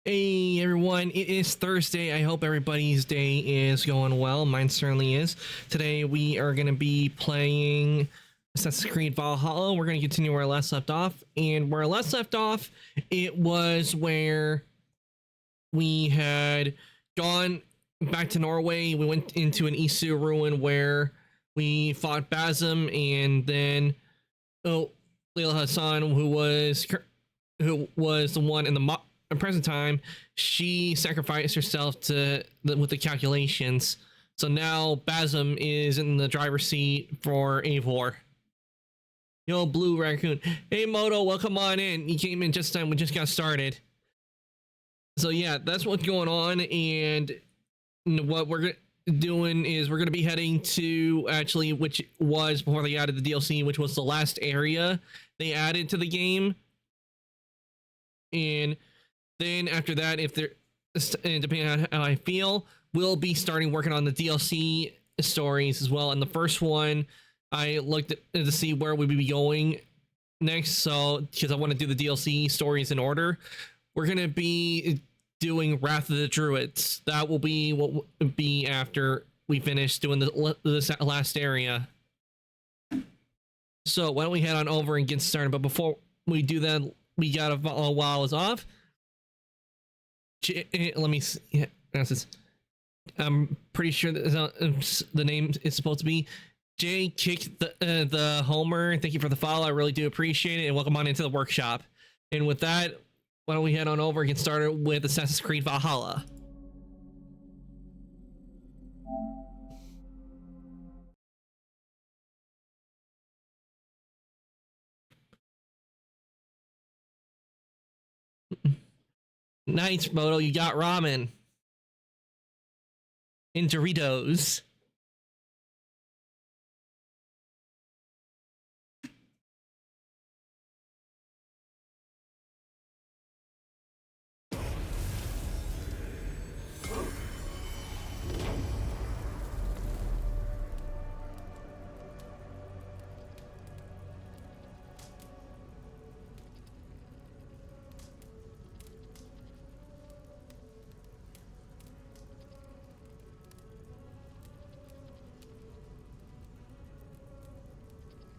Hey everyone, it is Thursday. I hope everybody's day is going well. Mine certainly is. Today we are going to be playing Assassin's Creed Valhalla. We're going to continue where I last left off. And where I last left off, it was where we had gone back to Norway. We went into an Isu ruin where we fought Basim, and then Leila Hassan, who was the one in the present time, she sacrificed herself with the calculations. So now Basim is in the driver's seat for Eivor. Yo, Blue Raccoon. Hey, Moto, welcome on in. You came in just in time. We just got started. So yeah, that's what's going on. And what we're doing is we're going to be heading to, actually, which was before they added the DLC, which was the last area they added to the game. And then after that, if they're, depending on how I feel, we'll be starting working on the DLC stories as well. And the first one, I looked at to see where we would be going next. So, because I want to do the DLC stories in order, we're going to be doing Wrath of the Druids. That will be what will be after we finish doing the last area. So why don't we head on over and get started? But before we do that, we got a while I was off. Let me see. I'm pretty sure that the name is supposed to be Jay Kick the Homer. Thank you for the follow. I really do appreciate it, and welcome on into the workshop. And with that, why don't we head on over and get started with Assassin's Creed Valhalla. Nice, Moto. You got ramen and Doritos.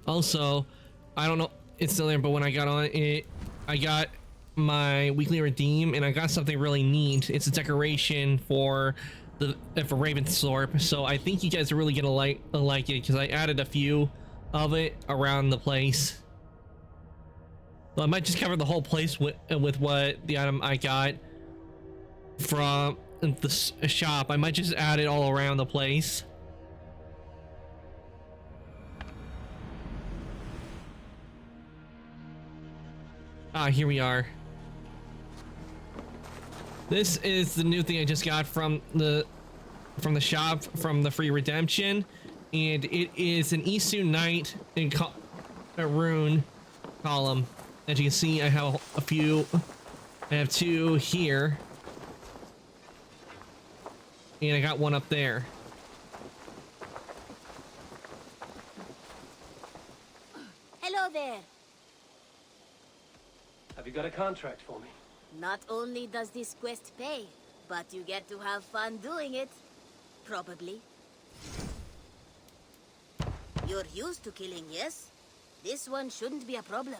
Also, I don't know, it's still there, but when I got on it, I got my weekly redeem, and I got something really neat. It's a decoration for Ravensthorpe, so I think you guys are really gonna like it, because I added a few of it around the place. Well, I might just cover the whole place with what the item I got from the shop. I might just add it all around the place. Here we are. This is the new thing I just got from the shop, from the free redemption, and it is an Isu Knight in a rune column. As you can see, I have a few. I have two here, and I got one up there. Hello there. Have you got a contract for me? Not only does this quest pay, but you get to have fun doing it. Probably. You're used to killing, yes? This one shouldn't be a problem.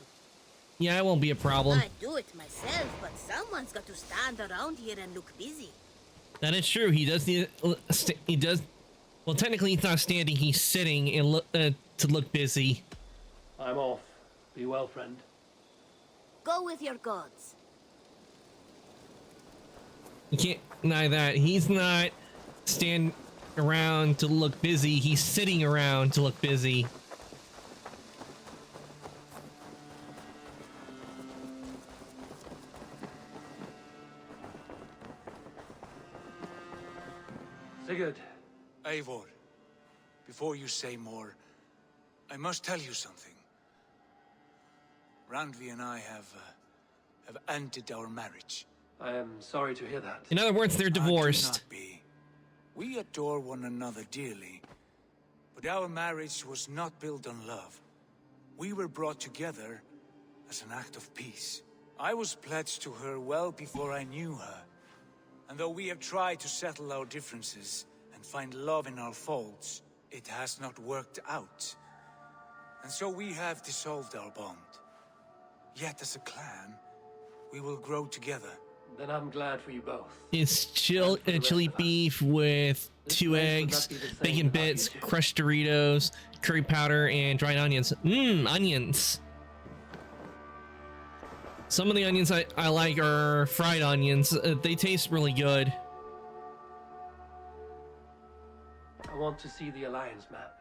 Yeah, it won't be a problem. I do it myself, but someone's got to stand around here and look busy. That is true. He does need. He does. Well, technically, he's not standing. He's sitting and to look busy. I'm off. Be well, friend. Go with your gods. You can't deny that. He's not standing around to look busy. He's sitting around to look busy. Sigurd. Eivor, before you say more, I must tell you something. Randvi and I have ended our marriage. I am sorry to hear that. In other words, they're divorced. Do not be. We adore one another dearly, but our marriage was not built on love. We were brought together as an act of peace. I was pledged to her well before I knew her. And though we have tried to settle our differences and find love in our faults, it has not worked out. And so we have dissolved our bond. Yet as a clan, we will grow together. Then I'm glad for you both. It's chili beef with 2 eggs, bacon bits, crushed Doritos, curry powder, and dried onions. Onions. Some of the onions I like are fried onions. They taste really good. I want to see the Alliance map.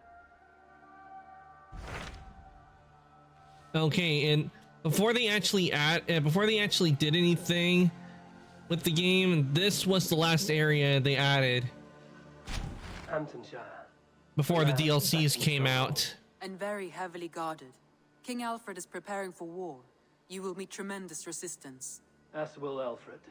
Okay, and before they actually did anything with the game, this was the last area they added Hamptonshire. before the Yeah, DLCs exactly came so. out. And very heavily guarded. King Alfred is preparing for war. You will meet tremendous resistance. As will Alfred.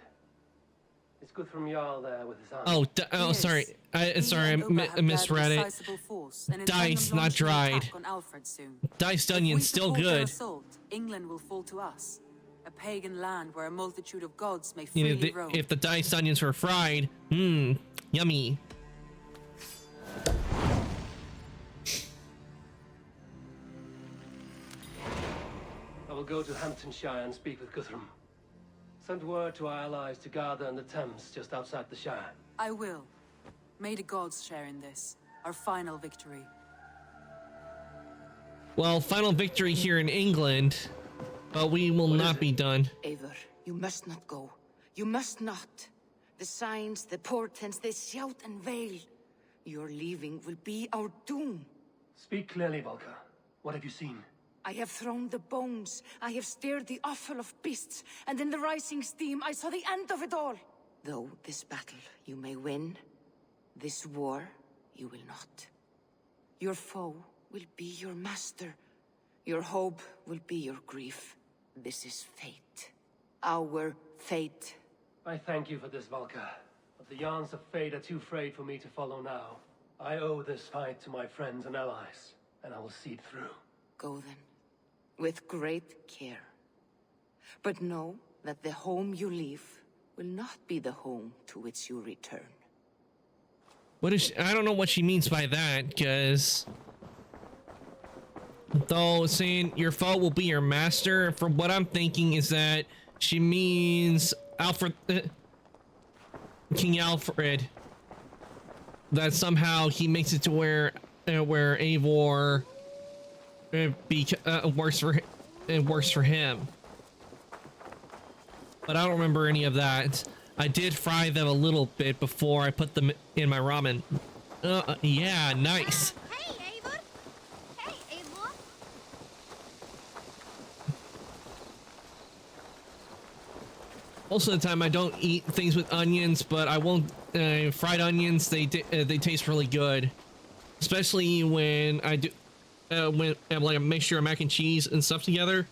Is Guthrum Jarl there with his army? Oh, Yes. sorry. He Sorry, I and Ubba have misread gathered a it. sizable force and intend Dice, on not launching an dried. attack on Alfred soon. Diced If we onions, still support their good. assault, England will fall to us. A pagan land where a multitude of gods may You freely know, roam. if the diced onions were fried, yummy. I will go to Hamptonshire and speak with Guthrum. Send word to our allies to gather in the Thames just outside the Shire. I will. May the gods share in this, our final victory. Well, final victory here in England, but we will not be done. Eivor, you must not go. You must not. The signs, the portents, they shout and wail. Your leaving will be our doom. Speak clearly, Volker. What have you seen? I have thrown the bones. I have stirred the offal of beasts. And in the rising steam, I saw the end of it all. Though this battle you may win, this war you will not. Your foe will be your master. Your hope will be your grief. This is fate. Our fate. I thank you for this, Volker. But the yarns of fate are too frayed for me to follow now. I owe this fight to my friends and allies, and I will see it through. Go then, with great care. But know that the home you leave will not be the home to which you return. What is I don't know what she means by that, because though saying your foe will be your master, from what I'm thinking is that she means Alfred, King Alfred, that somehow he makes it to where Eivor works for him. But I don't remember any of that. I did fry them a little bit before I put them in my ramen. Yeah, nice. Hey, Eivor! Hey, Eivor! Most of the time I don't eat things with onions, but I won't. Fried onions, they taste really good, especially when I do when I have like a mixture of mac and cheese and stuff together.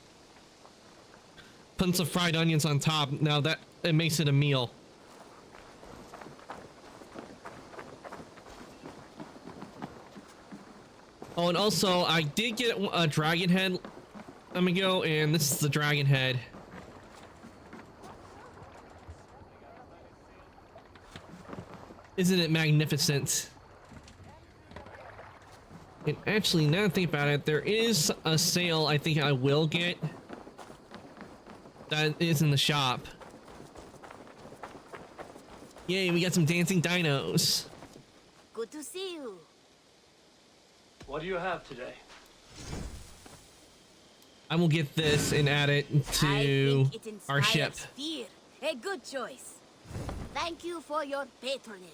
Putting some fried onions on top, now that it makes it a meal. Oh, and also I did get a dragon head a minute ago, and this is the dragon head. Isn't it magnificent? And actually, now that I think about it, there is a sale I think I will get that is in the shop. Yay, we got some dancing dinos. Good to see you. What do you have today? I will get this and add it I to think it our ship. inspires fear. A good choice. Thank you for your patronage.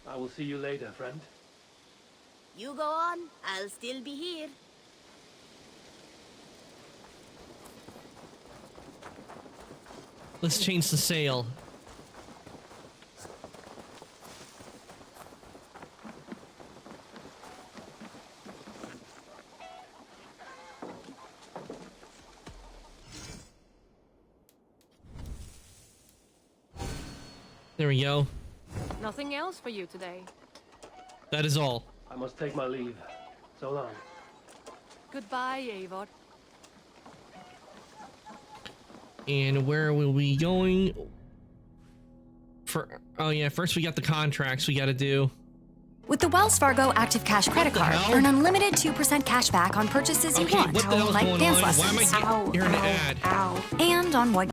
I will see you later, friend. You go on, I'll still be here. Let's change the sail. There we go. Nothing else for you today. That is all. I must take my leave. So long. Goodbye, Eivor. And where will we going? Oh yeah, first we got the contracts we got to do. With the Wells Fargo Active Cash credit card, hell? earn unlimited 2% cash back on purchases you Okay, want, what the hell's like going dance on? Why am I lessons, hearing an ad? and on what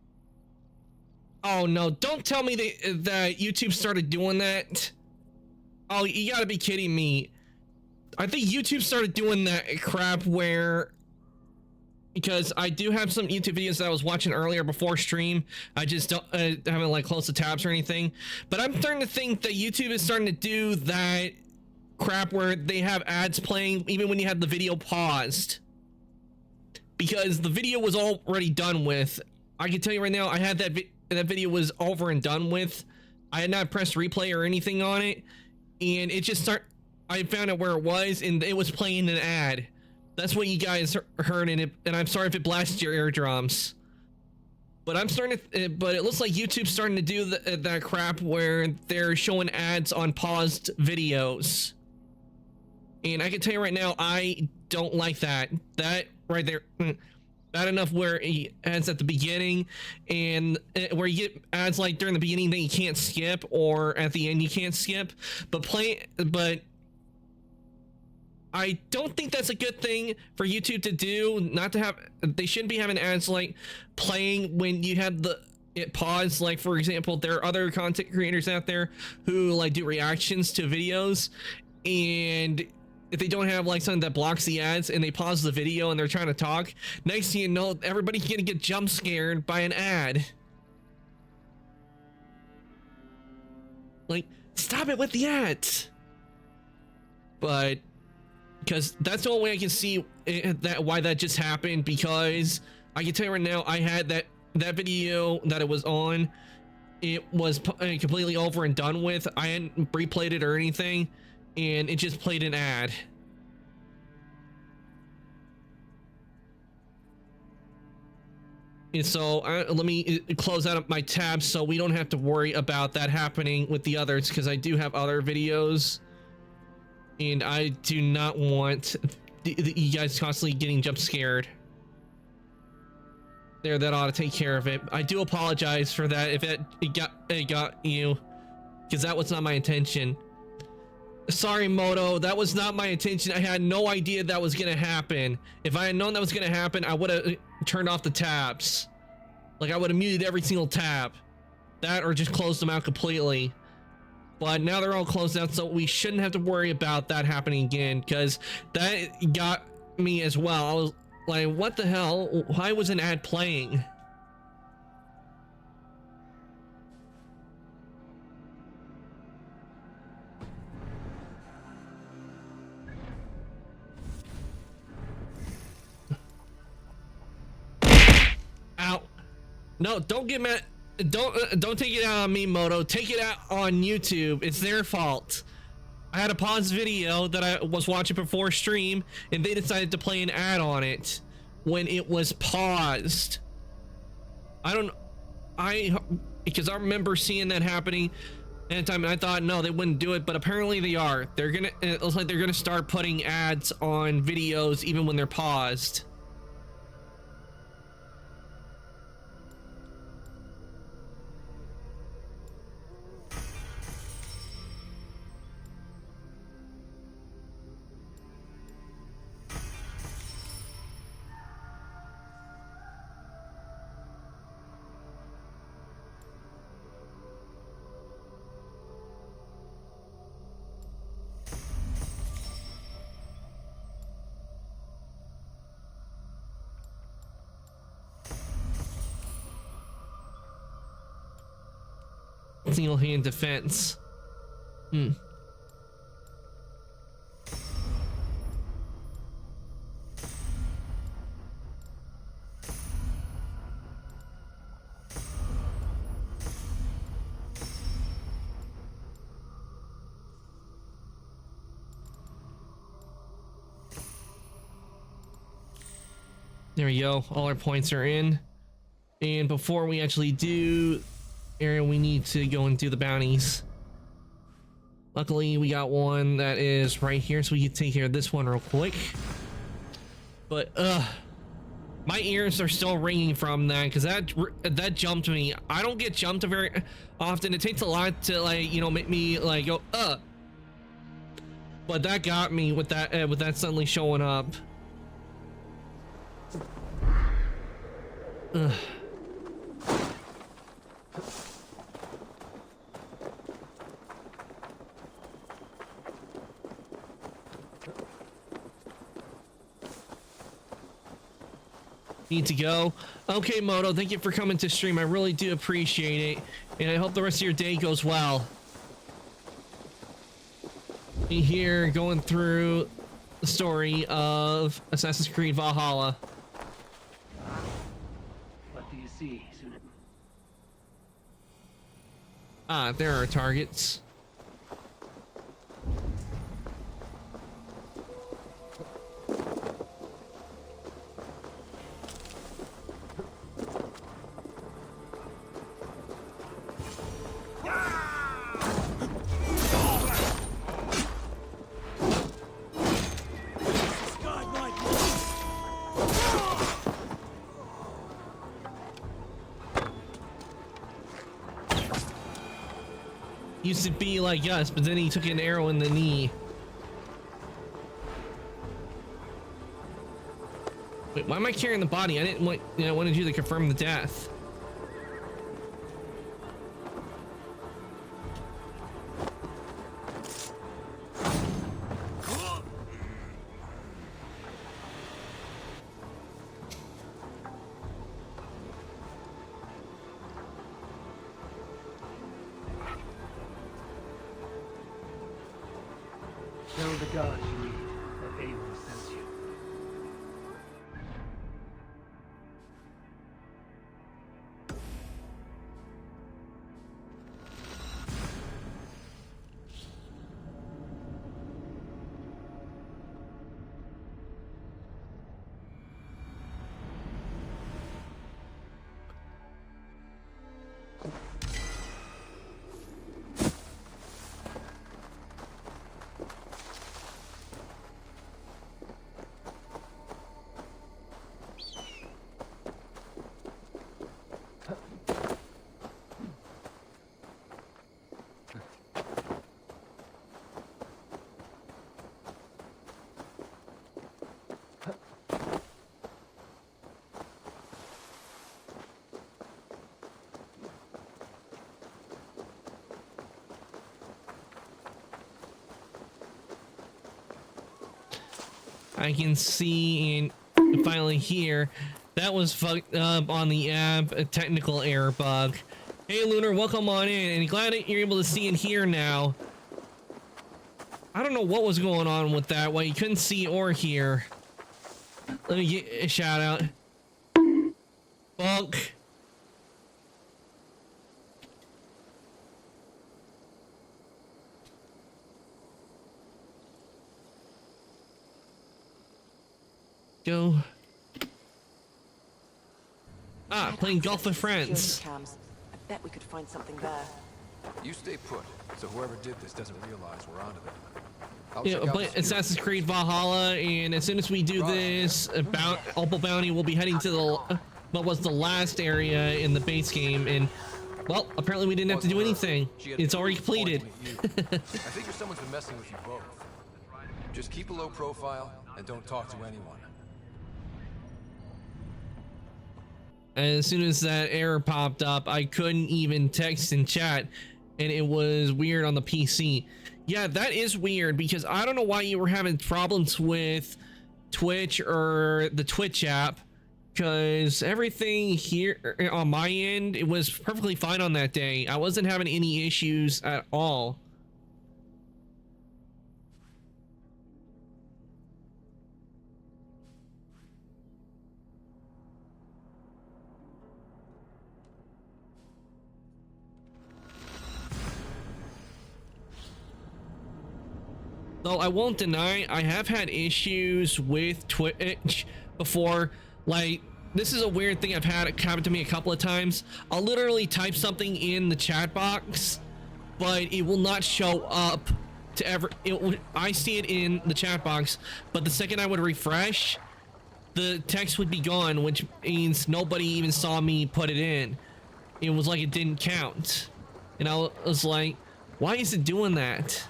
Oh no, don't tell me that YouTube started doing that. Oh, you gotta be kidding me. I think YouTube started doing that crap where, because I do have some YouTube videos that I was watching earlier before stream. I just don't haven't like closed the tabs or anything. But I'm starting to think that YouTube is starting to do that crap where they have ads playing even when you have the video paused. Because the video was already done with. I can tell you right now, I had that video was over and done with. I had not pressed replay or anything on it, and it just I found out where it was, and it was playing an ad. That's what you guys heard in it, and I'm sorry if it blasted your eardrums. But I'm starting to, but it looks like YouTube's starting to do that crap where they're showing ads on paused videos. And I can tell you right now, I don't like that. That right there. Bad enough where he ads at the beginning, and where you get ads like during the beginning that you can't skip, or at the end you can't skip. But I don't think that's a good thing for YouTube to do. Not to have, they shouldn't be having ads like playing when you have it paused. Like for example, there are other content creators out there who like do reactions to videos, and if they don't have like something that blocks the ads and they pause the video and they're trying to talk, next thing you know, everybody's gonna get jump scared by an ad. Like, stop it with the ads. But because that's the only way I can see why that just happened, because I can tell you right now, I had that video that it was on, it was completely over and done with. I hadn't replayed it or anything, and it just played an ad. And so let me close out my tabs so we don't have to worry about that happening with the others, because I do have other videos, and I do not want you guys constantly getting jump scared. There, that ought to take care of it. I do apologize for that if it got you, because that was not my intention. Sorry, Moto, that was not my intention. I had no idea that was gonna happen. If I had known that was gonna happen, I would have turned off the tabs. Like, I would have muted every single tab. That, or just closed them out completely. But now they're all closed out, so we shouldn't have to worry about that happening again, because that got me as well. I was like, what the hell? Why was an ad playing? Ow. No, don't get mad. Don't take it out on me, Moto. Take it out on YouTube. It's their fault. I had a paused video that I was watching before stream, and they decided to play an ad on it when it was paused. Because I remember seeing that happening at the time, and I thought, no, they wouldn't do it, but apparently they are. It looks like they're gonna start putting ads on videos even when they're paused. Single hand defense. There we go. All our points are in. And before we actually do area, we need to go and do the bounties. Luckily, we got one that is right here, so we can take care of this one real quick. But My ears are still ringing from that because that jumped me. I don't get jumped very often. It takes a lot to, like, you know, make me like go but that got me with that suddenly showing up. Ugh. Need to go. Okay, Moto, thank you for coming to stream. I really do appreciate it, and I hope the rest of your day goes well. Be here going through the story of Assassin's Creed Valhalla. What do you see, Sunan? Ah, there are targets. Used to be like us, but then he took an arrow in the knee. Wait, why am I carrying the body? I didn't want, you know, I wanted you to confirm the death. Tell the gods you need that Eivor sends you. I can see and finally hear that was fucked up on the app, a technical error bug. Hey Lunar, welcome on in, and glad that you're able to see and hear now. I don't know what was going on with that, why you couldn't see or hear. Let me get a shout out. Bunk. Go. Ah, playing golf with friends. I bet we could find something there. You stay put, so whoever did this doesn't realize we're onto them. Yeah, play Assassin's Creed Valhalla, and as soon as we do this, Opal Bounty will be heading to the what was the last area in the base game, and well, apparently we didn't have to do anything. It's already completed. I think someone's been messing with you both. Just keep a low profile and don't talk to anyone. As soon as that error popped up, I couldn't even text and chat, and it was weird on the PC. Yeah, that is weird because I don't know why you were having problems with Twitch or the Twitch app, because everything here on my end, it was perfectly fine on that day. I wasn't having any issues at all. Though I won't deny, I have had issues with Twitch before. Like, this is a weird thing I've had happen to me a couple of times. I'll literally type something in the chat box, but it will not show up to I see it in the chat box, but the second I would refresh, the text would be gone, which means nobody even saw me put it in. It was like it didn't count. And I was like, why is it doing that?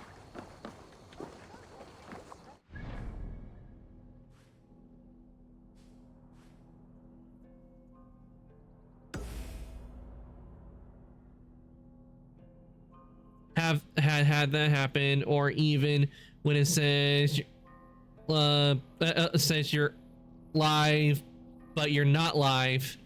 Have had that happen, or even when it says says you're live but you're not live.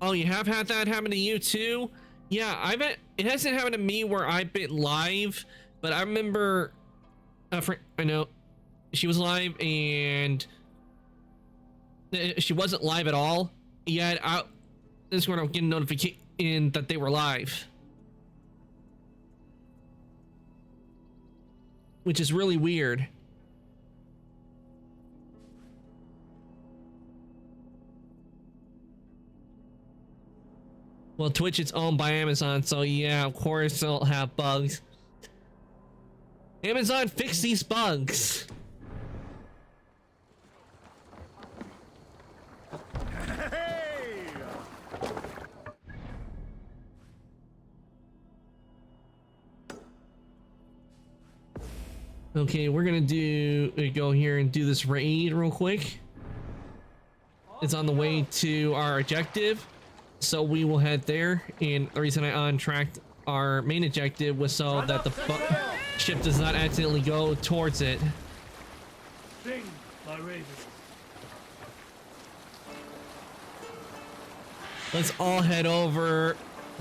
Oh, you have had that happen to you too? Yeah, it hasn't happened to me where I've been live, but I remember I know she was live and she wasn't live at all, yet this is where I'm getting notification that they were live, which is really weird. Well, Twitch is owned by Amazon, so yeah, of course they'll have bugs. Amazon, fix these bugs. Okay, we're gonna go here and do this raid real quick. It's on the way to our objective, so we will head there. And the reason I untracked our main objective was so that the ship does not accidentally go towards it. Sing, my raven. Let's all head over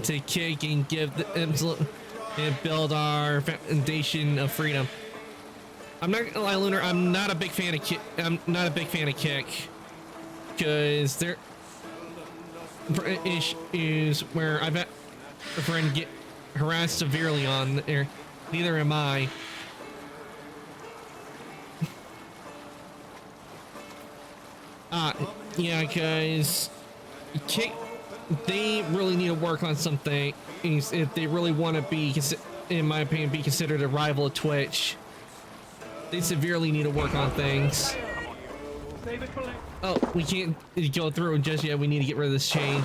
to Kick and give and build our foundation of freedom. I'm not gonna lie, Lunar, I'm not a big fan of Kick. I'm not a big fan of Kick, because their issues where I've had a friend get harassed severely on there. Neither am I. Yeah, because Kick, they really need to work on something if they really want to be, in my opinion, be considered a rival of Twitch. They severely need to work on things. Oh, we can't go through just yet. We need to get rid of this chain.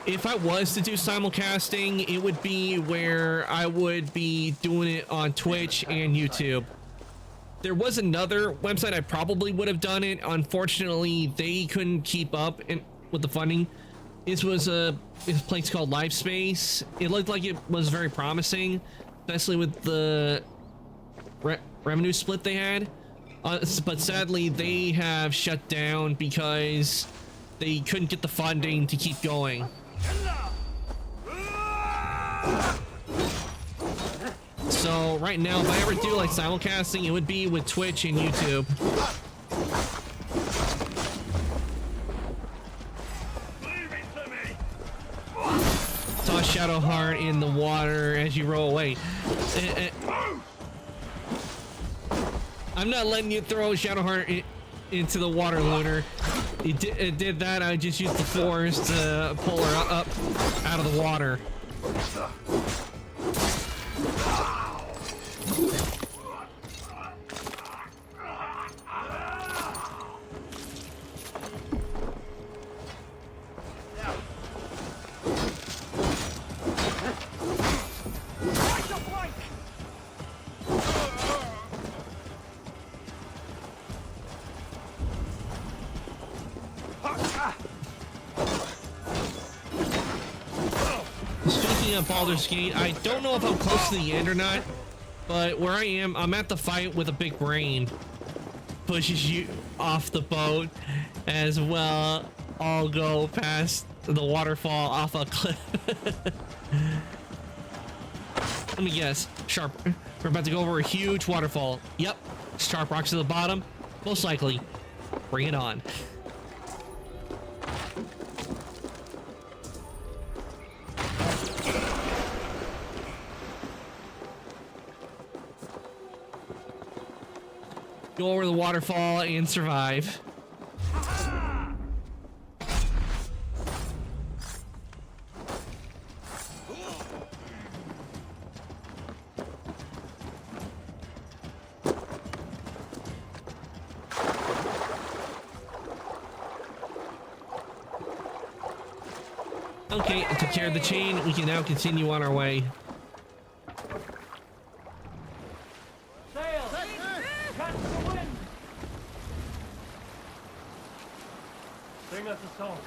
If I was to do simulcasting, it would be where I would be doing it on Twitch and YouTube. There was another website I probably would have done it. Unfortunately, they couldn't keep up with the funding. This was a place called LiveSpace. It looked like it was very promising, especially with the revenue split they had. But sadly, they have shut down because they couldn't get the funding to keep going. So right now, if I ever do like simulcasting, it would be with Twitch and YouTube. Toss Shadowheart in the water as you roll away. I'm not letting you throw Shadowheart into the water, Lunar. It did that. I just used the force to pull her up out of the water. Baldur's Gate, I don't know if I'm close to the end or not, but where I am, I'm at the fight with a big brain. Pushes you off the boat as well. I'll go past the waterfall off a cliff. Let me guess. Sharp. We're about to go over a huge waterfall. Yep. Sharp rocks at the bottom. Most likely. Bring it on. Go over the waterfall and survive. Okay, I took care of the chain. We can now continue on our way. Sail! Catch the wind! Bring us a song.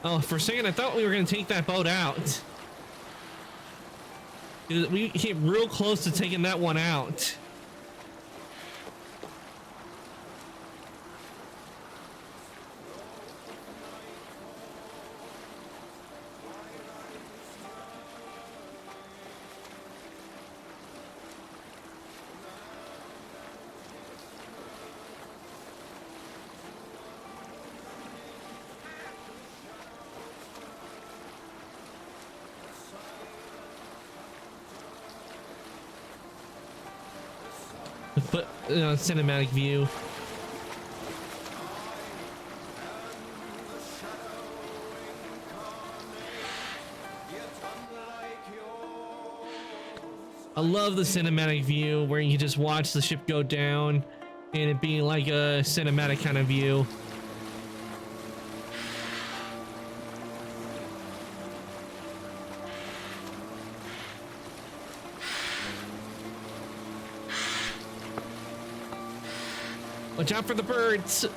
Oh, for a second, I thought we were going to take that boat out. We came real close to taking that one out. But cinematic view. I love the cinematic view where you just watch the ship go down and it being like a cinematic kind of view. Watch out for the birds.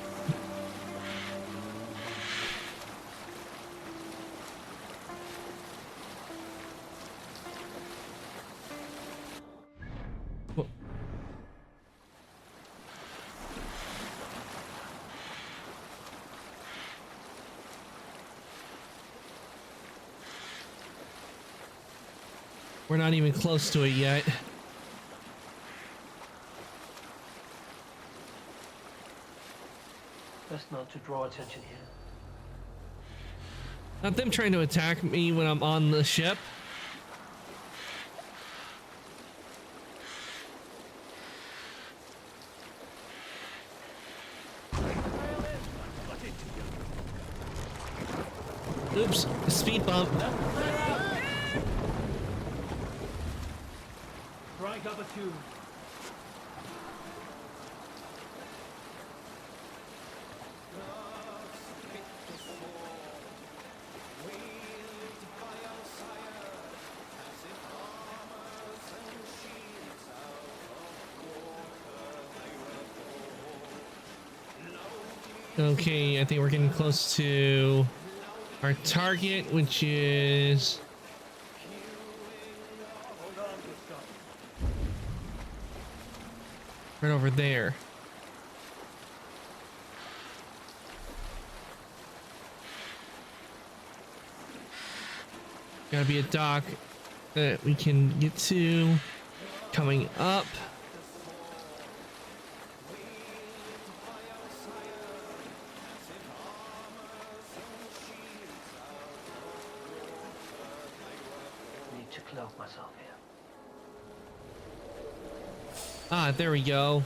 We're not even close to it yet. Best not to draw attention here. Not them trying to attack me when I'm on the ship. Oops, speed bump. Strike up a tune. Okay, I think we're getting close to our target, which is right over there. Gotta be a dock that we can get to. Coming up. Need to cloak myself here. Ah, there we go.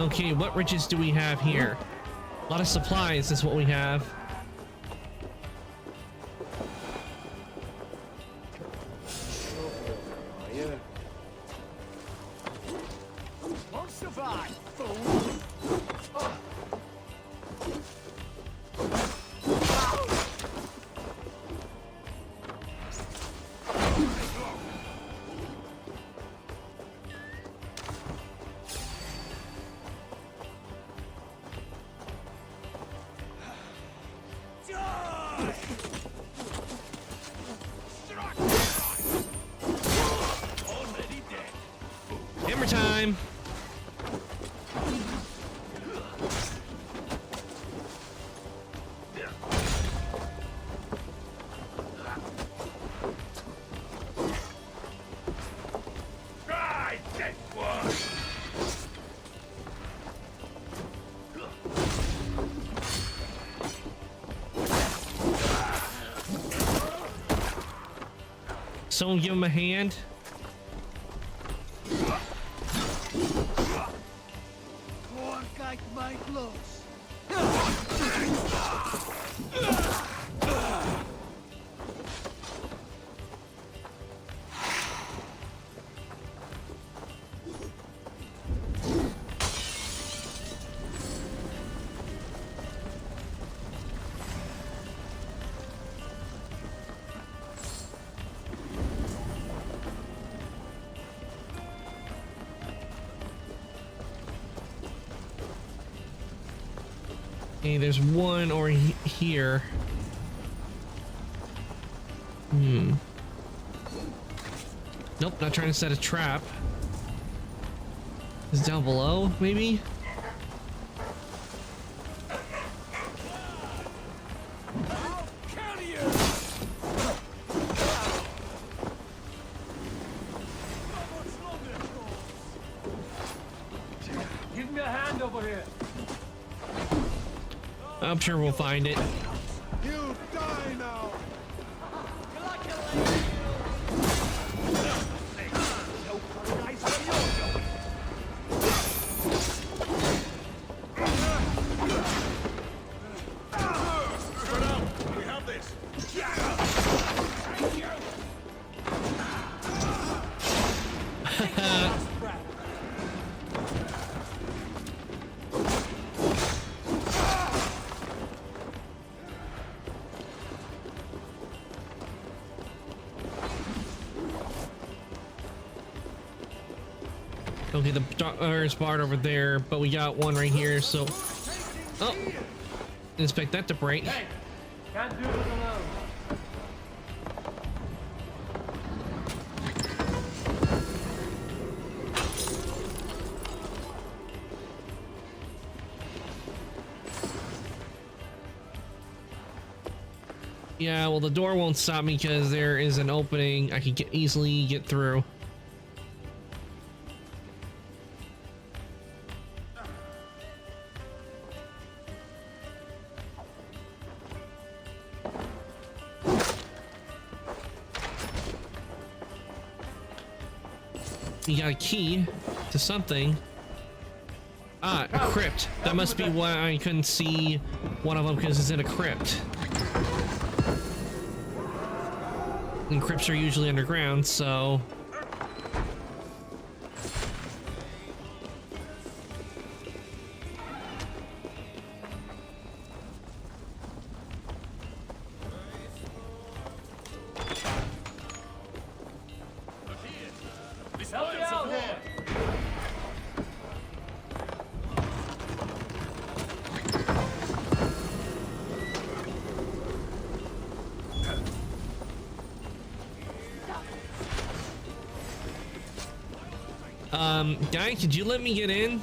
Okay, what riches do we have here? A lot of supplies is what we have. Won't survive, fool! Hammer time! Someone give him a hand. Hey, there's one over here. Nope, not trying to set a trap. Is down below, maybe? Give me a hand over here. I'm sure we'll find it. You die now. We have this. Okay, there's barred over there, but we got one right here, so... Oh! Didn't expect that to break. Hey, can't do this alone. Yeah, well, the door won't stop me because there is an opening I can easily get through. You got a key to something. Ah, a crypt. That must be why I couldn't see one of them, because it's in a crypt. And crypts are usually underground, so... Help me out here. Guy, could you let me get in?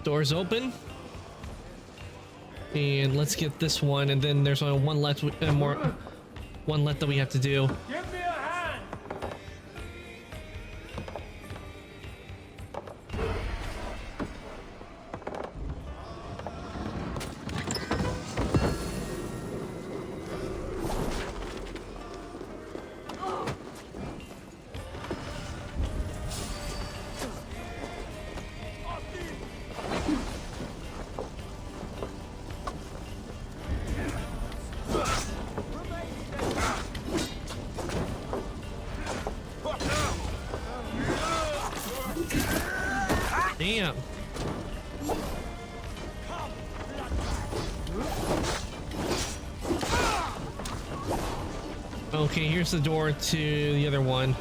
Doors open, and let's get this one, and then there's only one left, one left that we have to do. Give me a hand. Damn. Okay, here's the door to the other one.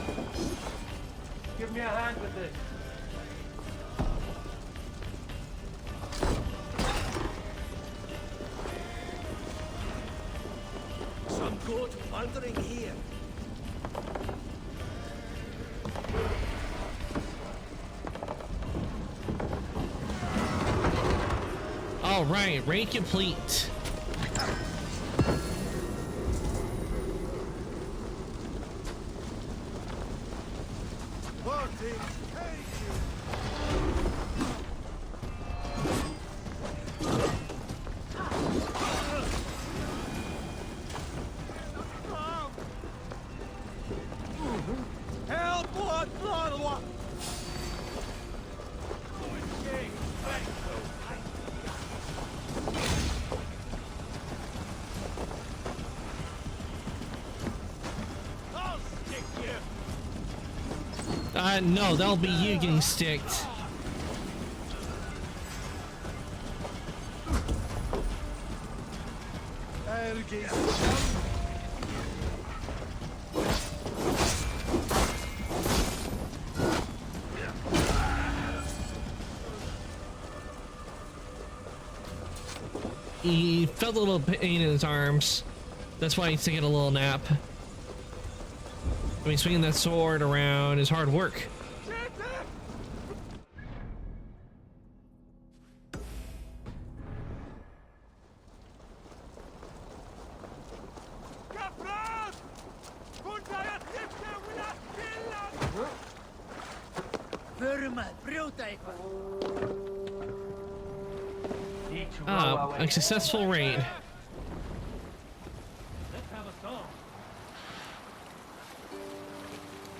Give me a hand with this. Some good wandering here. All right, raid complete. Party, thank you. Help! What? No, that'll be you getting sticked. He felt a little pain in his arms. That's why he's taking a little nap. I mean, swinging that sword around is hard work. Ah, a successful raid.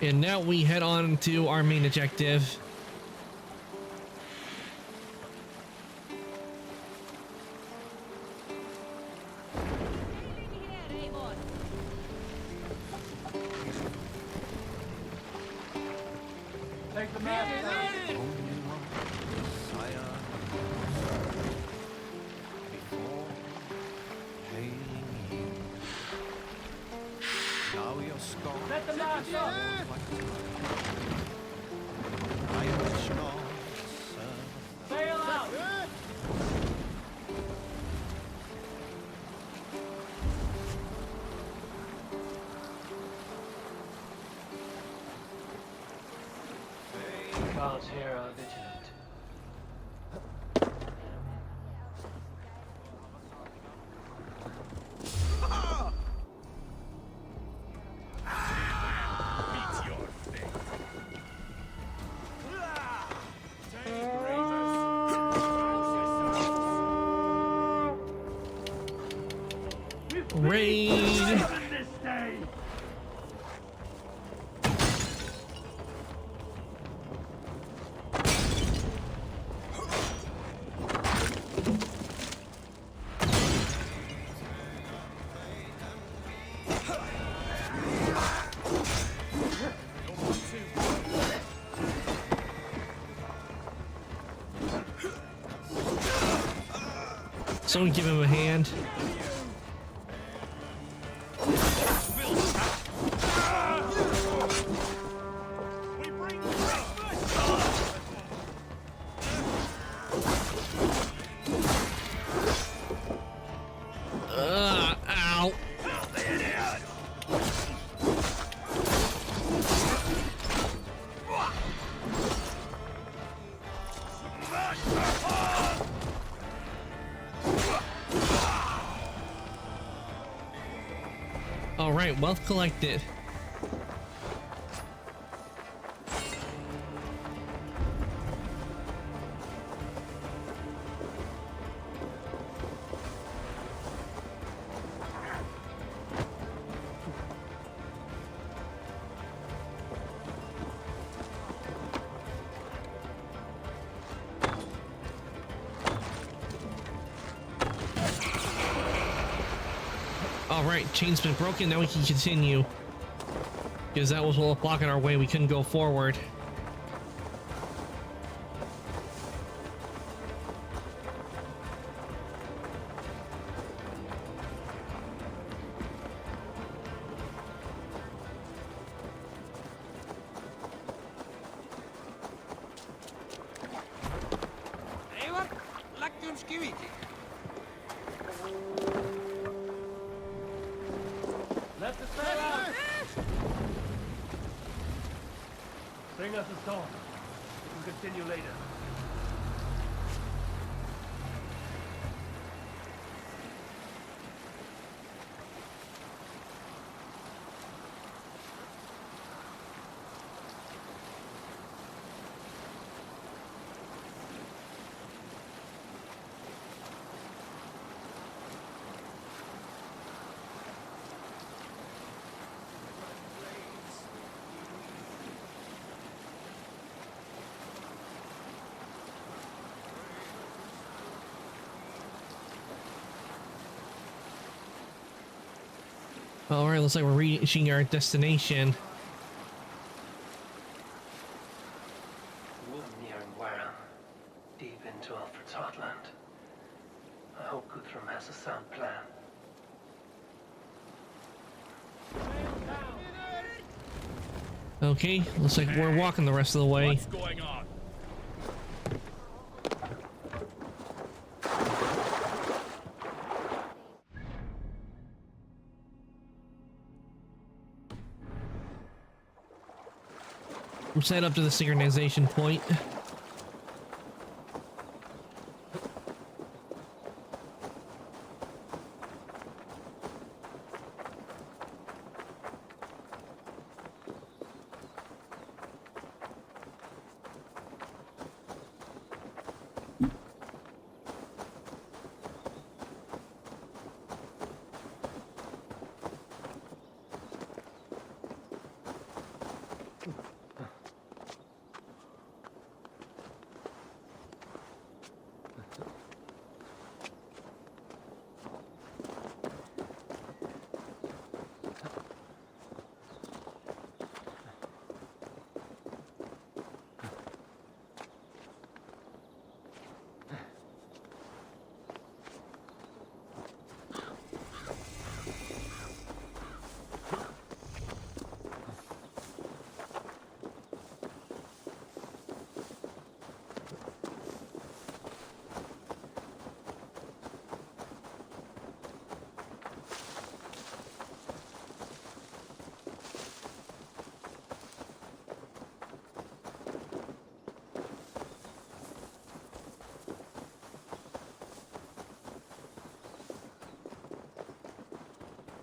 And now we head on to our main objective. Take the map. Let the map go. Sail out. Guards here are vigilant. Raid. Someone give him a hand. Ow. All right, wealth collected. All right, chain's been broken. Now we can continue. Because that was blocking our way. We couldn't go forward. Let the sail out. Bring us a storm. We can continue later. All right, looks like we're reaching our destination. to Alfred's heartland. I hope Guthrum has a sound plan. Okay, looks like we're walking the rest of the way. What's going on? We're set up to the synchronization point.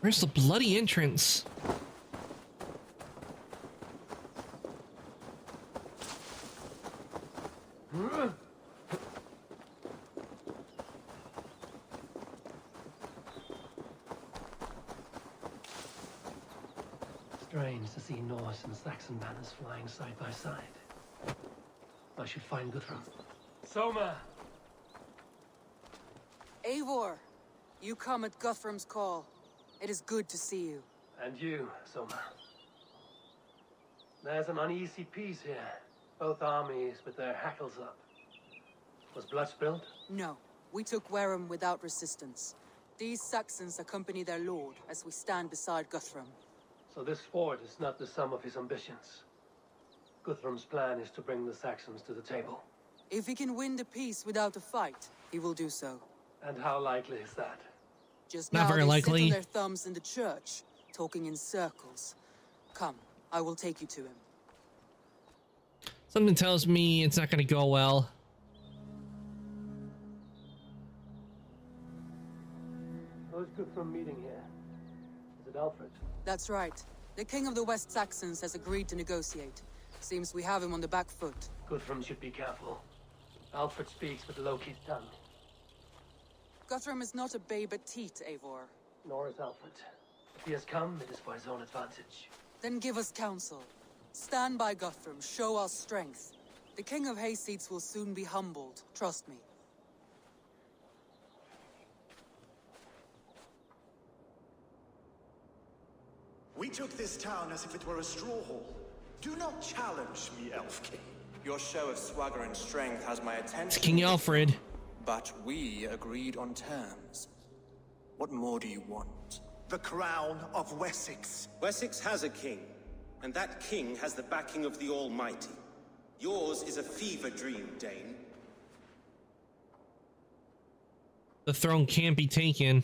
Where's the bloody entrance? Strange to see Norse and Saxon banners flying side by side. I should find Guthrum. Soma! Eivor, you come at Guthrum's call. It is good to see you. And you, Soma. There's an uneasy peace here. Both armies with their hackles up. Was blood spilled? No, we took Wareham without resistance. These Saxons accompany their lord as we stand beside Guthrum. So this fort is not the sum of his ambitions. Guthrum's plan is to bring the Saxons to the table. If he can win the peace without a fight, he will do so. And how likely is that? Just Not now very they likely. sit on their thumbs in the church, talking in circles. Come, I will take you to him. Something tells me it's not going to go well. Who's Guthrum meeting here? Is it Alfred? That's right. The king of the West Saxons has agreed to negotiate. Seems we have him on the back foot. Guthrum should be careful. Alfred speaks with Loki's tongue. Guthrum is not a babe at teat, Eivor. Nor is Alfred. If he has come, it is for his own advantage. Then give us counsel. Stand by Guthrum, show our strength. The king of Hayseeds will soon be humbled, trust me. We took this town as if it were a straw hall. Do not challenge me, Elf King. Your show of swagger and strength has my attention. It's King Alfred. But we agreed on terms. What more do you want? The crown of Wessex. Wessex has a king, and that king has the backing of the Almighty. Yours is a fever dream, Dane. The throne can't be taken.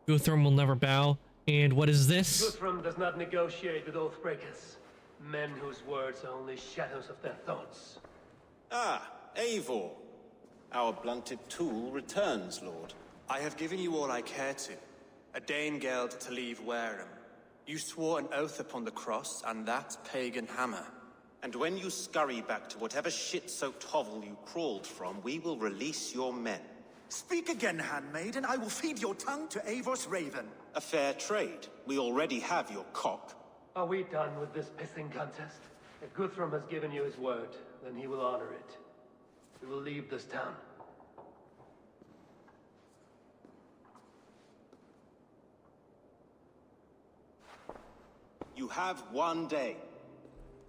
Guthrum will never bow. And what is this? Guthrum does not negotiate with oathbreakers. Men whose words are only shadows of their thoughts. Ah, Eivor. Our blunted tool returns, Lord. I have given you all I care to. A Danegeld to leave Wareham. You swore an oath upon the cross, and that pagan hammer. And when you scurry back to whatever shit-soaked hovel you crawled from, we will release your men. Speak again, handmaid, and I will feed your tongue to Eivor's raven. A fair trade. We already have your cock. Are we done with this pissing contest? If Guthrum has given you his word, then he will honor it. We will leave this town. You have one day.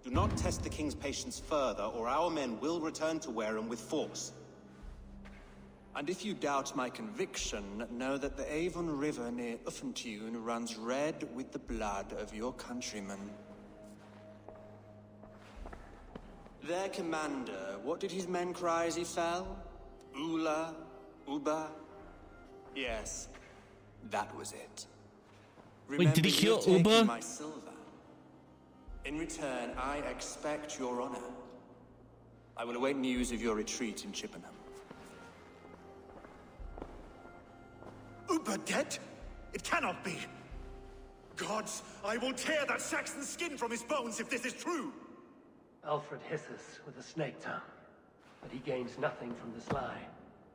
Do not test the king's patience further, or our men will return to Wareham with force. And if you doubt my conviction, know that the Avon River near Uffentune runs red with the blood of your countrymen. Their commander, what did his men cry as he fell? Ula? Uba? Yes, that was it. Wait, did he kill you've taken Uba? my silver. In return, I expect your honor. I will await news of your retreat in Chippenham. Uber dead? It cannot be. Gods, I will tear that Saxon's skin from his bones if this is true. Alfred hisses with a snake tongue, but he gains nothing from this lie.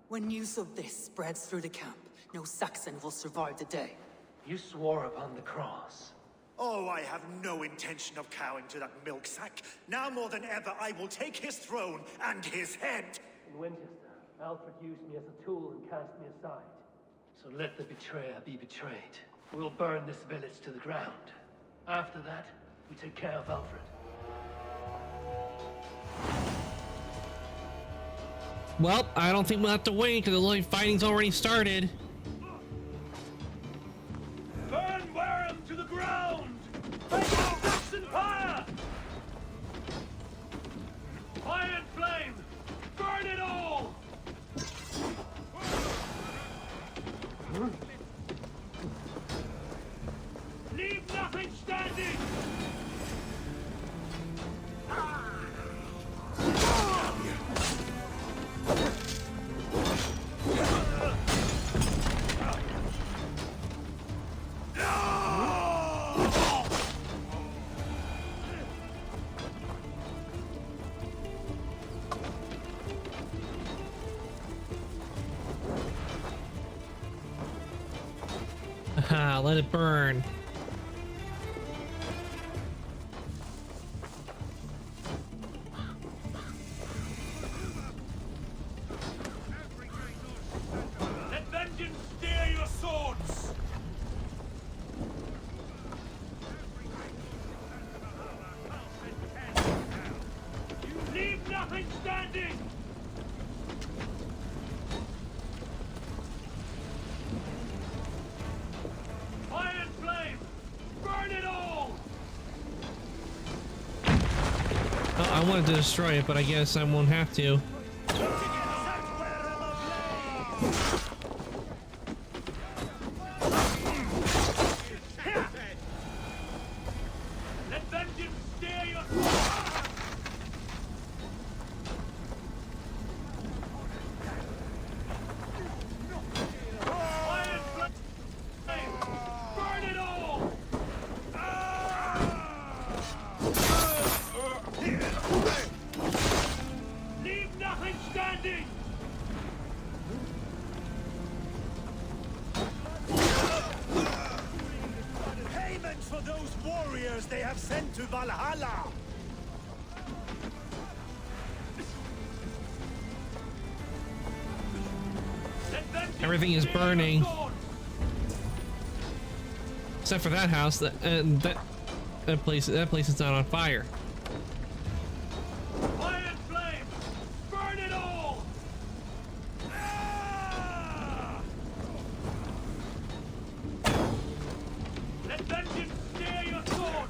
When news of this spreads through the camp, no Saxon will survive the day. You swore upon the cross. Oh, I have no intention of cowing to that milk sack. Now more than ever, I will take his throne and his head. In Winchester, Alfred used me as a tool and cast me aside. So let the betrayer be betrayed. We'll burn this village to the ground. After that, we take care of Alfred. Well, I don't think we'll have to wait because the fighting's already started. Burn Wareham to the ground! Take out Saxon fire! Iron flame! Burn it all! Leave nothing standing! Haha, let it burn. Let vengeance steer your swords! Leave nothing standing! Iron flame! Burn it all! Oh, I wanted to destroy it, but I guess I won't have to. Let vengeance steer your Iron flame! Burn it all! Leave nothing standing! Payment for those warriors they have sent to Valhalla! Everything is burning. Except for that house. That place is not on fire. Iron flame! Burn it all! Let vengeance steer your sword!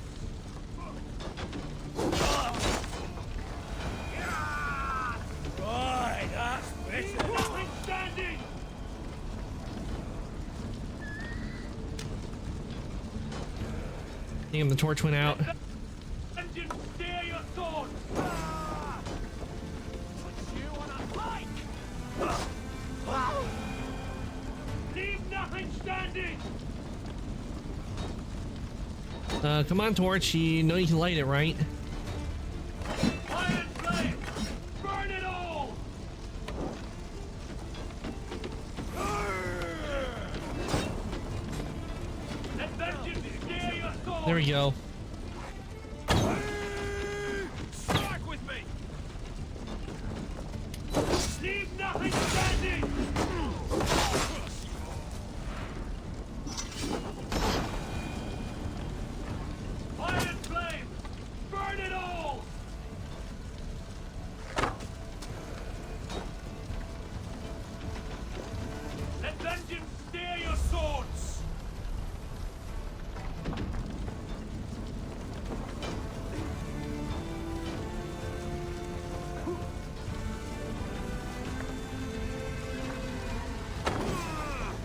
Right, that's better. Nothing standing! Damn, the torch went out. Vengeance steer your sword! Put you on a pike! Leave nothing standing! Come on, torch. You know you can light it, right? Iron flame! Burn it all! Let vengeance steer your sword! There we go. Strike with me! Leave nothing standing! Iron flame! Burn it all!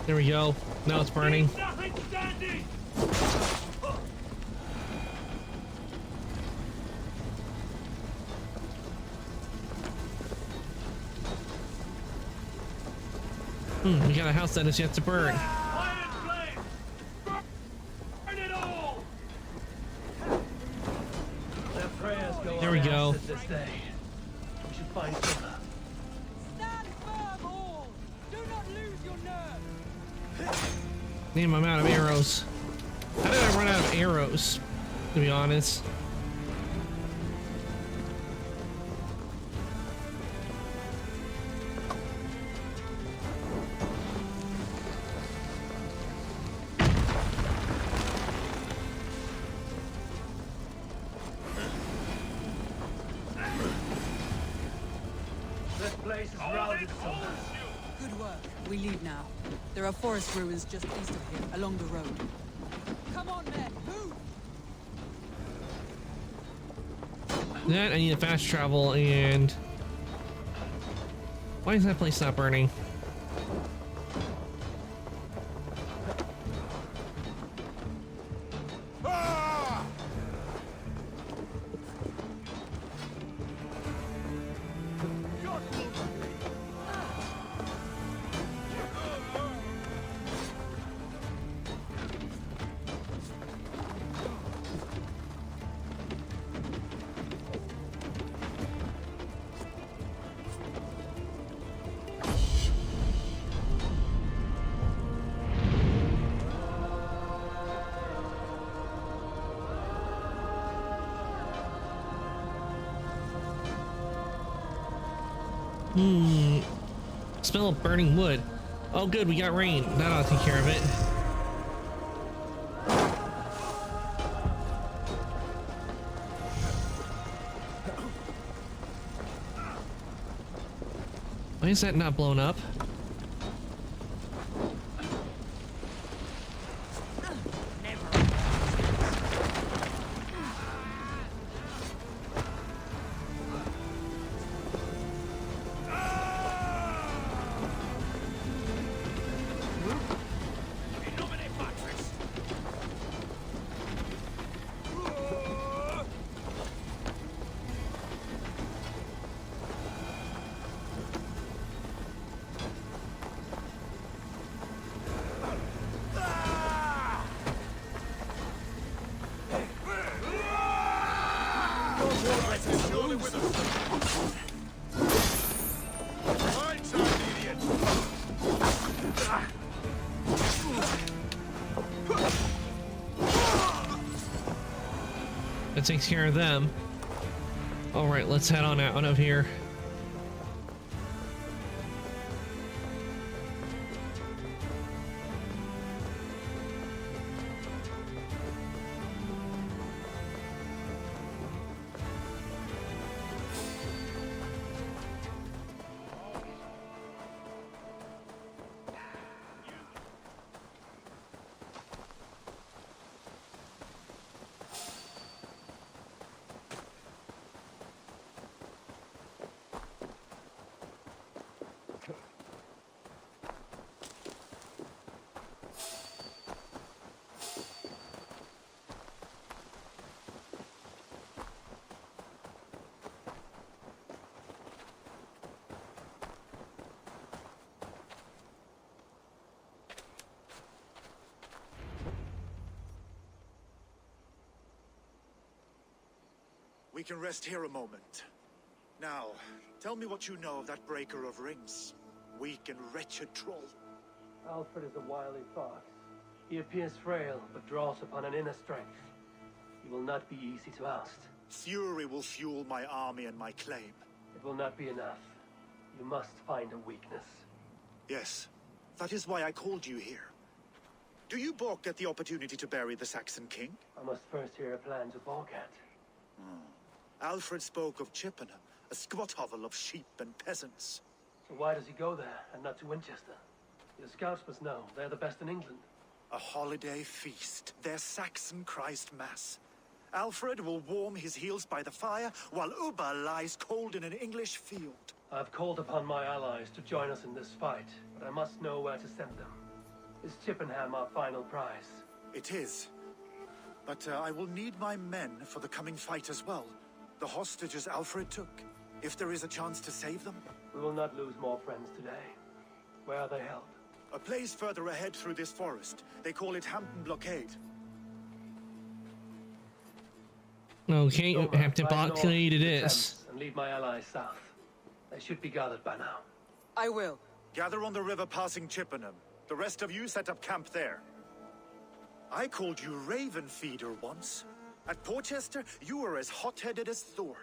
There we go. Now it's burning. Nothing standing! We got a house that is yet to burn. Iron flame! Burn it all! Their prayers go There we go. unanswered this day. We should find Ulla. Stand firm, all! Do not lose your nerve! Damn, I'm out of arrows. How did I run out of arrows? To be honest. This place is routed so Good work. We leave now. There are forest ruins just east of here, along the road. Come on, men, move! That I need a fast travel and why is that place not burning? Smell of burning wood. Oh good, we got rain. That ought to take care of it. Why is that not blown up? That takes care of them. All right, let's head on out of here. We can rest here a moment. Now, tell me what you know of that breaker of rings. Weak and wretched troll. Alfred is a wily fox. He appears frail, but draws upon an inner strength. He will not be easy to oust. Fury will fuel my army and my claim. It will not be enough. You must find a weakness. Yes, that is why I called you here. Do you balk at the opportunity to bury the Saxon king? I must first hear a plan to balk at. Alfred spoke of Chippenham, a squat hovel of sheep and peasants. So why does he go there, and not to Winchester? Your scouts must know. They're the best in England. A holiday feast, their Saxon Christ Mass. Alfred will warm his heels by the fire, while Ubba lies cold in an English field. I've called upon my allies to join us in this fight, but I must know where to send them. Is Chippenham our final prize? It is. But I will need my men for the coming fight as well. The hostages Alfred took. If there is a chance to save them. We will not lose more friends today. Where are they held? A place further ahead through this forest. They call it Hampton Blockade. Okay, Silver, Hampton ride north Blockade it to the is. Thames and lead my allies south. They should be gathered by now. I will. Gather on the river passing Chippenham. The rest of you set up camp there. I called you Raven Feeder once. At Porchester, you were as hot-headed as Thor.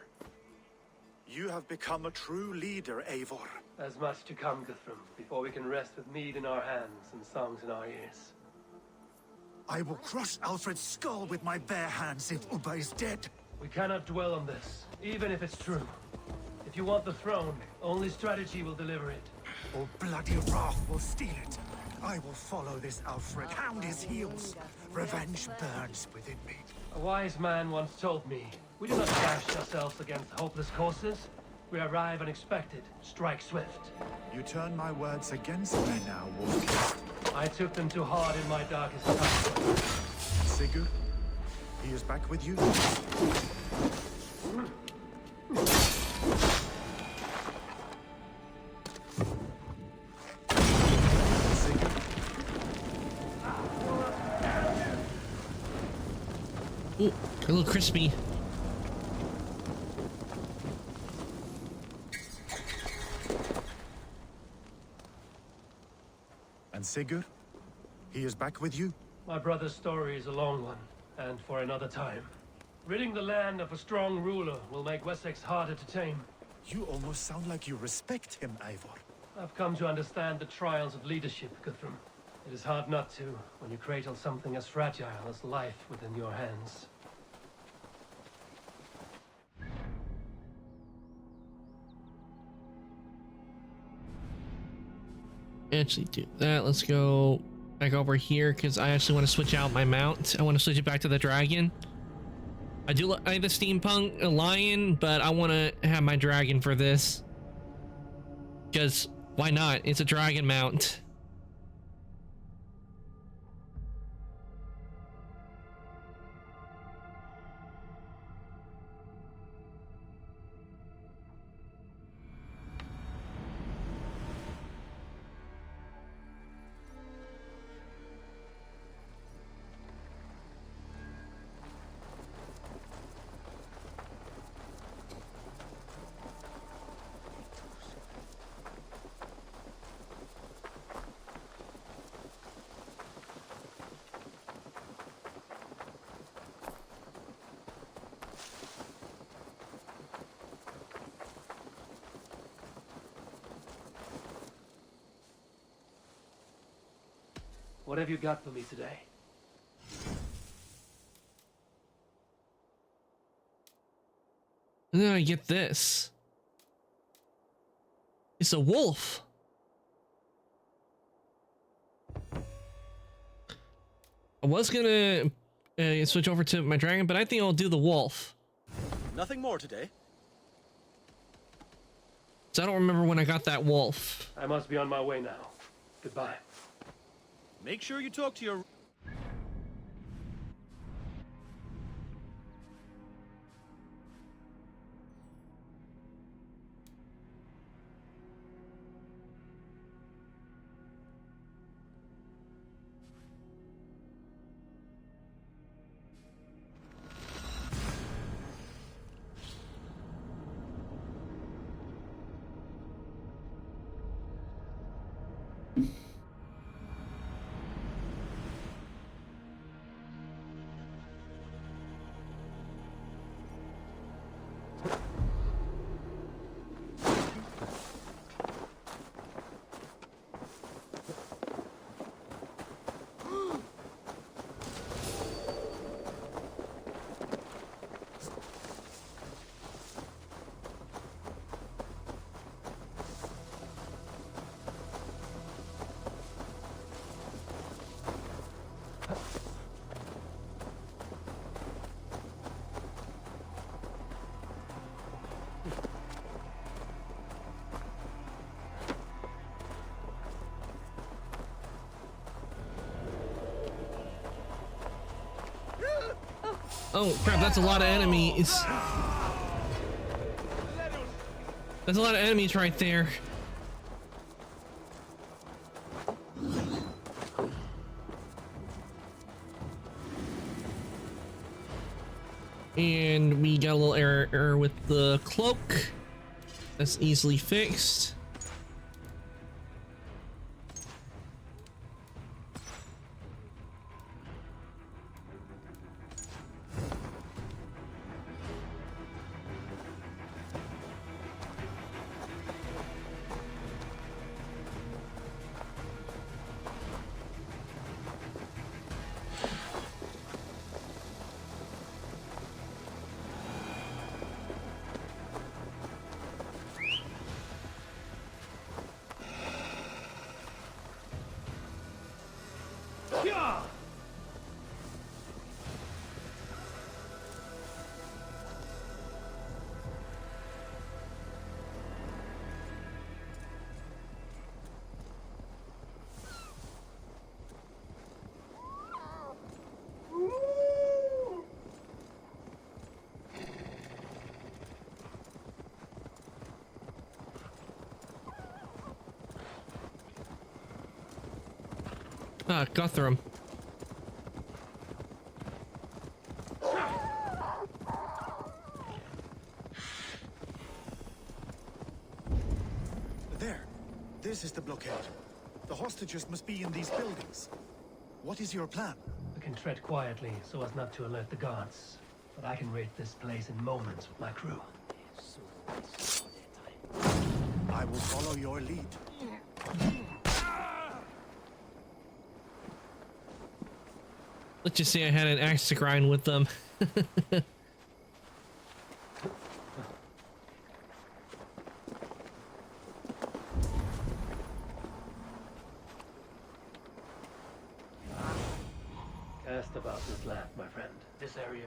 You have become a true leader, Eivor. There's much to come, Guthrum, before we can rest with mead in our hands and songs in our ears. I will crush Alfred's skull with my bare hands if Ubba is dead. We cannot dwell on this, even if it's true. If you want the throne, only strategy will deliver it. Or bloody wrath will steal it. I will follow this Alfred, hound his heels. Revenge burns within me. A wise man once told me, we do not dash ourselves against hopeless courses. We arrive unexpected, strike swift. You turn my words against me now, Wolf. I took them too hard in my darkest time. Sigurd, he is back with you? Ooh, a little crispy. And Sigurd? He is back with you? My brother's story is a long one, and for another time. Ridding the land of a strong ruler will make Wessex harder to tame. You almost sound like you respect him, Eivor. I've come to understand the trials of leadership, Guthrum. It is hard not to, when you cradle something as fragile as life within your hands. Actually do that. Let's go back over here because I actually want to switch out my mount. I want to switch it back to the dragon. I do like the steampunk lion, but I want to have my dragon for this. Because why not? It's a dragon mount. What have you got for me today? And then I get this. It's a wolf. I was gonna switch over to my dragon, but I think I'll do the wolf. Nothing more today. So I don't remember when I got that wolf. I must be on my way now. Goodbye. Make sure you talk to your... Oh crap, that's a lot of enemies. There's a lot of enemies right there. And we got a little error with the cloak. That's easily fixed. Ah, Guthrum. There. This is the blockade. The hostages must be in these buildings. What is your plan? We can tread quietly so as not to alert the guards. But I can raid this place in moments with my crew. I will follow your lead. Let's just say I had an axe to grind with them. Cast about this land, my friend. This area.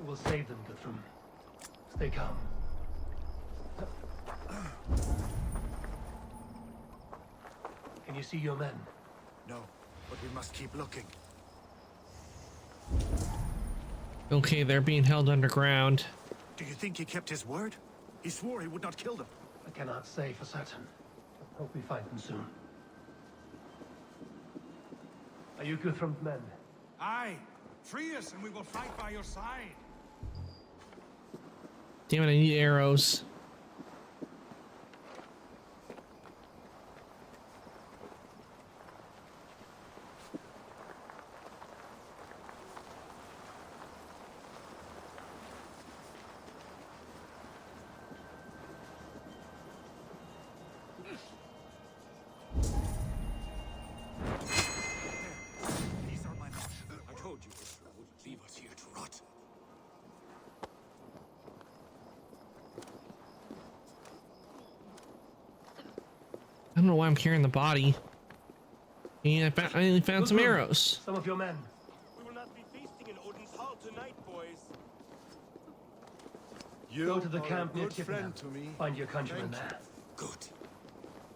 We'll save them, Guthrum. Stay calm. Can you see your men? No, but we must keep looking. Okay, they're being held underground. Do you think he kept his word? He swore he would not kill them. I cannot say for certain. Hope we find them soon. Are you Guthrum's men? Aye. Free us and we will fight by your side. Damn it, I need arrows. These are my men. I told you this wouldn't leave us here to rot. I don't know why I'm carrying the body. And I only found some arrows. Some of your men. We will not be feasting in Odin's hall tonight, boys. Go to the are camp a near good Chippenham. friend to me. Find your countrymen Thank there. Good.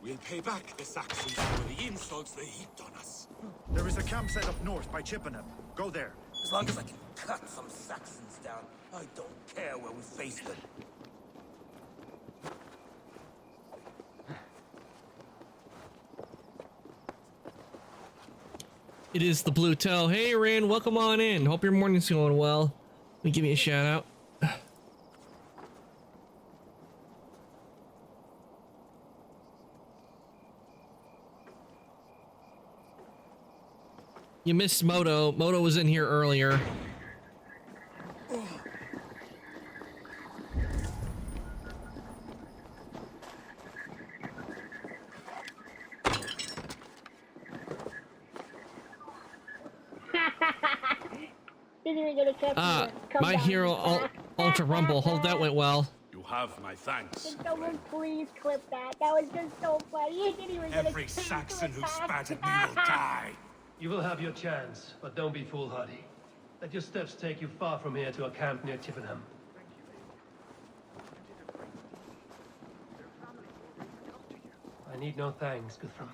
We'll pay back the Saxons for the insults they heaped on us. There is a campsite up north by Chippenham. Go there. As long as I can cut some Saxons down, I don't care where we face them. It is the Blue Toe. Hey, Rand, welcome on in. Hope your morning's going well. Let me give you a shout out. You missed Moto. Moto was in here earlier. My hero Ultra Rumble. Hope that went well. You have my thanks. Someone please clip that. That was just so funny. He didn't even Every Saxon who spat at me will die. You will have your chance, but don't be foolhardy. Let your steps take you far from here to a camp near Chippenham. I need no thanks, Guthrum.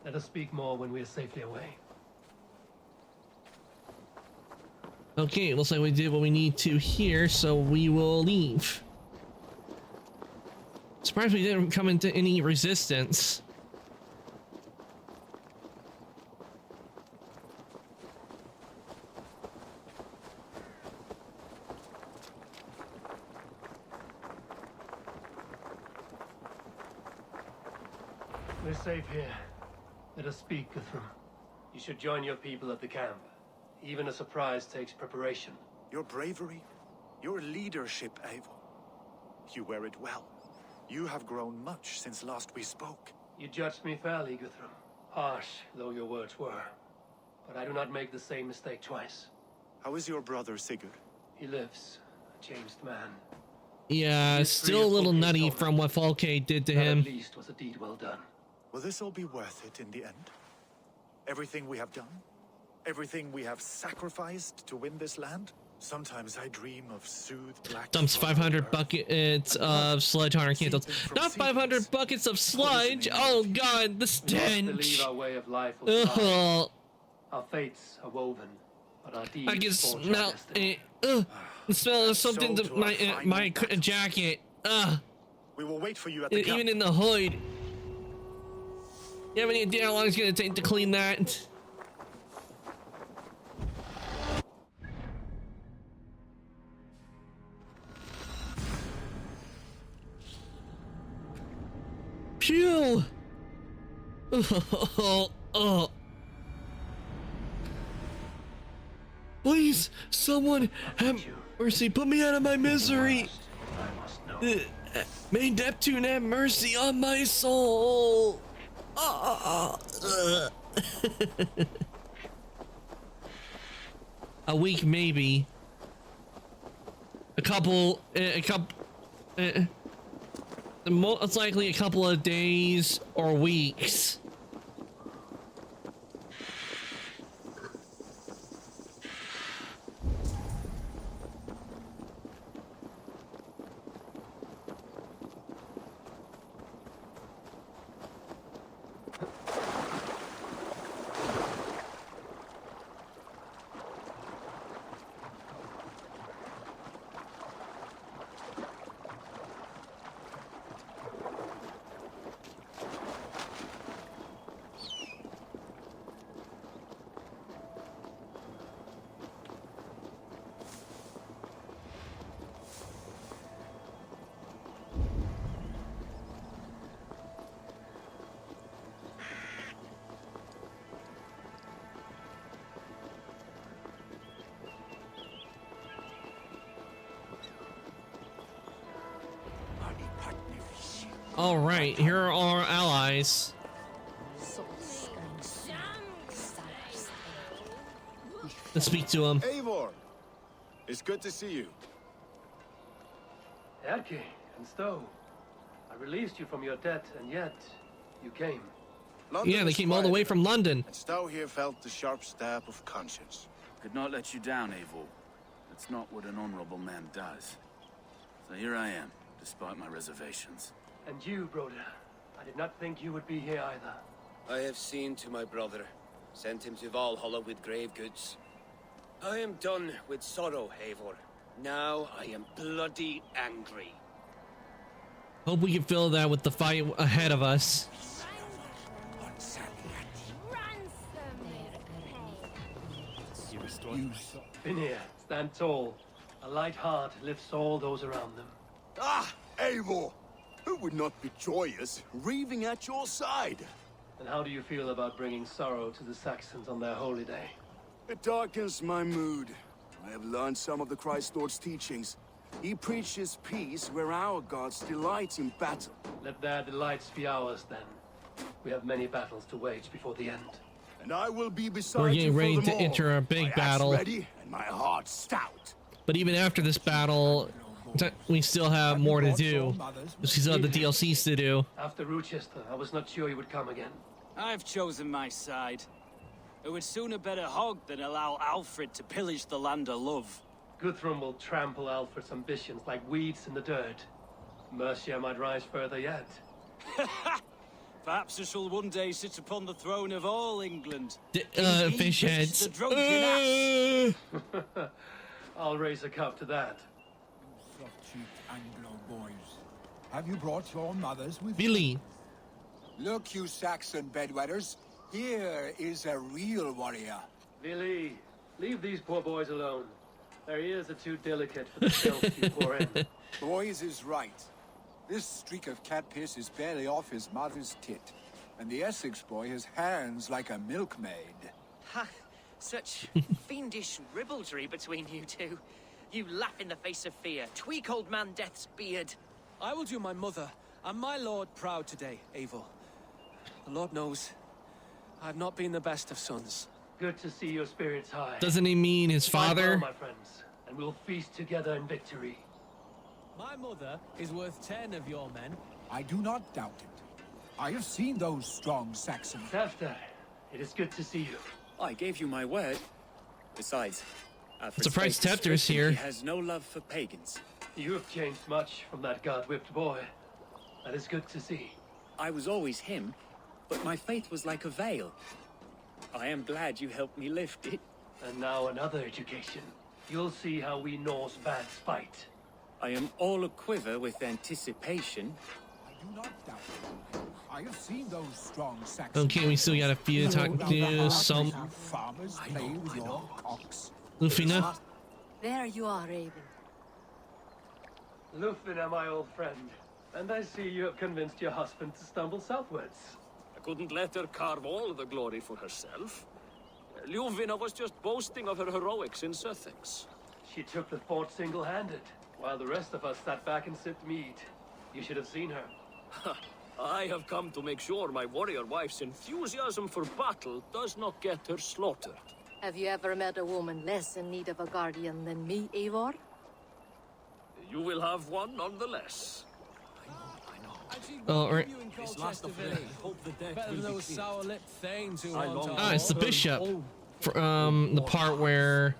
Let us speak more when we are safely away. Okay, it looks like we did what we need to here, so we will leave. Surprised we didn't come into any resistance. We're safe here. Let us speak, Guthrum. You should join your people at the camp. Even a surprise takes preparation. Your bravery, your leadership, Eivor. You wear it well. You have grown much since last we spoke. You judged me fairly, Guthrum. Harsh though your words were. But I do not make the same mistake twice. How is your brother, Sigurd? He lives, a changed man. Yeah, still a little nutty from what Falke did to him. At least was a deed well done. Will this all be worth it in the end? Everything we have done? Everything we have sacrificed to win this land? Sometimes I dream of soothed black... Dumps 500 buckets of sludge on our candles. Not 500 buckets of sludge! Oh god, the stench! Our way of life will our fates are woven, but our deeds I can smell it. The smell of something to my jacket. We will wait for you at the camp. Even in the hood. You have any idea how long it's gonna take to clean that? Pew! Please, someone have mercy. Put me out of my misery. May Neptune have mercy on my soul. A week, maybe. Most likely a couple of days or weeks. All right, here are our allies. Let's speak to him. Eivor, it's good to see you. Erke and Stowe, I released you from your debt, and yet you came. London yeah, they came all the way from London. And Stowe here felt the sharp stab of conscience. Could not let you down, Eivor. That's not what an honorable man does. So here I am, despite my reservations. And you, Broder, I did not think you would be here either. I have seen to my brother, sent him to Valhalla with grave goods. I am done with sorrow, Eivor. Now I am bloody angry. Hope we can fill that with the fight ahead of us. Finir, stand tall. A light heart lifts all those around them. Ah, Eivor! Who would not be joyous, raving at your side? And how do you feel about bringing sorrow to the Saxons on their holy day? It darkens my mood. I have learned some of the Christ Lord's teachings. He preaches peace where our gods delight in battle. Let their delights be ours, then. We have many battles to wage before the end. And I will be beside We're getting ready to all. enter a big battle. Ready and my heart stout. But even after this battle, we still have more to do. We still have the DLCs to do. After Rochester, I was not sure you would come again. I've chosen my side. who would sooner bet a hog than allow Alfred to pillage the land of love. Guthrum will trample Alfred's ambitions like weeds in the dirt. Mercia might rise further yet. Perhaps I shall one day sit upon the throne of all England. Fish heads. The drunken ass. I'll raise a cup to that. Soft-cheeked Anglo boys. Have you brought your mothers with Billy. you? Look, you Saxon bedwetters. Here is a real warrior. Billy, leave these poor boys alone. Their ears are too delicate for the filth you pour in. Boys is right. This streak of cat piss is barely off his mother's tit. And the Essex boy has hands like a milkmaid. Ha! Such fiendish ribaldry between you two. You laugh in the face of fear. Tweak old man Death's beard. I will do my mother and my lord proud today, Eivor. The Lord knows, I've not been the best of sons. Good to see your spirits high. Doesn't he mean his Fight father? well, my friends, and we'll feast together in victory. My mother is worth 10 of your men. I do not doubt it. I have seen those strong Saxons. Tefter, it is good to see you. I gave you my word. Besides, Alfred's surprised faith is Tefter's strict and here. He has no love for pagans. You have changed much from that god-whipped boy. That is good to see. I was always him, but my faith was like a veil. I am glad you helped me lift it. And now another education. You'll see how we Norse bats fight. I am all aquiver with anticipation. I do not doubt it. I have seen those strong Saxons. Okay, we still got a few to talk to. Some farmers play with your cocks. Lufina. There you are, Raven. Lufina, my old friend. And I see you have convinced your husband to stumble southwards. I couldn't let her carve all the glory for herself. Ljuvina was just boasting of her heroics in Sussex. She took the fort single-handed, while the rest of us sat back and sipped mead. You should have seen her. I have come to make sure my warrior wife's enthusiasm for battle does not get her slaughtered. Have you ever met a woman less in need of a guardian than me, Eivor? You will have one nonetheless. Oh, right. Better than those sour-lipped thanes who want Ah, it's the bishop. The part where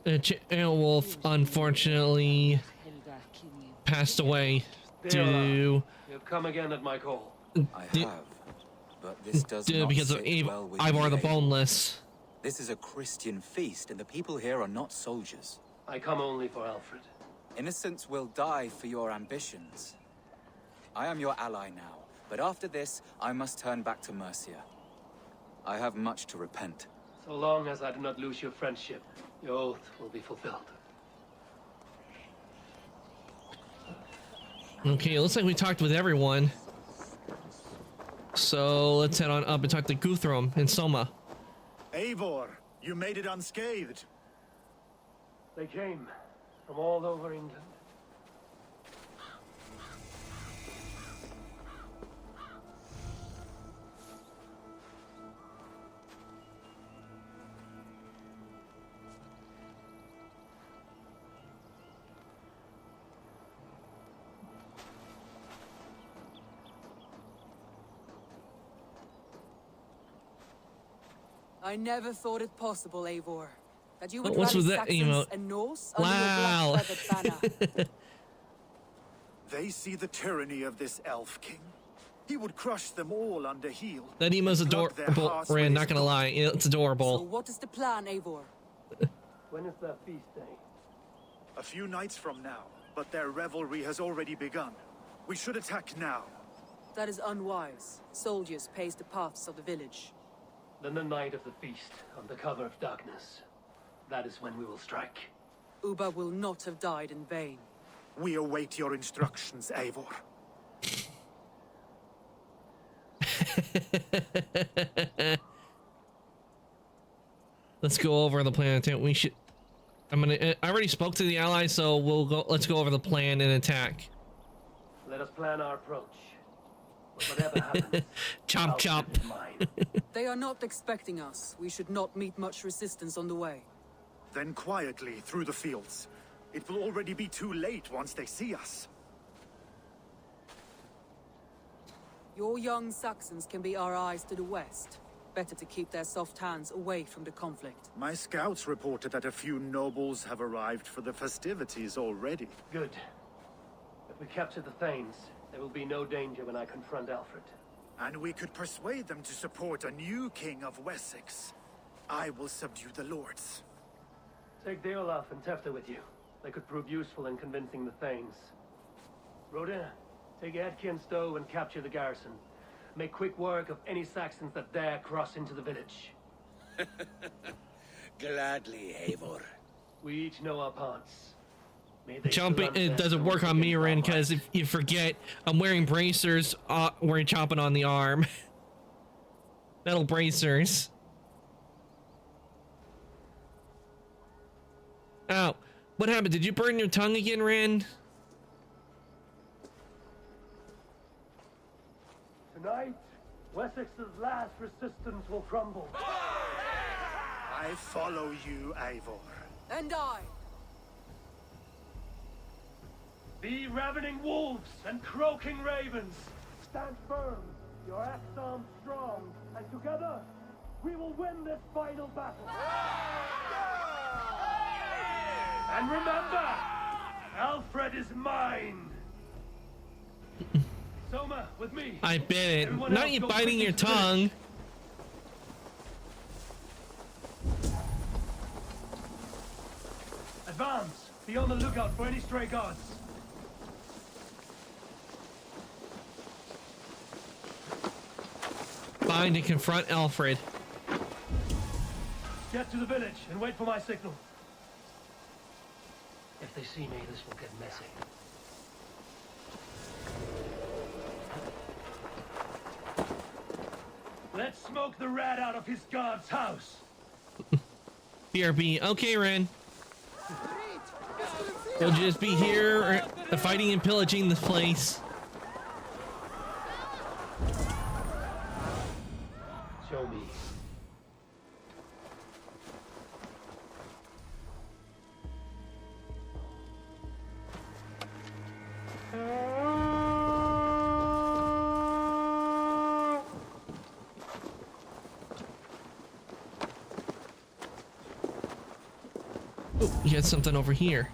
Aelwulf unfortunately passed away You've come again at my call. I have, but this does not because of sit well with Ivar me, the Eivor. Boneless. This is a Christian feast, and the people here are not soldiers. I come only for Alfred. Innocents will die for your ambitions. I am your ally now, but after this, I must turn back to Mercia. I have much to repent. So long as I do not lose your friendship, your oath will be fulfilled. Okay, it looks like we talked with everyone. So let's head on up and talk to Guthrum and Soma. Eivor, you made it unscathed. They came from all over England. I never thought it possible, Eivor, that you would What's rally with that Saxons emote? and Norse Wow. under a black-feathered banner. They see the tyranny of this elf king. He would crush them all under heel. That emo's and plug their adorable, hearts with Rand, his not gonna lie. It's So adorable. what is the plan, Eivor? When is their feast day? A few nights from now, but their revelry has already begun. We should attack now. That is unwise. Soldiers pace the paths of the village. Then the night of the feast, under cover of darkness. That is when we will strike. Uba will not have died in vain. We await your instructions, Eivor. Let's go over the plan. We should. I already spoke to the allies, so we'll go. Let's go over the plan and attack. Let us plan our approach. But whatever happens, Chop chop. Alfred is mine. They are not expecting us. We should not meet much resistance on the way. Then quietly through the fields. It will already be too late once they see us. Your young Saxons can be our eyes to the west. better to keep their soft hands away from the conflict. My scouts reported that a few nobles have arrived for the festivities already. Good. If we capture the Thanes, there will be no danger when I confront Alfred. And we could persuade them to support a new king of Wessex. I will subdue the lords. Take Deolaf and Tefta with you. They could prove useful in convincing the Thanes. Rhoda, take Edki and Stowe and capture the garrison. Make quick work of any Saxons that dare cross into the village. Gladly, Eivor. We each know our parts. May they Jumping, surround it doesn't them work on me, against Ren, our because if you forget, I'm wearing bracers, we're chopping on the arm. Metal bracers. Oh, what happened? Did you burn your tongue again, Ren? Tonight, Wessex's last resistance will crumble. I follow you, Eivor. And I. Be ravening wolves and croaking ravens. Stand firm, your axe arm strong, and together we will win this final battle. And remember, Alfred is mine. Soma, with me. I bet it. Everyone Not else you go biting quickly your to the village. tongue. Advance. Be on the lookout for any stray guards. Find and confront Alfred. Get to the village and wait for my signal. If they see me, this will get messy. Let's smoke the rat out of his guard's house. BRB. Okay, Ren. We'll just be here fighting and pillaging this place. Show me. Oh, you had something over here.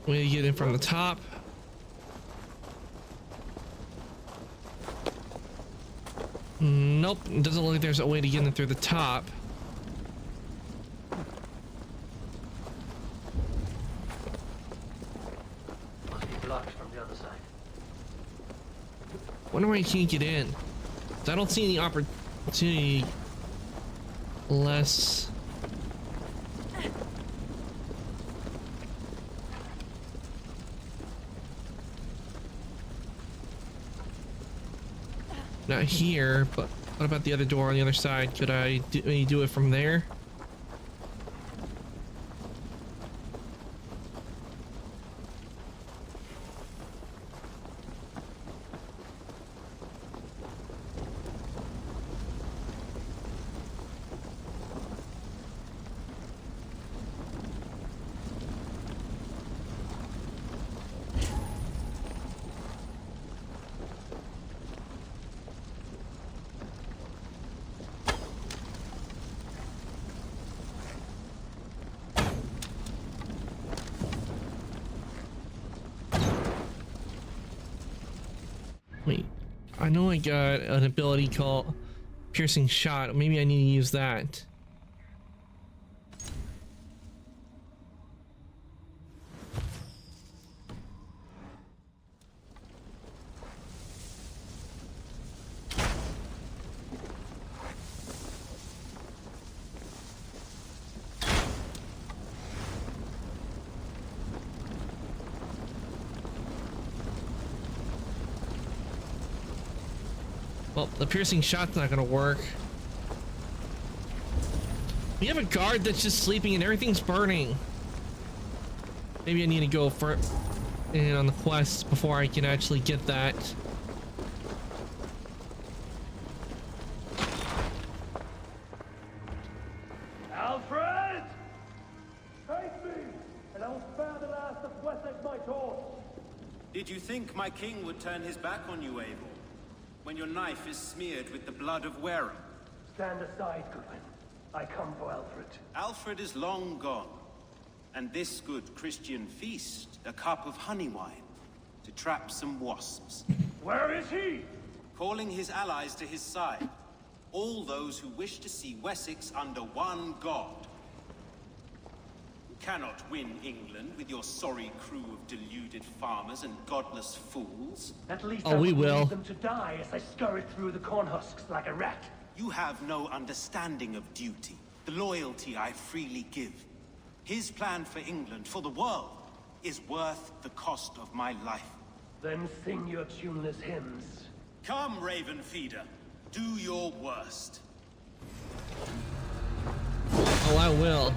Way to get in from the top. Nope, it doesn't look like there's a way to get in through the top. Must be blocked from the other side. Wonder why you can't get in. I don't see any opportunity. Less. Not here, but what about the other door on the other side? Could I do it from there? Wait, I know I got an ability called Piercing Shot. Maybe I need to use that. Well, the piercing shot's not gonna work. We have a guard that's just sleeping and everything's burning. Maybe I need to go for in on the quest before I can actually get that. Alfred! Take me, and I will spare the last of Wessex my torch. Did you think my king would turn his back on you, Eivor? When your knife is smeared with the blood of Wareham? Stand aside, Goodwin. I come for Alfred. Alfred is long gone. And this good Christian feast, a cup of honey wine, to trap some wasps. Where is he? Calling his allies to his side. All those who wish to see Wessex under one god. You cannot win England with your sorry crew of deluded farmers and godless fools. At least we will leave them to die as I scurry through the corn husks like a rat. You have no understanding of duty, the loyalty I freely give. His plan for England, for the world, is worth the cost of my life. Then sing your tuneless hymns. Come, Raven Feeder. Do your worst. Oh, I will.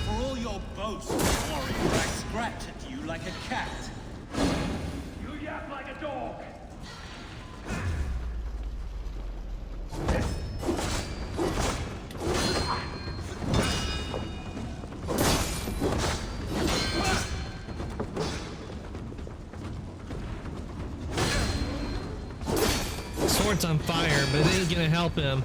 For all your boasts, warrior, I scratch at you like a cat. You yap like a dog. Sword's on fire, but it ain't gonna help him.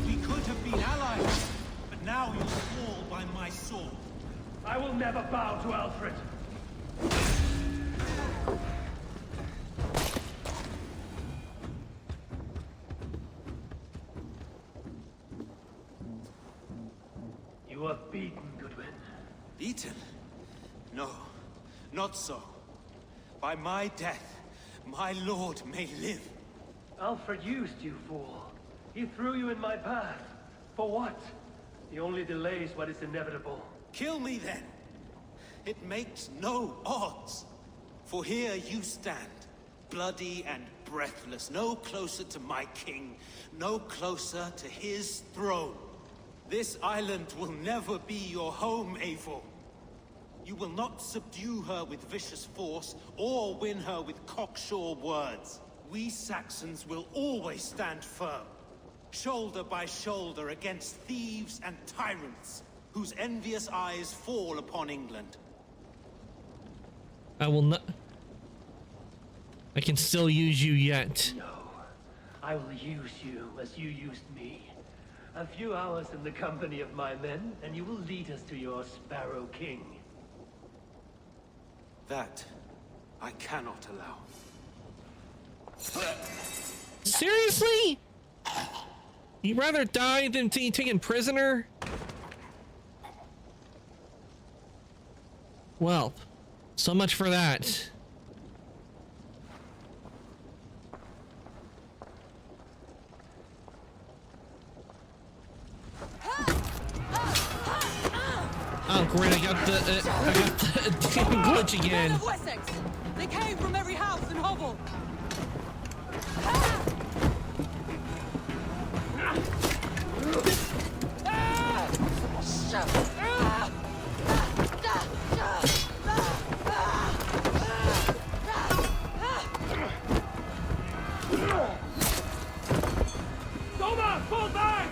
We could have been allies, but now you'll fall by my sword. I will never bow to Alfred. You are beaten, Goodwin. Beaten? No, not so. By my death, my lord may live. Alfred used you, fool. He threw you in my path. For what? He only delays what is inevitable. Kill me then. It makes no odds. For here you stand, bloody and breathless, no closer to my king, no closer to his throne. This island will never be your home, Eivor. You will not subdue her with vicious force, or win her with cocksure words. We Saxons will always stand firm, shoulder by shoulder against thieves and tyrants, whose envious eyes fall upon England. I will not. I can still use you yet. No, I will use you as you used me. A few hours in the company of my men, and you will lead us to your Sparrow King. That I cannot allow. Seriously? You'd rather die than be taken prisoner? Well, so much for that. Oh great, I got the damn glitch again. Men of Wessex! They came from every house and hovel! Soma, fall back!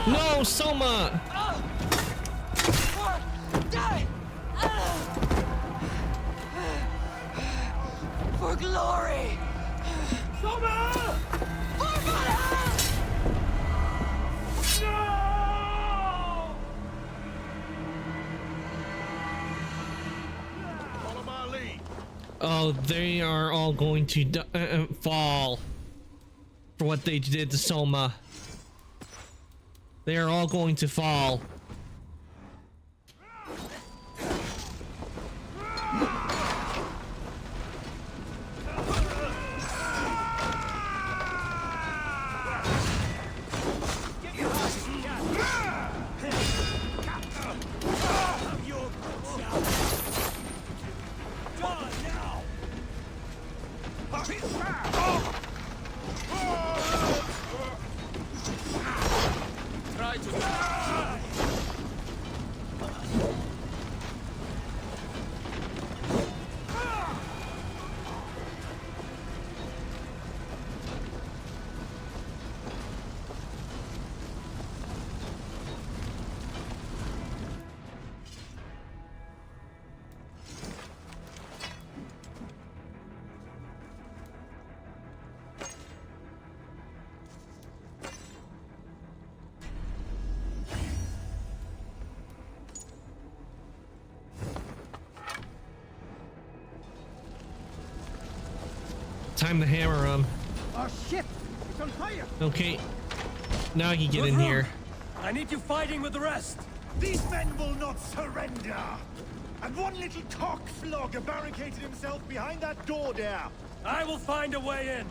No, Soma! For glory! Soma! For Valhalla! No! Follow my lead. Oh, they are all going to fall for what they did to Soma. They are all going to fall. Time to hammer him. Oh shit! It's on fire! Okay, now I can get in here. I need you fighting with the rest. These men will not surrender. And one little cock flogger barricaded himself behind that door there. I will find a way in.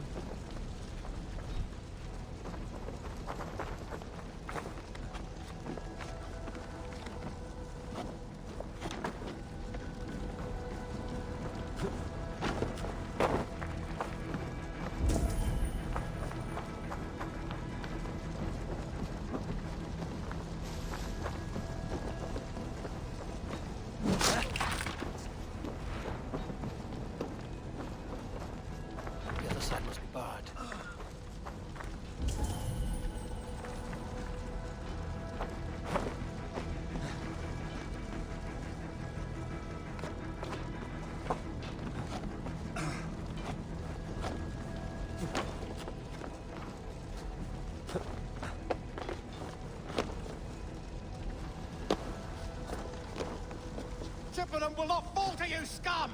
Chippenham will not fall to you, scum!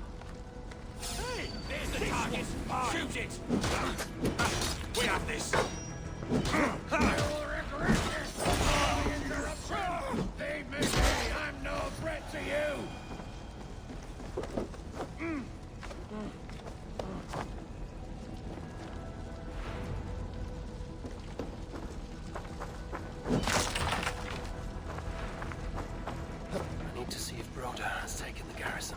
Hey! There's the target! Shoot it! We have this! Leave me be! I'm no threat to you! I need to see if Broder has taken the garrison.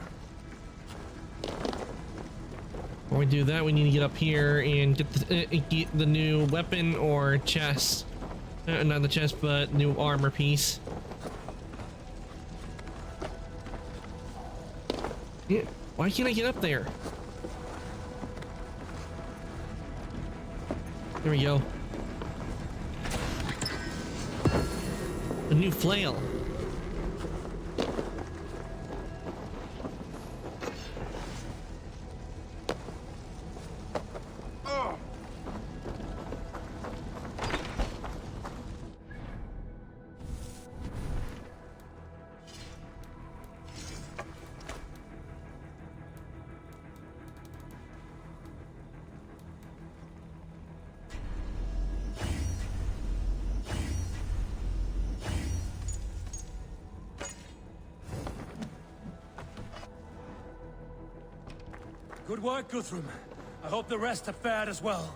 Before we do that, we need to get up here and get the new weapon or chest. Not the chest, but new armor piece. Yeah, why can't I get up there? There we go. A new flail. Good work, Guthrum. I hope the rest have fared as well.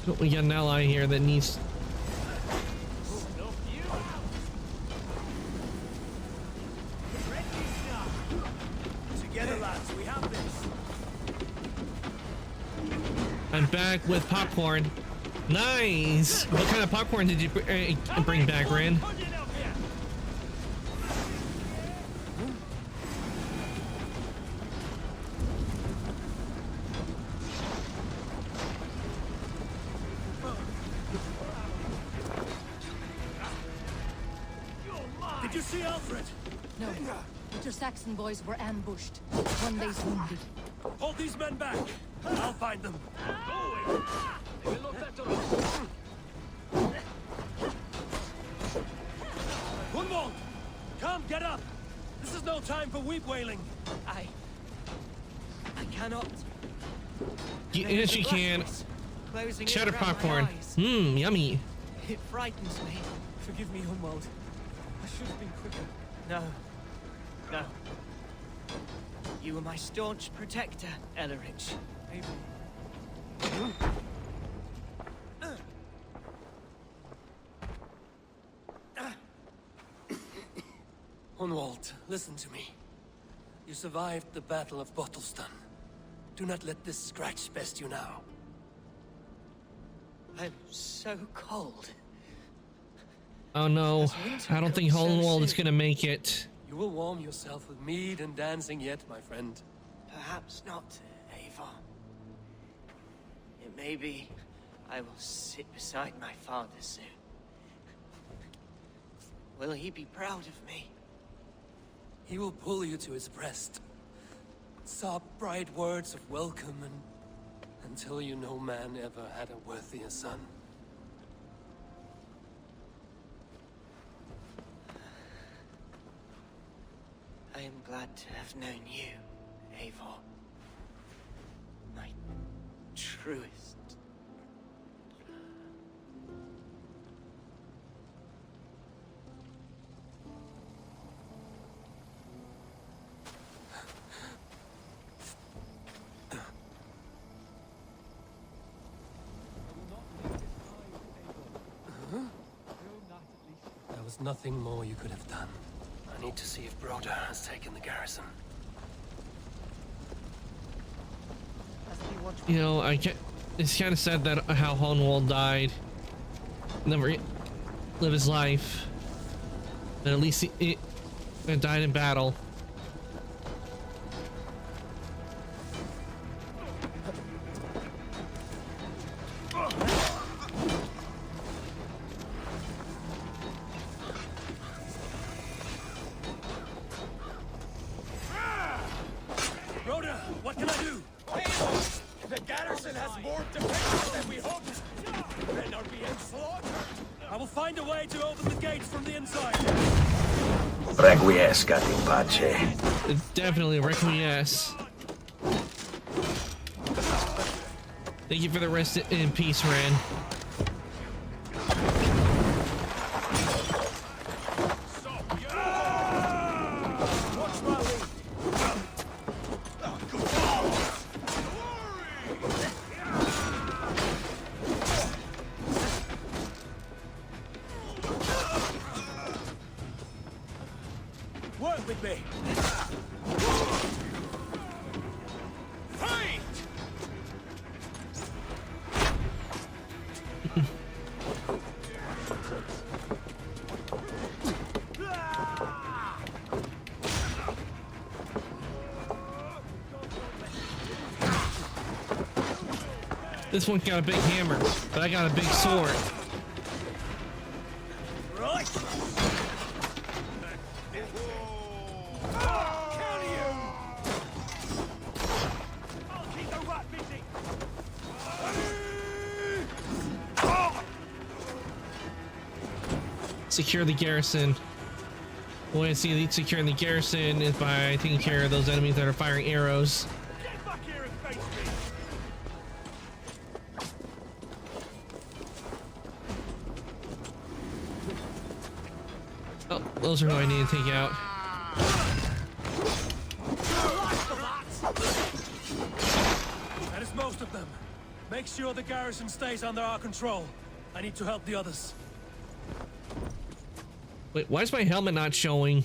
Oh, we got an ally here that needs. Together, lads, we have this. I'm back with popcorn. Nice! What kind of popcorn did you bring back, Ren? Did you see Alfred? No, but your Saxon boys were ambushed. One day's wounded. Hold these men back. I'll find them. They will look better off. Gunvald! Come, get up! This is no time for weep wailing. I cannot. Yes, you can. Closing in Cheddar around my popcorn. eyes. Mmm, yummy. It frightens me. Forgive me, Hunwald. I should have been quicker. No. No. You were my staunch protector, Ellerich. Hunwald, listen to me. You survived the Battle of Bottleston. Do not let this scratch best you now. I'm so cold. Oh no, I don't think Hohenwald is gonna make it. You will warm yourself with mead and dancing yet, my friend. Perhaps not, Eivor. It may be I will sit beside my father soon. Will he be proud of me? He will pull you to his breast. Sob bright words of welcome and until you no man ever had a worthier son. I am glad to have known you, Eivor. My truest. There was nothing more you could have done. I need to see if Broder has taken the garrison. You know, it's kind of sad that how Hohenwald died. Never live his life. But at least he died in battle. Broder, what can I do? The garrison has more defenses than we hoped. Men are being slaughtered. I will find a way to open the gates from the inside. Requiescat in pace. Definitely requiesce. Thank you for the rest in peace, Ren. Work with me. Fight! This one's got a big hammer, but I got a big sword. Right. Counter you! I'll keep the rat busy. Secure the garrison. The way I see securing the garrison is by taking care of those enemies that are firing arrows. Get back here and face me. Oh, those are who I need to take out. That is most of them. Make sure the garrison stays under our control. I need to help the others. Wait, why is my helmet not showing?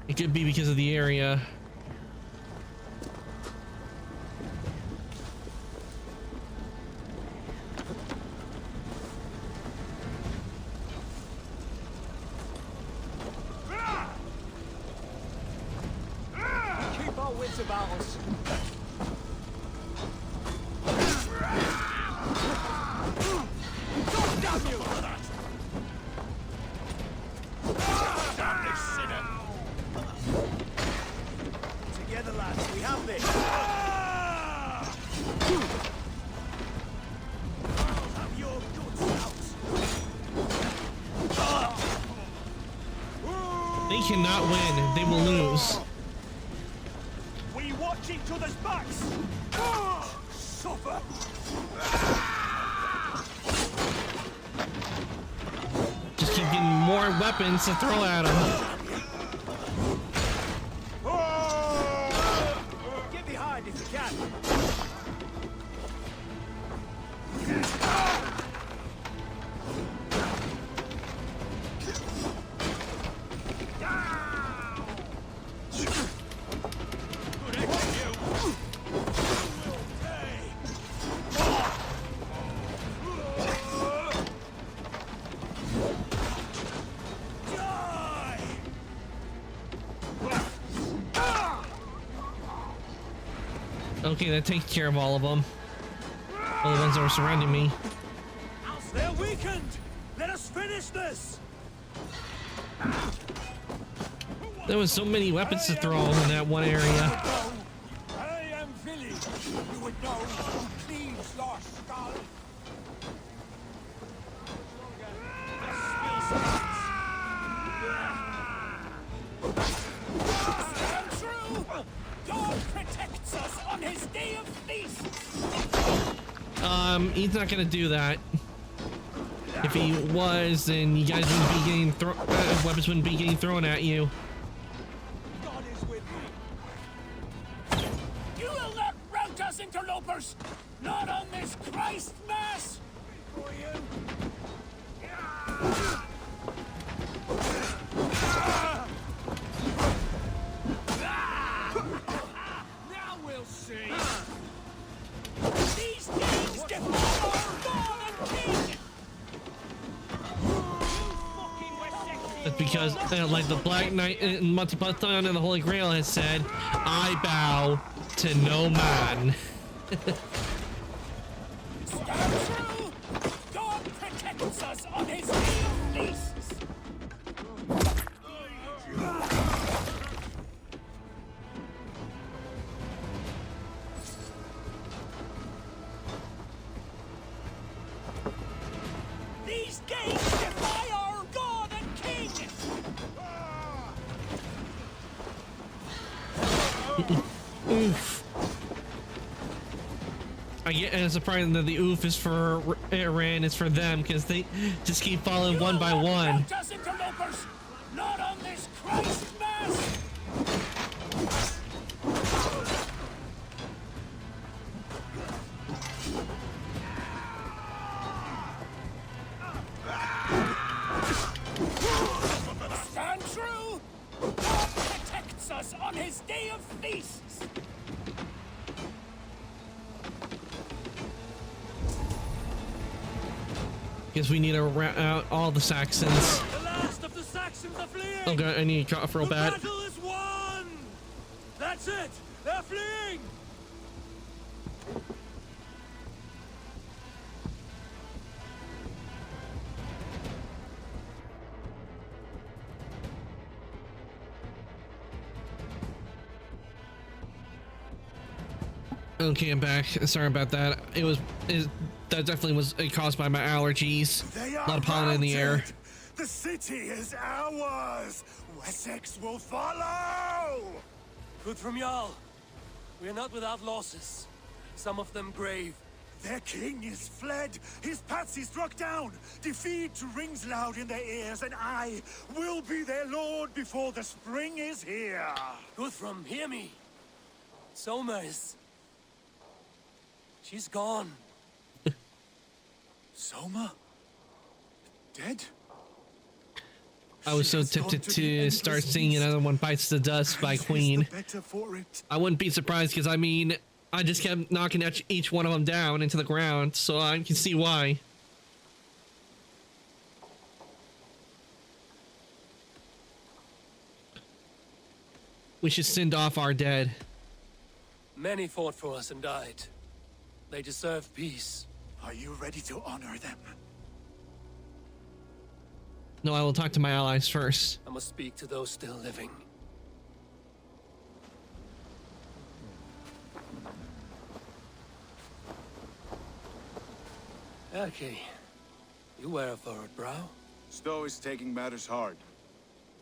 It could be because of the area. Keep our wits about us. have this! Have your guts out! They cannot win. They will lose. We watch each other's backs! Suffer! Just keep getting more weapons to throw at them. Get behind if you can! Okay, that takes care of all of them. All the ones that were surrounding me. They're weakened! Let us finish this! There was so many weapons to throw in that one area. I am Vili. You would know who cleaves your skull. Stand true! God protects us on his day of feast! He's not gonna do that. If he was, then you guys wouldn't be getting weapons wouldn't be getting thrown at you. God is with me. You will not rout us, interlopers! Not on this Christ Mass! For you. Now we'll see. These things defy our God and King! That's because, like the Black Knight in Monty Python and the Holy Grail has said, I bow to no man. Stand true! God protects us on his day of feasts! These gates defy our God and King! Oof. I get and it's surprising that the oof is for Iran, it's for them because they just keep falling one by one. Us interlopers! Not on this Christ Mass! Stand true! God protects us on his day of feasts! Guess we need to rout out all the Saxons. The last of the Saxons are fleeing! Oh god, I need to cough real bad. The battle is won! That's it! They're fleeing! Okay, I'm back. Sorry about that. That definitely was caused by my allergies. They A are lot of pollen in the air. routed. The city is ours. Wessex will follow. Good from Jarl. We are not without losses. Some of them grave. Their king is fled. His patsy struck down. Defeat rings loud in their ears, and I will be their lord before the spring is here. Guthrum, hear me. Somers. She's gone. Soma? Dead? I was so tempted to start singing Another One Bites the Dust by Queen. I wouldn't be surprised because, I mean, I just kept knocking each one of them down into the ground, so I can see why. We should send off our dead. Many fought for us and died. They deserve peace. Are you ready to honor them? No, I will talk to my allies first. I must speak to those still living. Okay. You wear a furrowed brow. Stowe is taking matters hard.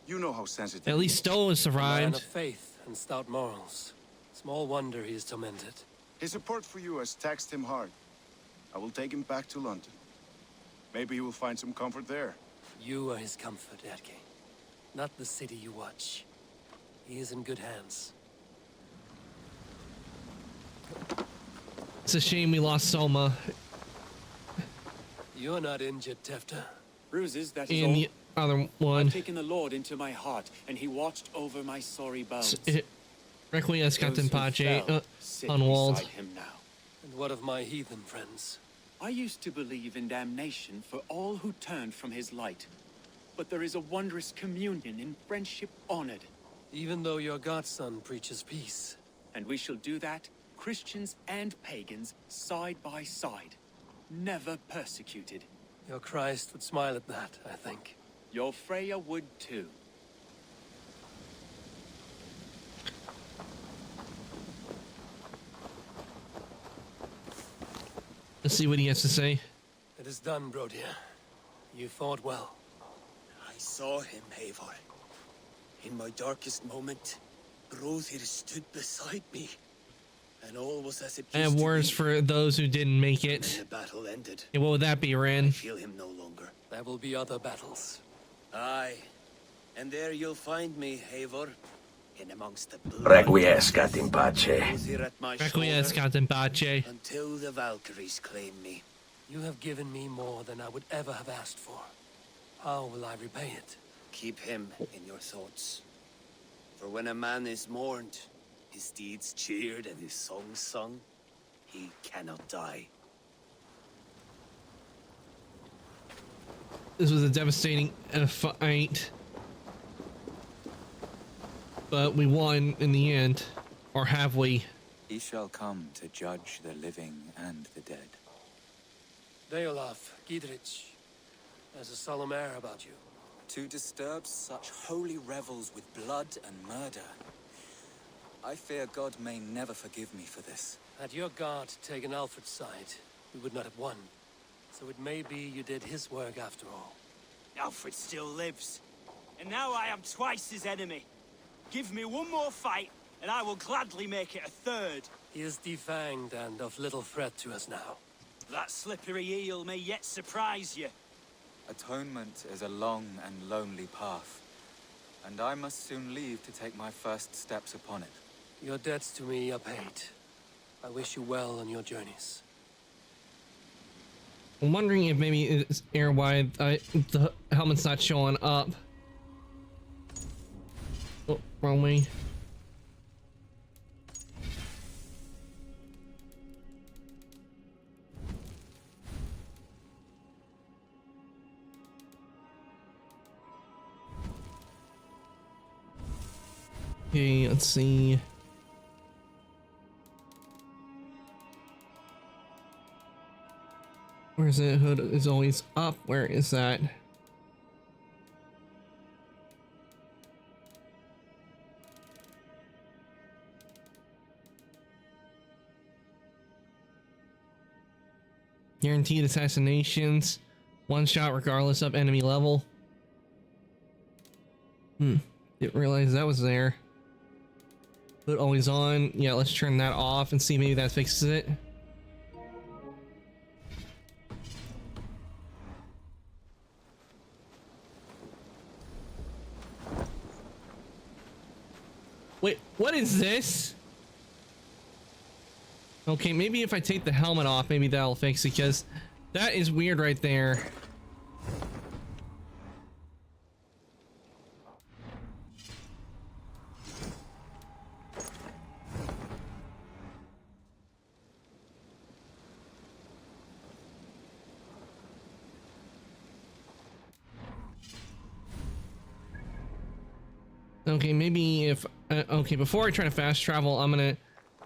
You know how sensitive. At least Stowe has A man survived. of faith and stout morals. Small wonder he is tormented. His support for you has taxed him hard. I will take him back to London. Maybe he will find some comfort there. You are his comfort, Erke. Not the city you watch. He is in good hands. It's a shame we lost Soma You're not injured, Tefta. Bruises, that is in all. the other one. I've taken the Lord into my heart, and he watched over my sorry bones. Requiescat in Those who Pace, fell sit Unwalled. beside him now. And what of my heathen friends? I used to believe in damnation for all who turned from his light. But there is a wondrous communion in friendship honored. Even though your godson preaches peace. And we shall do that, Christians and pagans, side by side. Never persecuted. Your Christ would smile at that, I think. Your Freya would too. Let's see what he has to say. It is done, Brodir. You fought well. I saw him, Eivor. In my darkest moment, Brodir stood beside me. And all was as it I used have to words be. for those who didn't make When it. the battle ended, And what would that be, Ren? I feel him no longer. There will be other battles. Aye. And there you'll find me, Eivor. In amongst the blood. Requiescat in pace. Brodir at my shoulder Requiescat in Pace. until the Valkyries claim me. You have given me more than I would ever have asked for. How will I repay it? Keep him in your thoughts. For when a man is mourned, his deeds cheered and his songs sung, he cannot die. This was a devastating fight. But we won in the end. Or have we? He shall come to judge the living and the dead. Deolaf, Gidrich, there's a solemn air about you. To disturb such holy revels with blood and murder. I fear God may never forgive me for this. Had your guard taken Alfred's side, we would not have won. So it may be you did his work after all. Alfred still lives. And now I am twice his enemy. Give me one more fight, and I will gladly make it a third. He is defanged and of little threat to us now. That slippery eel may yet surprise you. Atonement is a long and lonely path. And I must soon leave to take my first steps upon it. Your debts to me are paid. I wish you well on your journeys. I'm wondering if maybe it's air wide the helmet's not showing up. Oh, wrong way. Okay, let's see. Where is it? Hood is always up. Where is that? Guaranteed assassinations. One shot regardless of enemy level. Didn't realize that was there. Hood always on. Yeah, let's turn that off and see maybe that fixes it. Wait, what is this? Okay, maybe if I take the helmet off, maybe that'll fix it, because that is weird right there. Okay, maybe if okay, before I try to fast travel, I'm gonna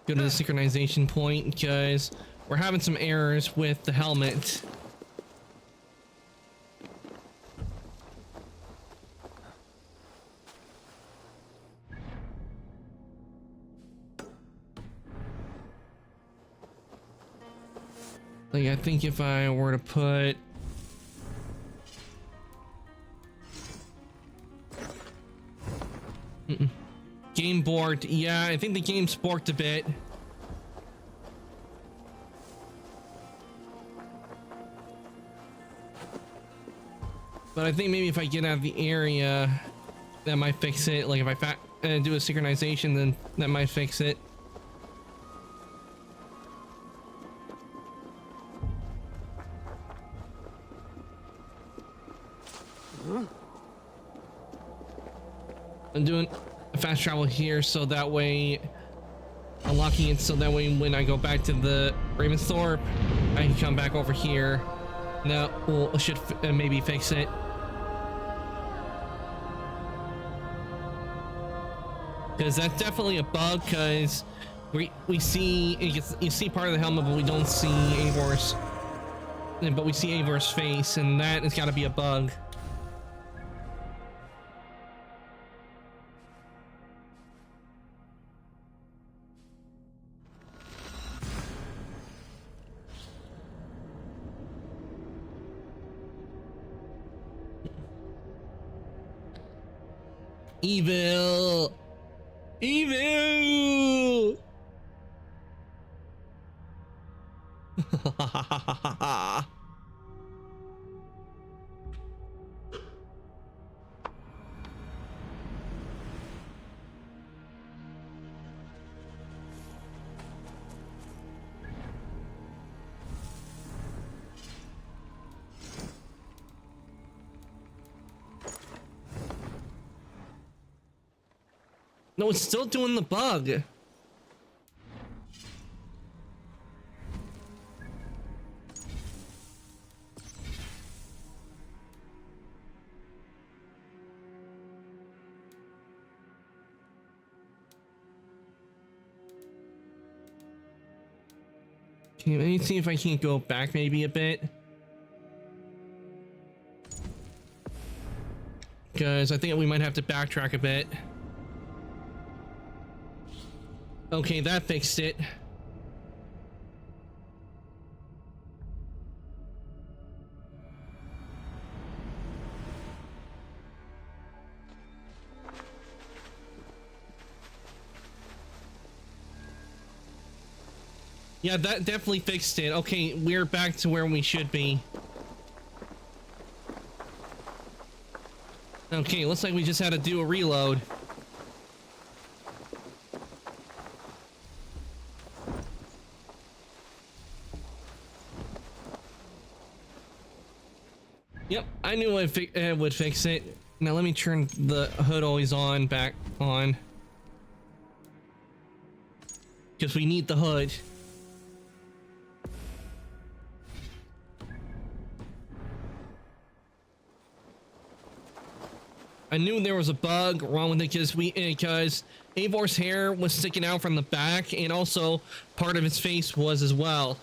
go to the synchronization point because we're having some errors with the helmet. Like, I think if I were to put... Game borked. Yeah, I think the game's borked a bit. But I think maybe if I get out of the area, that might fix it. Like if I do a synchronization, then that might fix it. I'm doing fast travel here so that way, unlocking it so that way when I go back to the Ravensthorpe, I can come back over here. No, well, I should maybe fix it. Because that's definitely a bug, because we see, you see part of the helmet, but we don't see Eivor's, but we see Eivor's face, and that has got to be a bug. Evil! Evil! No, it's still doing the bug. Okay, let me see if I can go back maybe a bit. Because I think we might have to backtrack a bit. Okay, that fixed it. Yeah, that definitely fixed it. Okay, we're back to where we should be. Okay, looks like we just had to do a reload. Yep, I knew it would fix it. Now let me turn the hood always on, back on. Because we need the hood. I knew there was a bug wrong with it because Eivor's hair was sticking out from the back, and also part of his face was as well.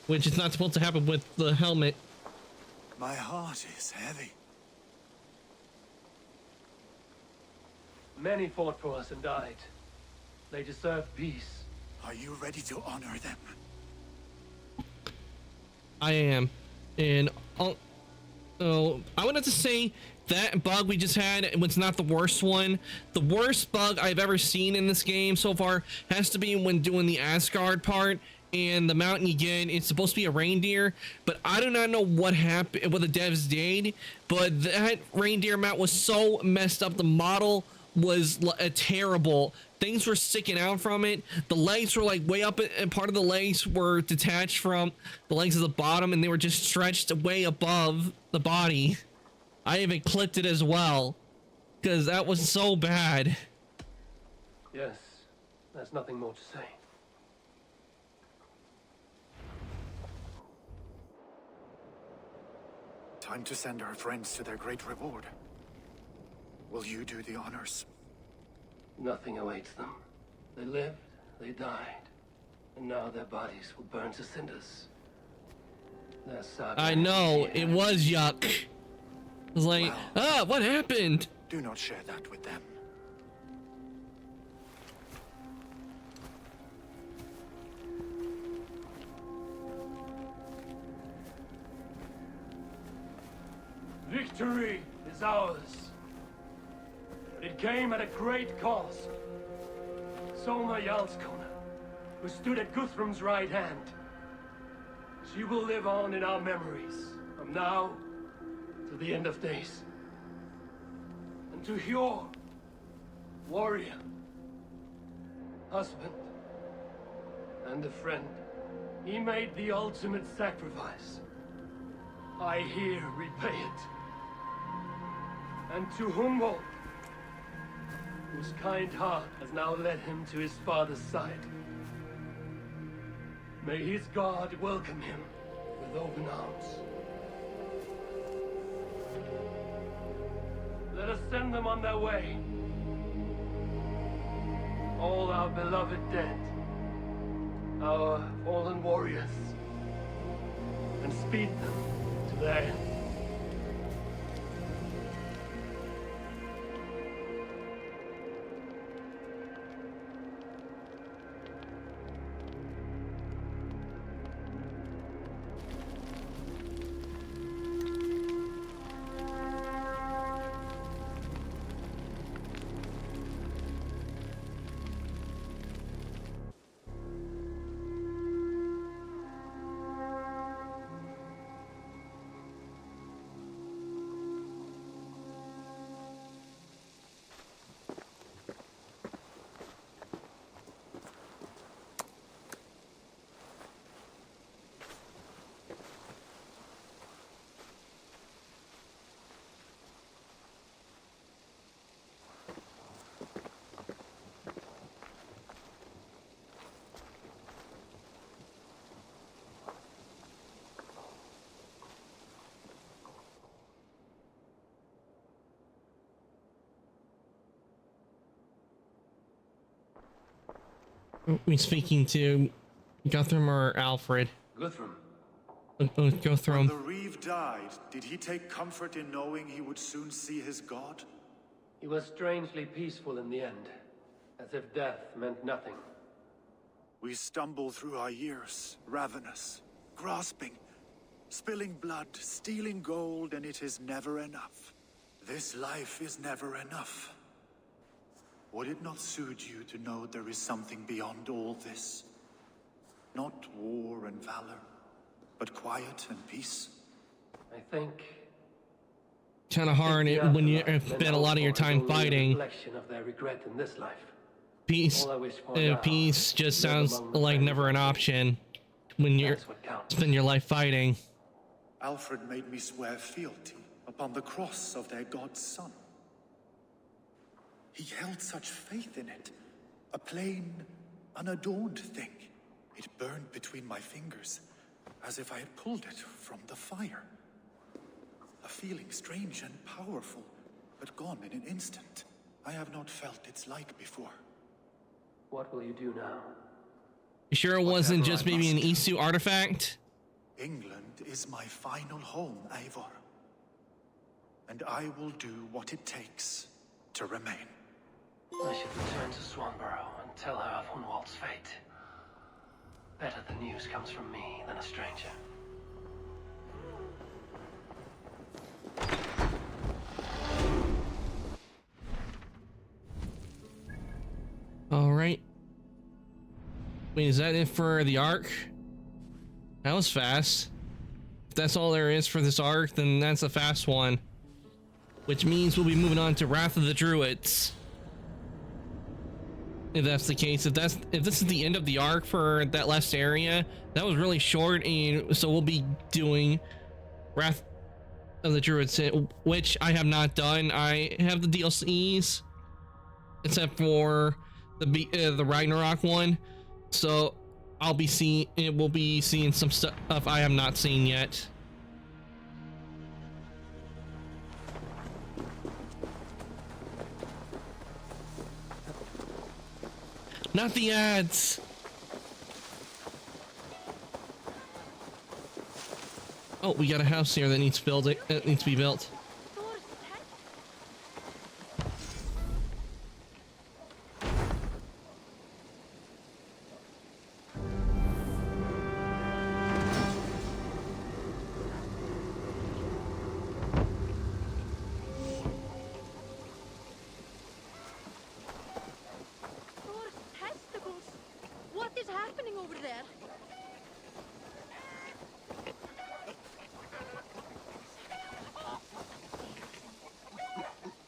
Which is not supposed to happen with the helmet. My heart is heavy. Many fought for us and died. They deserve peace. Are you ready to honor them? I am. And I wanted to say that bug we just had was not the worst one. The worst bug I've ever seen in this game so far has to be when doing the Asgard part. And the mountain you get, it's supposed to be a reindeer, but I do not know what happened, what the devs did, but that reindeer mount was so messed up. The model was terrible. Things were sticking out from it. The legs were like way up, and part of the legs were detached from the legs of the bottom, and they were just stretched way above the body. I even clipped it as well, because that was so bad. Yes, there's nothing more to say. Time to send our friends to their great reward. Will you do the honors? Nothing awaits them. They lived, they died, and now their bodies will burn to cinders. Their saga I know, is it here. was yuck. I was like, what happened? Do not share that with them. Victory is ours. But it came at a great cost. Soma Jarlskona, who stood at Guthrum's right hand. She will live on in our memories, from now to the end of days. And to Hjor, warrior, husband, and a friend, he made the ultimate sacrifice. I here repay it. And to Humboldt, whose kind heart has now led him to his father's side. May his God welcome him with open arms. Let us send them on their way. All our beloved dead, our fallen warriors, and speed them to their end. We speaking to Guthrum or Alfred? Guthrum. Guthrum. When the Reeve died, did he take comfort in knowing he would soon see his god? He was strangely peaceful in the end, as if death meant nothing. We stumble through our years, ravenous, grasping, spilling blood, stealing gold, and it is never enough. This life is never enough. Would it not soothe you to know there is something beyond all this? Not war and valor, but quiet and peace? I think... Kind of hard when you spend a lot of your time fighting. Reflection of their regret in this life. Peace, peace just sounds like never an option when you spend your life fighting. Alfred made me swear fealty upon the cross of their god's son. He held such faith in it. A plain, unadorned thing. It burned between my fingers, as if I had pulled it from the fire. A feeling strange and powerful, but gone in an instant. I have not felt its like before. What will you do now? You sure it wasn't just maybe an Isu artifact? England is my final home, Eivor. And I will do what it takes to remain. I should return to Swanborough and tell her of Hunwald's fate. Better the news comes from me than a stranger. All right. Wait, is that it for the arc? That was fast. If that's all there is for this arc, then that's a fast one. Which means we'll be moving on to Wrath of the Druids. If that's the case, if this is the end of the arc for that last area, that was really short, and so we'll be doing Wrath of the Druids, which I have not done. I have the DLCs, except for the Ragnarok one, so we'll be seeing some stuff I have not seen yet. Not the ads. Oh, we got a house here that needs building. That needs to be built. happening over there?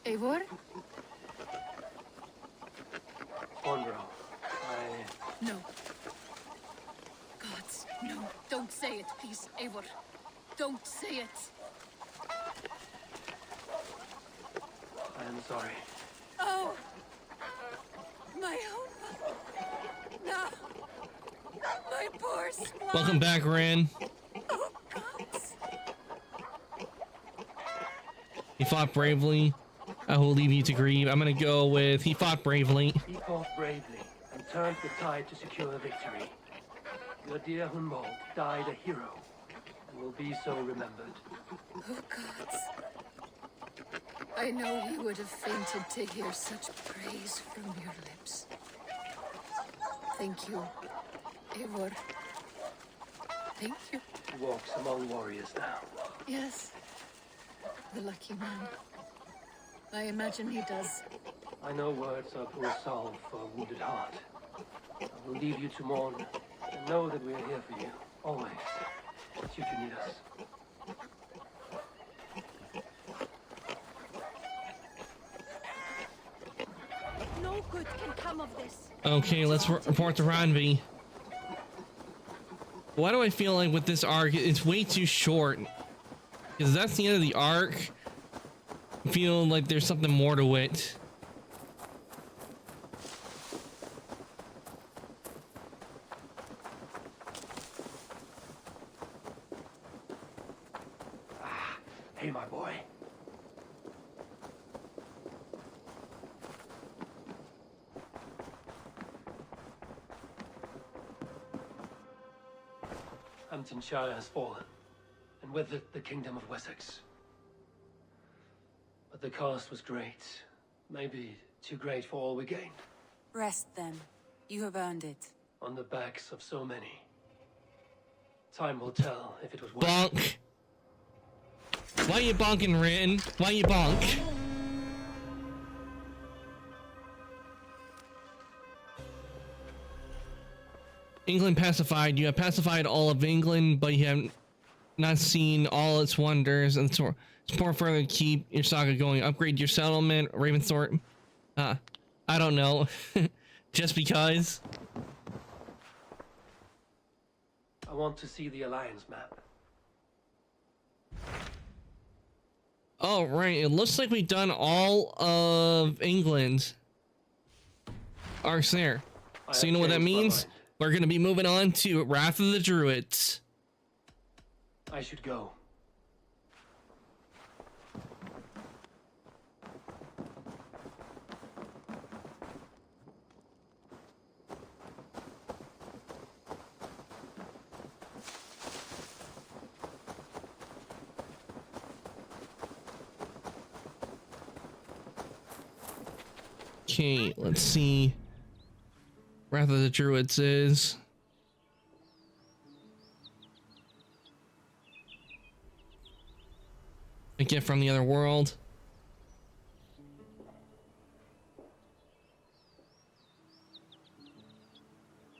Eivor? Monroe, No. Gods, no. Don't say it, please, Eivor. Don't say it. I am sorry. Oh! My own... No! My poor swan! Welcome back, Ran. Oh, gods! He fought bravely. I will leave you to grieve. I'm gonna go with he fought bravely. He fought bravely and turned the tide to secure a victory. Your dear Hunwald died a hero and will be so remembered. Oh, gods. I know he would have fainted to hear such praise from your lips. Thank you, Eivor. Thank you. He walks among warriors now. Yes. The lucky man. I imagine he does. I know words are poor salve for a wounded heart. I will leave you to mourn, and know that we are here for you, always, should you need us. No good can come of this. Okay, let's report to Ranvi. Why do I feel like with this arc, it's way too short? Because that's the end of the arc. I feel like there's something more to it. Hey, my boy. Hamptonshire has fallen, and with it the kingdom of Wessex. But the cost was great. Maybe too great for all we gained. Rest then. You have earned it. On the backs of so many. Time will tell if it was worth Bonk. it. Why you bonking, Rin? Why you bonk? England pacified. You have pacified all of England, but you have not seen all its wonders, and it's more further to keep your saga going. Upgrade your settlement, Ravensthorpe. I don't know. Just because. I want to see the Alliance map. Oh, right. It looks like we've done all of England. Arcs there. So you know what that means? We're going to be moving on to Wrath of the Druids. I should go. Okay, let's see. Wrath of the Druids is... a gift from the other world.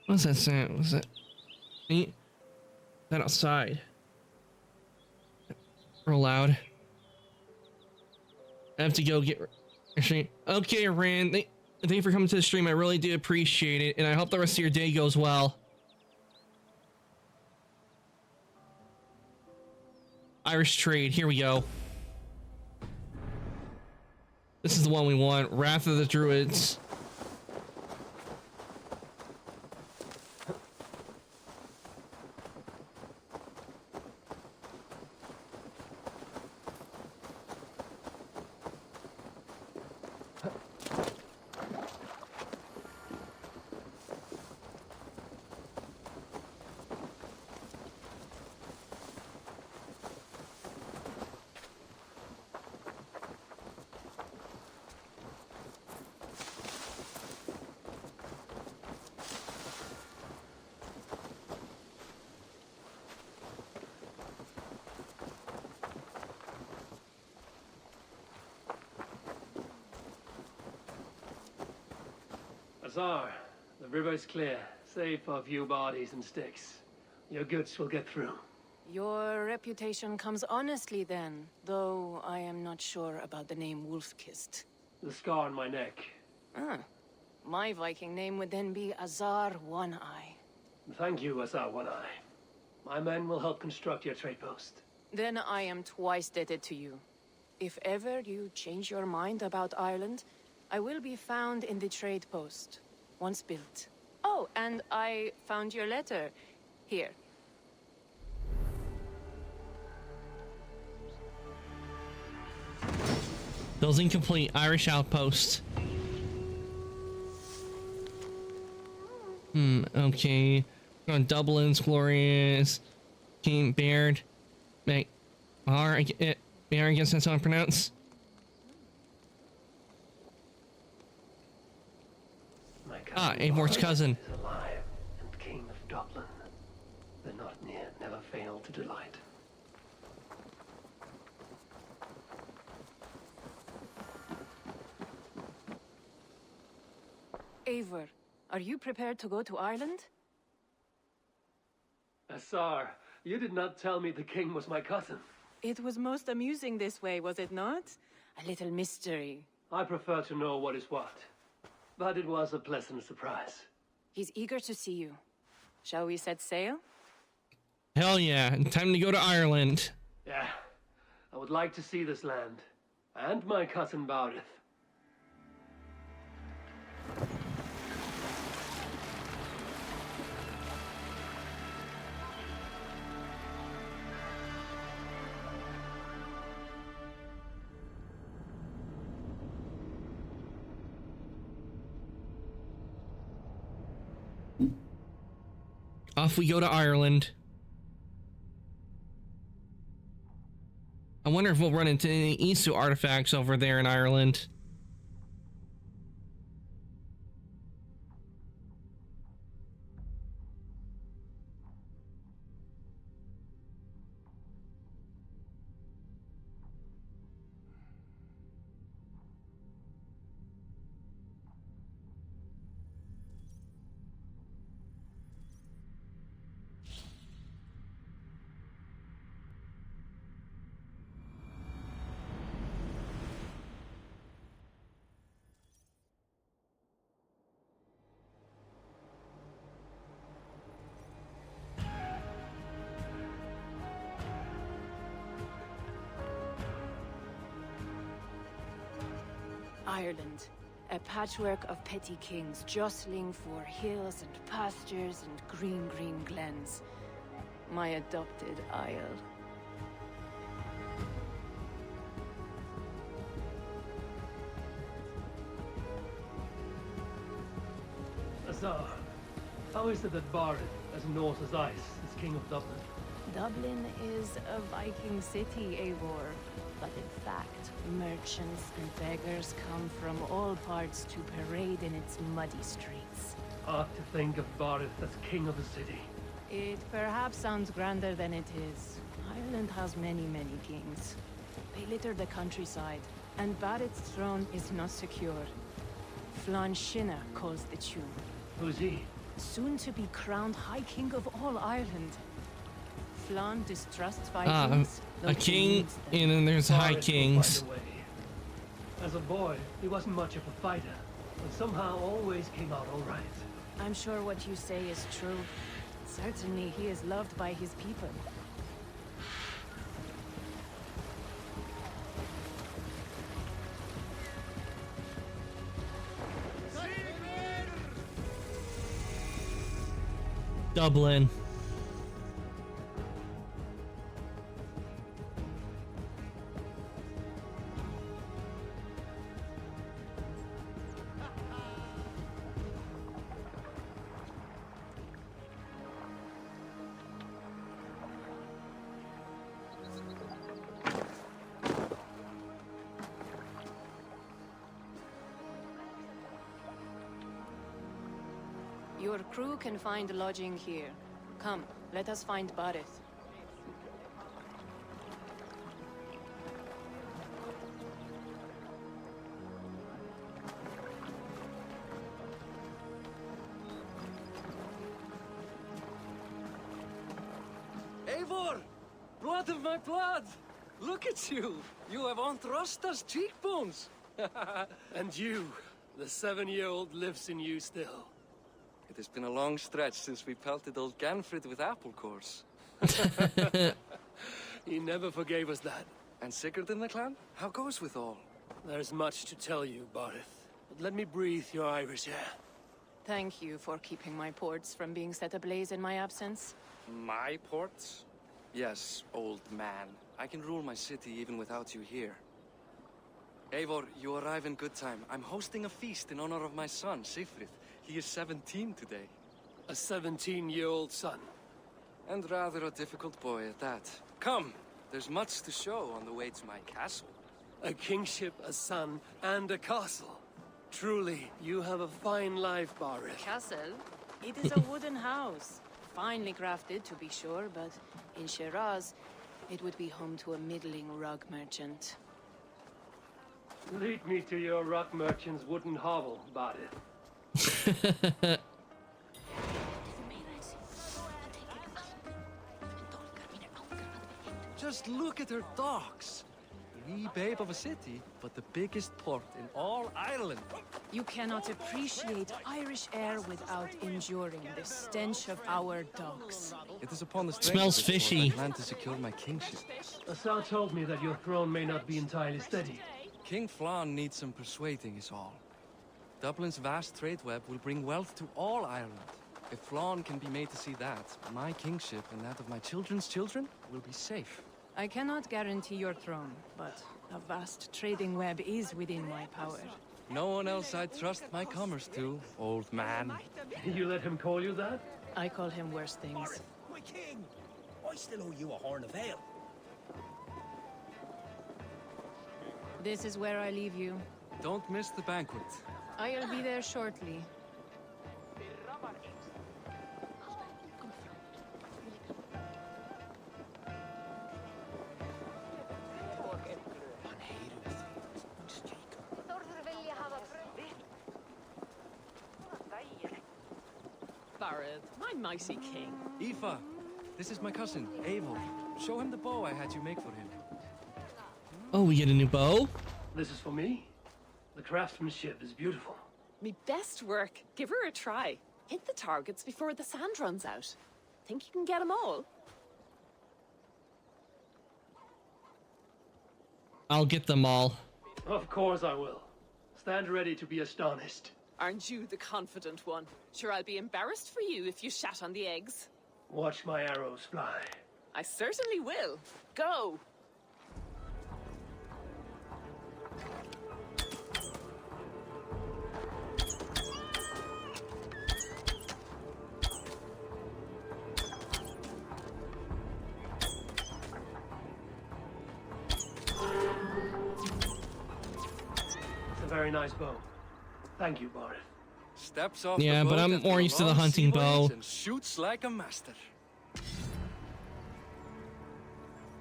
What's that sound? Was that me? That outside? Real loud. I have to go get... Okay, Rand. Thank you for coming to the stream. I really do appreciate it, and I hope the rest of your day goes well. Irish trade. Here we go. This is the one we want. Wrath of the Druids. Azar, the river is clear. Save for a few bodies and sticks. Your goods will get through. Your reputation comes honestly then, though I am not sure about the name Wolfkist. The scar on my neck. Ah, my Viking name would then be Azar One-Eye. Thank you, Azar One-Eye. My men will help construct your trade post. Then I am twice indebted to you. If ever you change your mind about Ireland, I will be found in the trade post, once built. Oh, and I found your letter. Here. Those incomplete. Irish outpost. Okay. Dublin's glorious. King Baird. Baird, I guess that's how I pronounce. Eivor's cousin. Is alive and king of Dublin. The not near never fail to delight. Eivor, are you prepared to go to Ireland? Azar, you did not tell me the king was my cousin. It was most amusing this way, was it not? A little mystery. I prefer to know what is what. But it was a pleasant surprise. He's eager to see you. Shall we set sail? Hell yeah, time to go to Ireland. Yeah, I would like to see this land. And my cousin Barith. Off we go to Ireland. I wonder if we'll run into any Isu artifacts over there in Ireland. Ireland, a patchwork of petty kings jostling for hills and pastures and green glens. My adopted Isle. Azar, how is it that Barith, as north as ice, is king of Dublin? Dublin is a Viking city, Eivor. But in fact, merchants and beggars come from all parts to parade in its muddy streets. Hard to think of Barith as king of a city. It perhaps sounds grander than it is. Ireland has many kings. They litter the countryside, and Barith's throne is not secure. Flann Sinna calls the tune. Who's he? Soon to be crowned High King of all Ireland. Flann distrusts Vikings. A king, and then there's high kings. As a boy, he wasn't much of a fighter, but somehow always came out all right. I'm sure what you say is true. Certainly, he is loved by his people. Dublin. Your crew can find lodging here. Come, let us find Barith. Blood of my blood! Look at you! You have Aunt Rosta's cheekbones! And you, the 7-year-old, lives in you still. It has been a long stretch since we pelted old Ganfrid with apple cores. He never forgave us that. And Sigurd in the clan? How goes with all? There's much to tell you, Barith. But let me breathe your Irish air. Thank you for keeping my ports from being set ablaze in my absence. My ports? Yes, old man. I can rule my city even without you here. Eivor, you arrive in good time. I'm hosting a feast in honor of my son, Sigfrid. He is 17 today. A 17-year-old son. And rather a difficult boy at that. Come, there's much to show on the way to my castle. A kingship, a son, and a castle. Truly, you have a fine life, Barith. Castle? It is a wooden house. Finely crafted, to be sure, but in Shiraz, it would be home to a middling rug merchant. Lead me to your rock merchant's wooden hovel, Barith. Just look at her docks. Wee babe of a city, but the biggest port in all Ireland. You cannot appreciate Irish air without enduring the stench of our docks. It is upon the Smells fishy. I plan to secure my kingship. Assar told me that your throne may not be entirely steady. King Flann needs some persuading is all. Dublin's vast trade web will bring wealth to all Ireland. If Flann can be made to see that, my kingship and that of my children's children will be safe. I cannot guarantee your throne, but a vast trading web is within my power. No one else I'd trust my commerce to, old man. You let him call you that? I call him worse things. My king! I still owe you a horn of ale. This is where I leave you. Don't miss the banquet. I'll be there shortly. Barad, my mighty king. Aoife, this is my cousin, Eivor. Show him the bow I had you make for him. Oh, we get a new bow? This is for me? The craftsmanship is beautiful. Me best work. Give her a try. Hit the targets before the sand runs out. Think you can get them all? I'll get them all. Of course I will. Stand ready to be astonished. Aren't you the confident one? Sure, I'll be embarrassed for you if you shat on the eggs. Watch my arrows fly. I certainly will. Go! It's a very nice bow. Thank you, Barith. Steps off yeah, the but boat I'm at more used to the long hunting sea bow. ways and shoots like a master.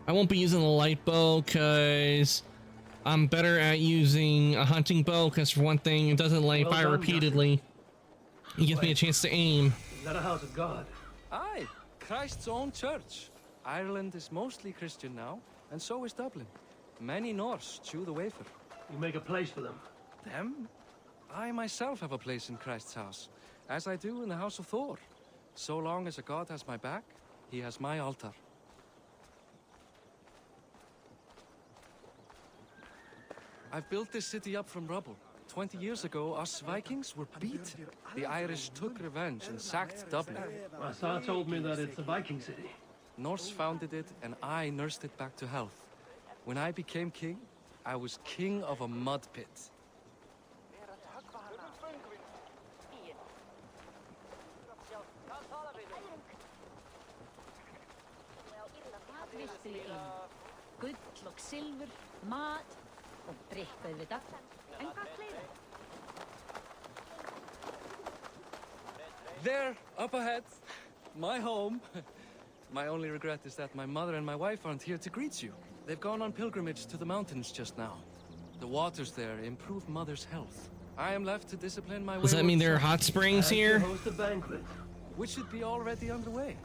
I won't be using the light bow because I'm better at using a hunting bow because for one thing, it doesn't light Well fire done, repeatedly. It gives me a chance to aim. Is that a house of God? Aye, Christ's own church. Ireland is mostly Christian now, and so is Dublin. Many Norse chew the wafer. You make a place for them. Them? I myself have a place in Christ's house, as I do in the House of Thor. So long as a god has my back, he has my altar. I've built this city up from rubble. 20 years ago, us Vikings were beat. The Irish took revenge and sacked Dublin. Assar told me that it's a Viking city. Norse founded it, and I nursed it back to health. When I became king, I was king of a mud pit. Gull og silfur, mat og drikk auðvitað. En hvað fleira? There, up ahead, my home. My only regret is that my mother and my wife aren't here to greet you. They've gone on pilgrimage to the mountains just now. The waters there improve mother's health. I am left to discipline my Does that mean there are wayward hot son. springs here? Host a banquet. Which should be already underway.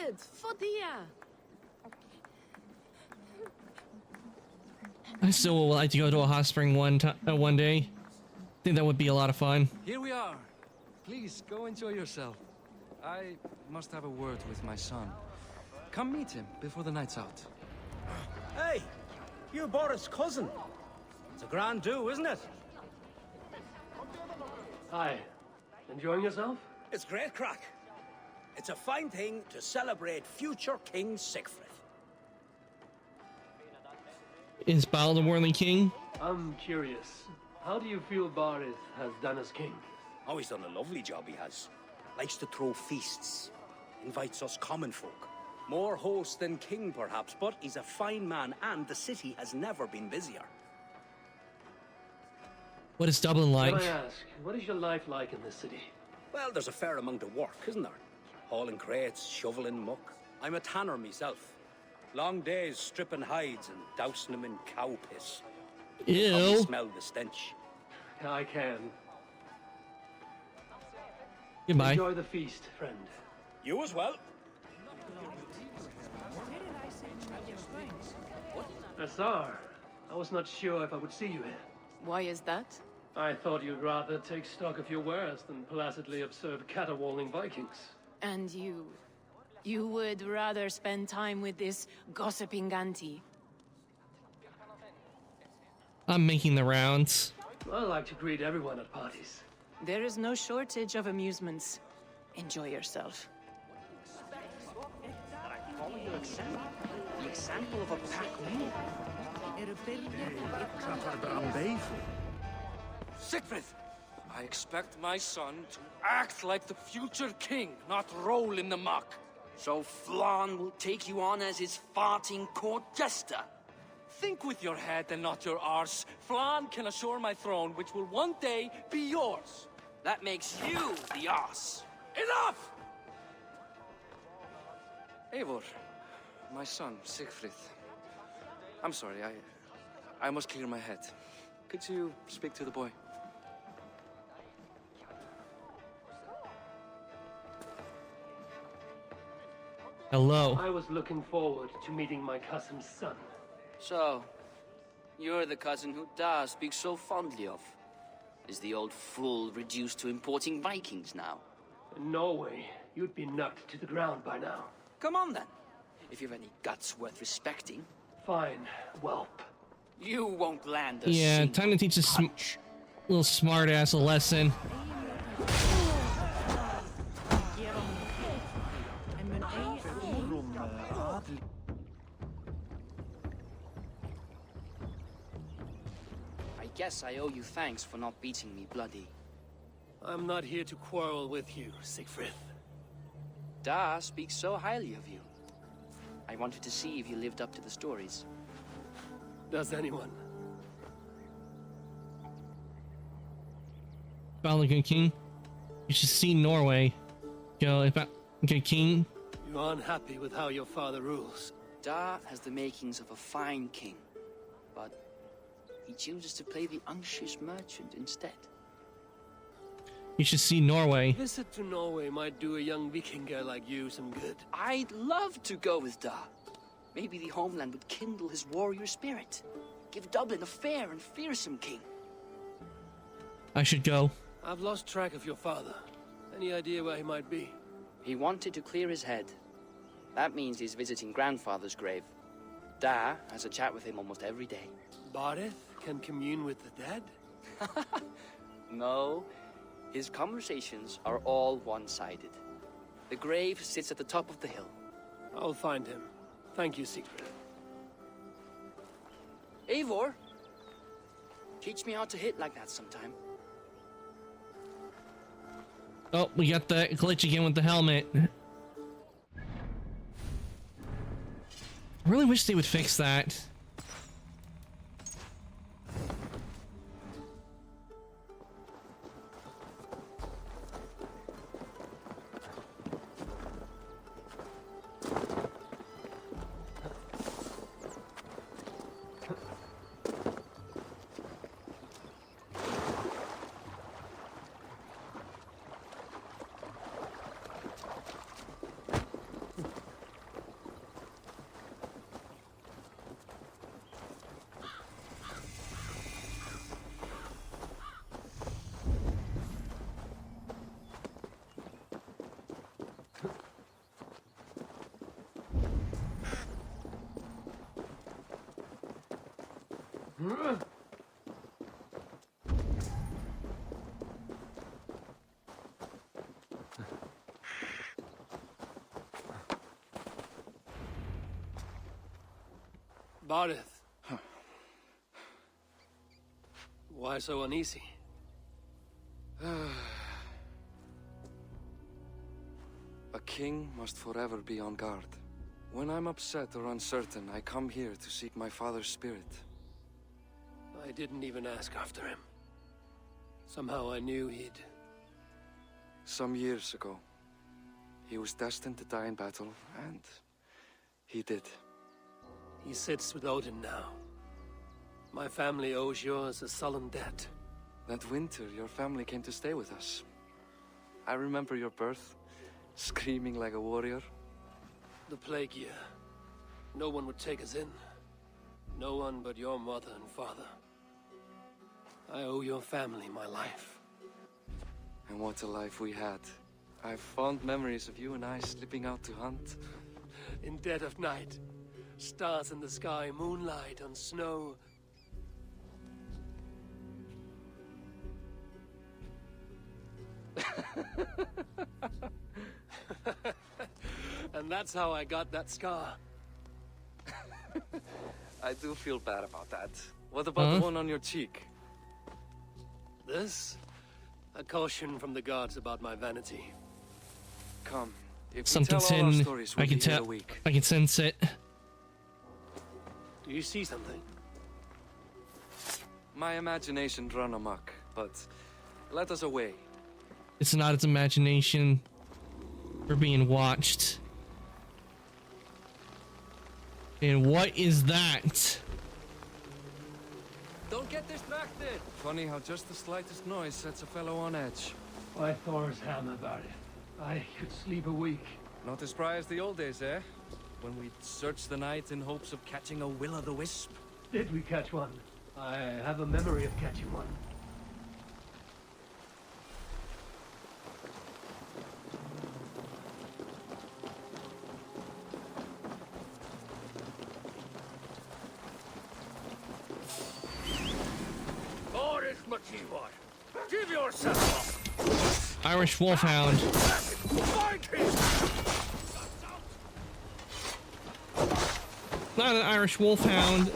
Good for dear. I still would like to go to a hot spring one day. I think that would be a lot of fun. Here we are. Please, go enjoy yourself. I must have a word with my son. Come meet him before the night's out. Hey, you Boris' cousin. It's a grand do, isn't it? Hi. Enjoying yourself? It's great crack. It's a fine thing to celebrate future King Siegfried. Is Baal the worldly king? I'm curious. How do you feel Barith has done as king? Oh, he's done a lovely job, he has. Likes to throw feasts. Invites us common folk. More host than king, perhaps, but he's a fine man, and the city has never been busier. What is Dublin like? Can I ask, what is your life like in this city? Well, there's a fair amount of work, isn't there? Hauling crates, shoveling muck. I'm a tanner myself. Long days stripping hides and dousing them in cow piss. You probably Ew. smell the stench. I can. Goodbye. Enjoy the feast, friend. You as well. Assar, I was not sure if I would see you here. Why is that? I thought you'd rather take stock of your wares than placidly observe caterwauling Vikings. And you? You would rather spend time with this gossiping auntie? I'm making the rounds. I like to greet everyone at parties. There is no shortage of amusements. Enjoy yourself. The example of a pack mule. Siegfried! I expect my son to act like the future king, not roll in the muck. So Flann will take you on as his farting court jester? Think with your head and not your arse. Flann can assure my throne, which will one day be yours. That makes you the ass. Enough! Eivor, my son, Siegfried. I'm sorry, I must clear my head. Could you speak to the boy? Hello. I was looking forward to meeting my cousin's son. So, you're the cousin who Da speaks so fondly of. Is the old fool reduced to importing Vikings now? In Norway, you'd be knocked to the ground by now. Come on then, if you've any guts worth respecting. Fine, whelp. You won't land a Yeah, single time to teach this little smart ass a lesson. I guess I owe you thanks for not beating me bloody. I'm not here to quarrel with you, Siegfried. Da speaks so highly of you. I wanted to see if you lived up to the stories. Does anyone? Baal the good king. You should see Norway. Go, if I good king. You aren't happy with how your father rules. Da has the makings of a fine king, but he chooses to play the unctuous merchant instead. You should see Norway. A visit to Norway might do a young Vikinger like you some good. I'd love to go with Da. Maybe the homeland would kindle his warrior spirit. Give Dublin a fair and fearsome king. I should go. I've lost track of your father. Any idea where he might be? He wanted to clear his head. That means he's visiting grandfather's grave. Da has a chat with him almost every day. Barith can commune with the dead? No. His conversations are all one-sided. The grave sits at the top of the hill. I'll find him. Thank you, Siegfried. Eivor, teach me how to hit like that sometime. Oh, we got the glitch again with the helmet. I really wish they would fix that. Barith. Why so uneasy? A king must forever be on guard. When I'm upset or uncertain, I come here to seek my father's spirit. I didn't even ask after him. Somehow I knew he'd... Some years ago, he was destined to die in battle, and he did. He sits with Odin now. My family owes yours a sullen debt. That winter, your family came to stay with us. I remember your birth, screaming like a warrior. The plague year. No one would take us in. No one but your mother and father. I owe your family my life. And what a life we had. I have fond memories of you and I slipping out to hunt. In dead of night. Stars in the sky, moonlight on snow. And that's how I got that scar. I do feel bad about that. What about the one on your cheek? This? A caution from the gods about my vanity. Come. If Something's we tell all our in. stories, I we'll can be here a tell. week. I can sense it. Do you see something? My imagination run amok, but let us away. It's not its imagination. We're being watched. And what is that? Don't get distracted! Funny how just the slightest noise sets a fellow on edge. Why Thor's hammer about it? I could sleep a week. Not as spry as the old days, eh? When we'd search the night in hopes of catching a will-o'-the-wisp. Did we catch one? I have a memory of catching one. Boris Machiwar, give yourself up! Irish Wolfhound. Not an Irish Wolfhound.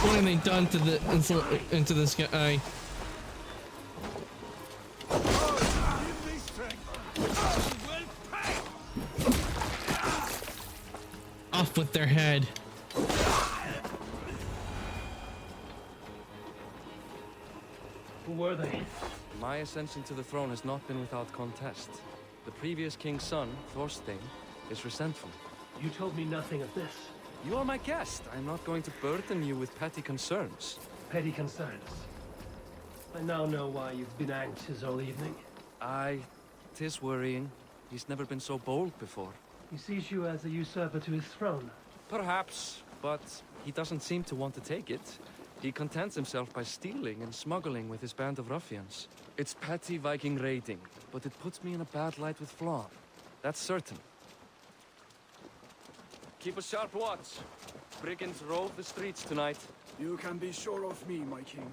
What have they done to the into this guy? Off with their head. Who were they? My ascension to the throne has not been without contest. The previous king's son, Thorstein, is resentful. You told me nothing of this. You are my guest. I'm not going to burden you with petty concerns. Petty concerns. I now know why you've been anxious all evening. Aye, 'tis worrying. He's never been so bold before. He sees you as a usurper to his throne. Perhaps, but he doesn't seem to want to take it. He contents himself by stealing and smuggling with his band of ruffians. It's petty Viking raiding, but it puts me in a bad light with Flan. That's certain. Keep a sharp watch. Brigands rove the streets tonight. You can be sure of me, my king.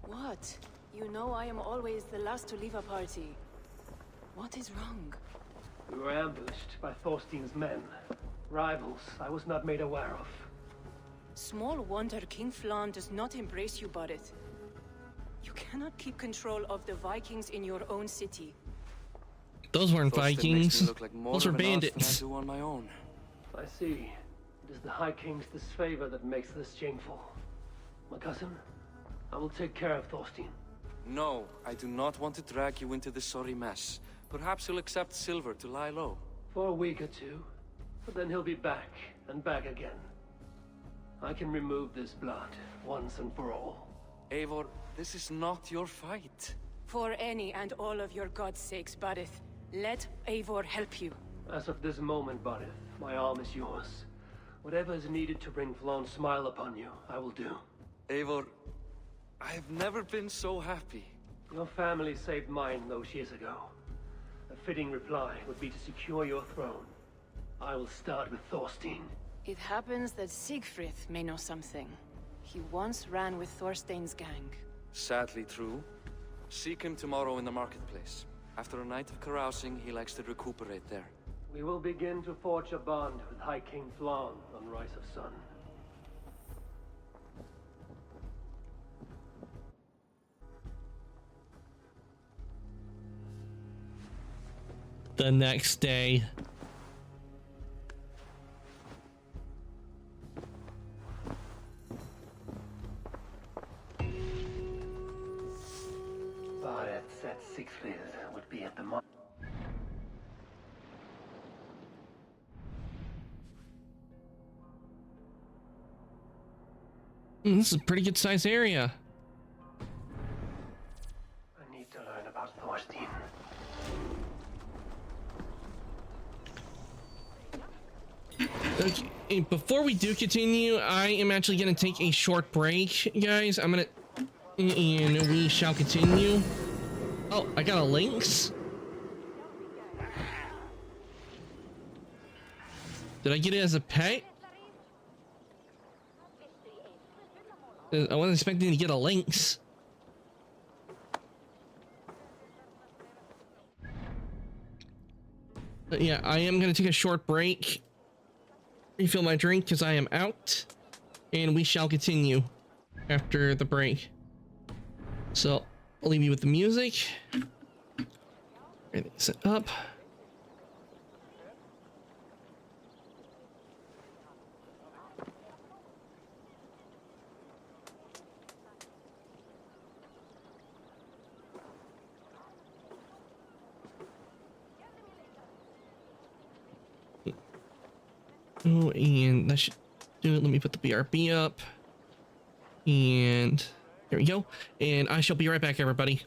What? You know I am always the last to leave a party. What is wrong? We were ambushed by Thorstein's men. Rivals I was not made aware of. Small wonder King Flan does not embrace you, Barith. You cannot keep control of the Vikings in your own city. Those weren't Thorstein makes Vikings. me look like more Those were of an elf than bandits. I do on my own. I see. It is the High King's disfavor that makes this shameful. My cousin, I will take care of Thorstein. No, I do not want to drag you into this sorry mess. Perhaps he'll accept silver to lie low. For a week or two, but then he'll be back, and back again. I can remove this blood, once and for all. Eivor, this is not your fight. For any and all of your god's sakes, Barith, let Eivor help you. As of this moment, Barith, my arm is yours. Whatever is needed to bring Flawn's smile upon you, I will do. Eivor, I've never been so happy. Your family saved mine those years ago. A fitting reply would be to secure your throne. I will start with Thorstein. It happens that Siegfried may know something. He once ran with Thorstein's gang. Sadly true. Seek him tomorrow in the marketplace. After a night of carousing, he likes to recuperate there. We will begin to forge a bond with High King Flann on Rise of Sun. The next day. Bareth said Siegfried would be at the mark. This is a pretty good sized area. I need to learn about Thorstein. Okay, before we do continue, I am actually going to take a short break, guys. And we shall continue. Oh, I got a lynx. Did I get it as a pet? I wasn't expecting to get a lynx. But yeah, I am going to take a short break. Refill my drink because I am out. And we shall continue after the break. So, I'll leave you with the music. Everything set up. Oh, and that should do it. Let me put the BRB up. And there we go. And I shall be right back, everybody.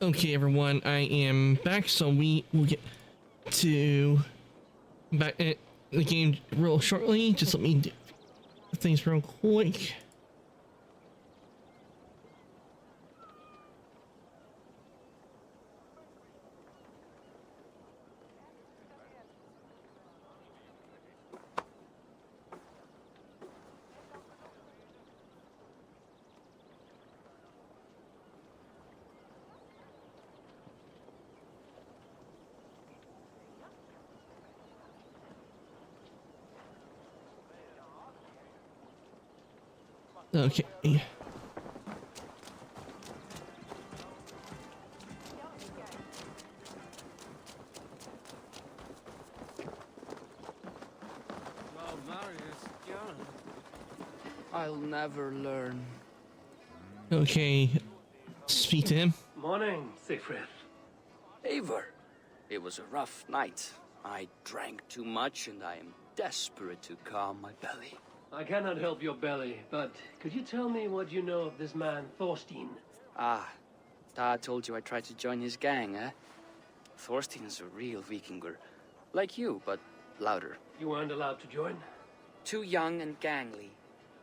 Okay, everyone, I am back, so we will get to back at the game real shortly. Just let me do things real quick. Okay. Well, Marius, gone. I'll never learn. Okay. Speak to him. Morning, Siegfried. Eivor, it was a rough night. I drank too much and I am desperate to calm my belly. I cannot help your belly, but could you tell me what you know of this man, Thorstein? Ah, Dad told you I tried to join his gang, eh? Thorstein is a real Vikinger. Like you, but louder. You weren't allowed to join? Too young and gangly.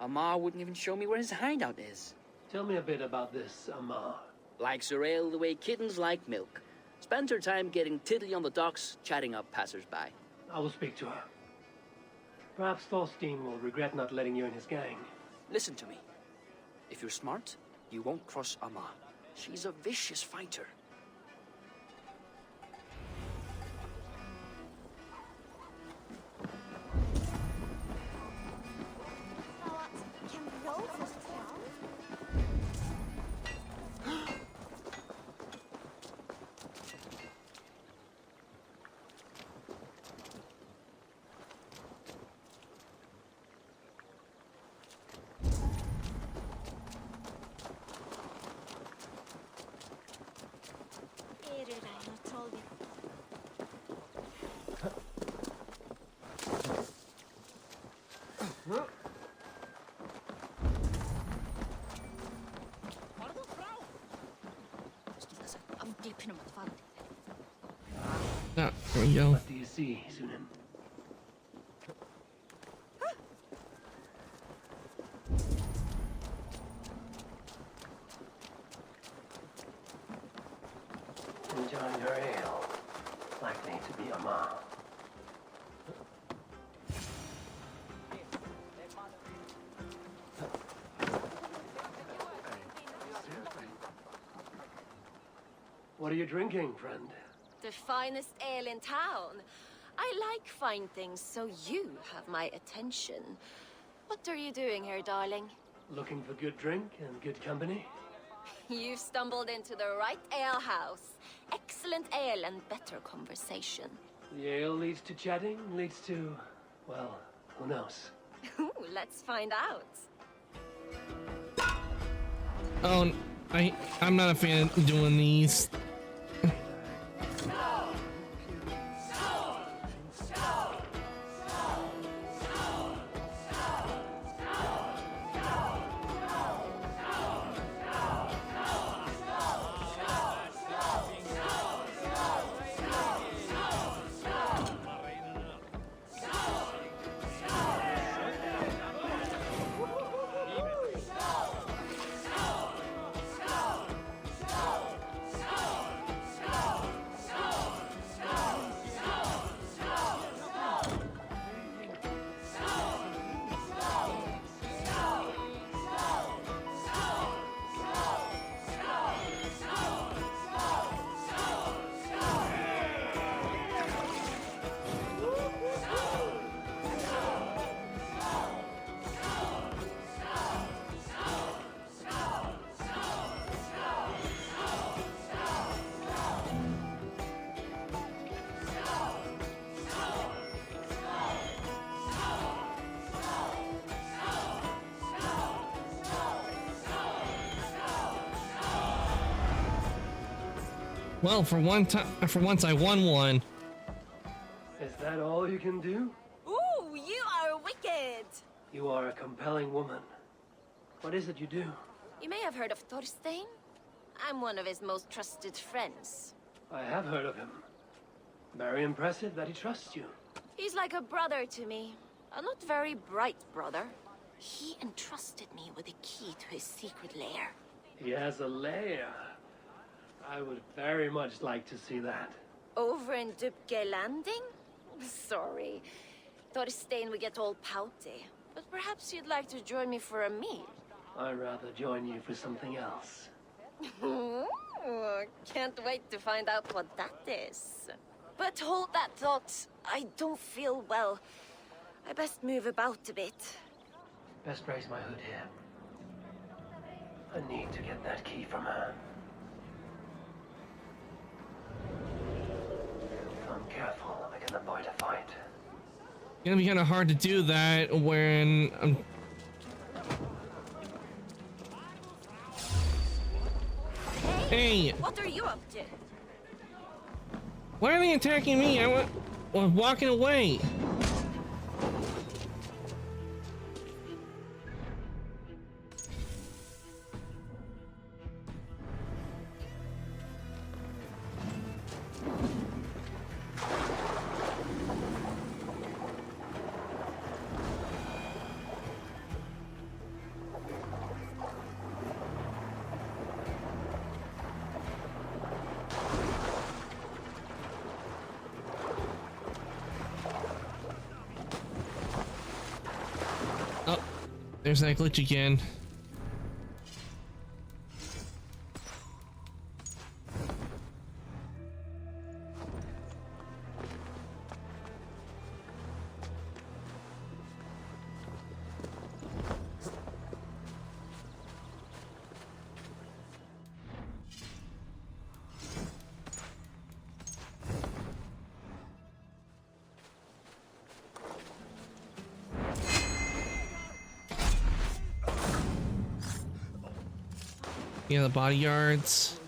Amar wouldn't even show me where his hideout is. Tell me a bit about this Amar. Likes her ale the way kittens like milk. Spends her time getting tiddly on the docks, chatting up passers-by. I will speak to her. Perhaps Thorstein will regret not letting you in his gang. Listen to me. If you're smart, you won't cross Amar. She's a vicious fighter. Ah, there we go. What do you see, Sunan? Enjoying her ale. Likely to be Amar. What are you drinking, friend? The finest ale in town. I like fine things, so you have my attention. What are you doing here, darling? Looking for good drink and good company? You've stumbled into the right alehouse. Excellent ale and better conversation. The ale leads to chatting, leads to, well, who knows? Ooh, let's find out. Oh, I'm not a fan of doing these. Well, for once I won one. Is that all you can do? Ooh, you are wicked! You are a compelling woman. What is it you do? You may have heard of Thorstein. I'm one of his most trusted friends. I have heard of him. Very impressive that he trusts you. He's like a brother to me. A not very bright brother. He entrusted me with the key to his secret lair. He has a lair. I would very much like to see that. Over in Dubke Landing? Sorry. Thorstein would get all pouty. But perhaps you'd like to join me for a meal? I'd rather join you for something else. Ooh, can't wait to find out what that is. But hold that thought. I don't feel well. I best move about a bit. Best raise my hood here. I need to get that key from her. If I'm careful, I can avoid a fight. It's gonna be kind of hard to do that when I'm... Hey! What are you up to? Why are they attacking me? I was walking away. There's that glitch again. Yeah, the bodyguards.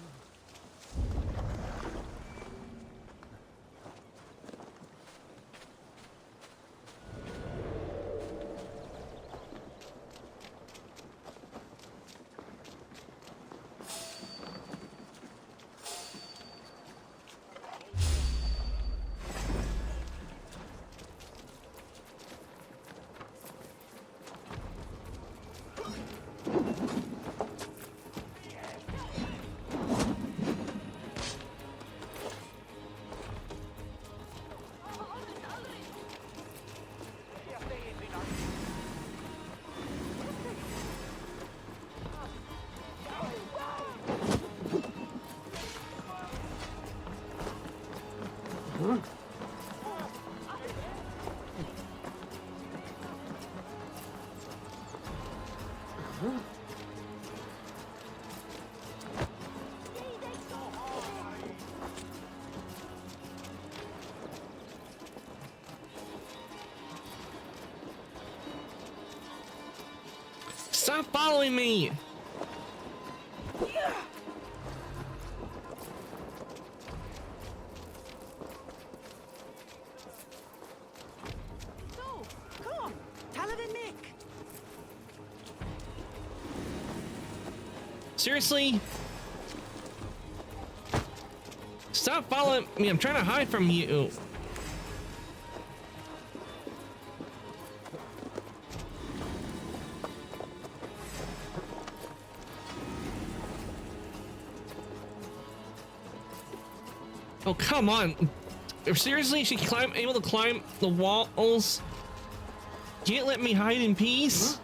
Stop following me! No, come on, Talavin Mick. Seriously? Stop following me, I'm trying to hide from you. Oh, come on. Seriously, she able to climb the walls? Can't let me hide in peace?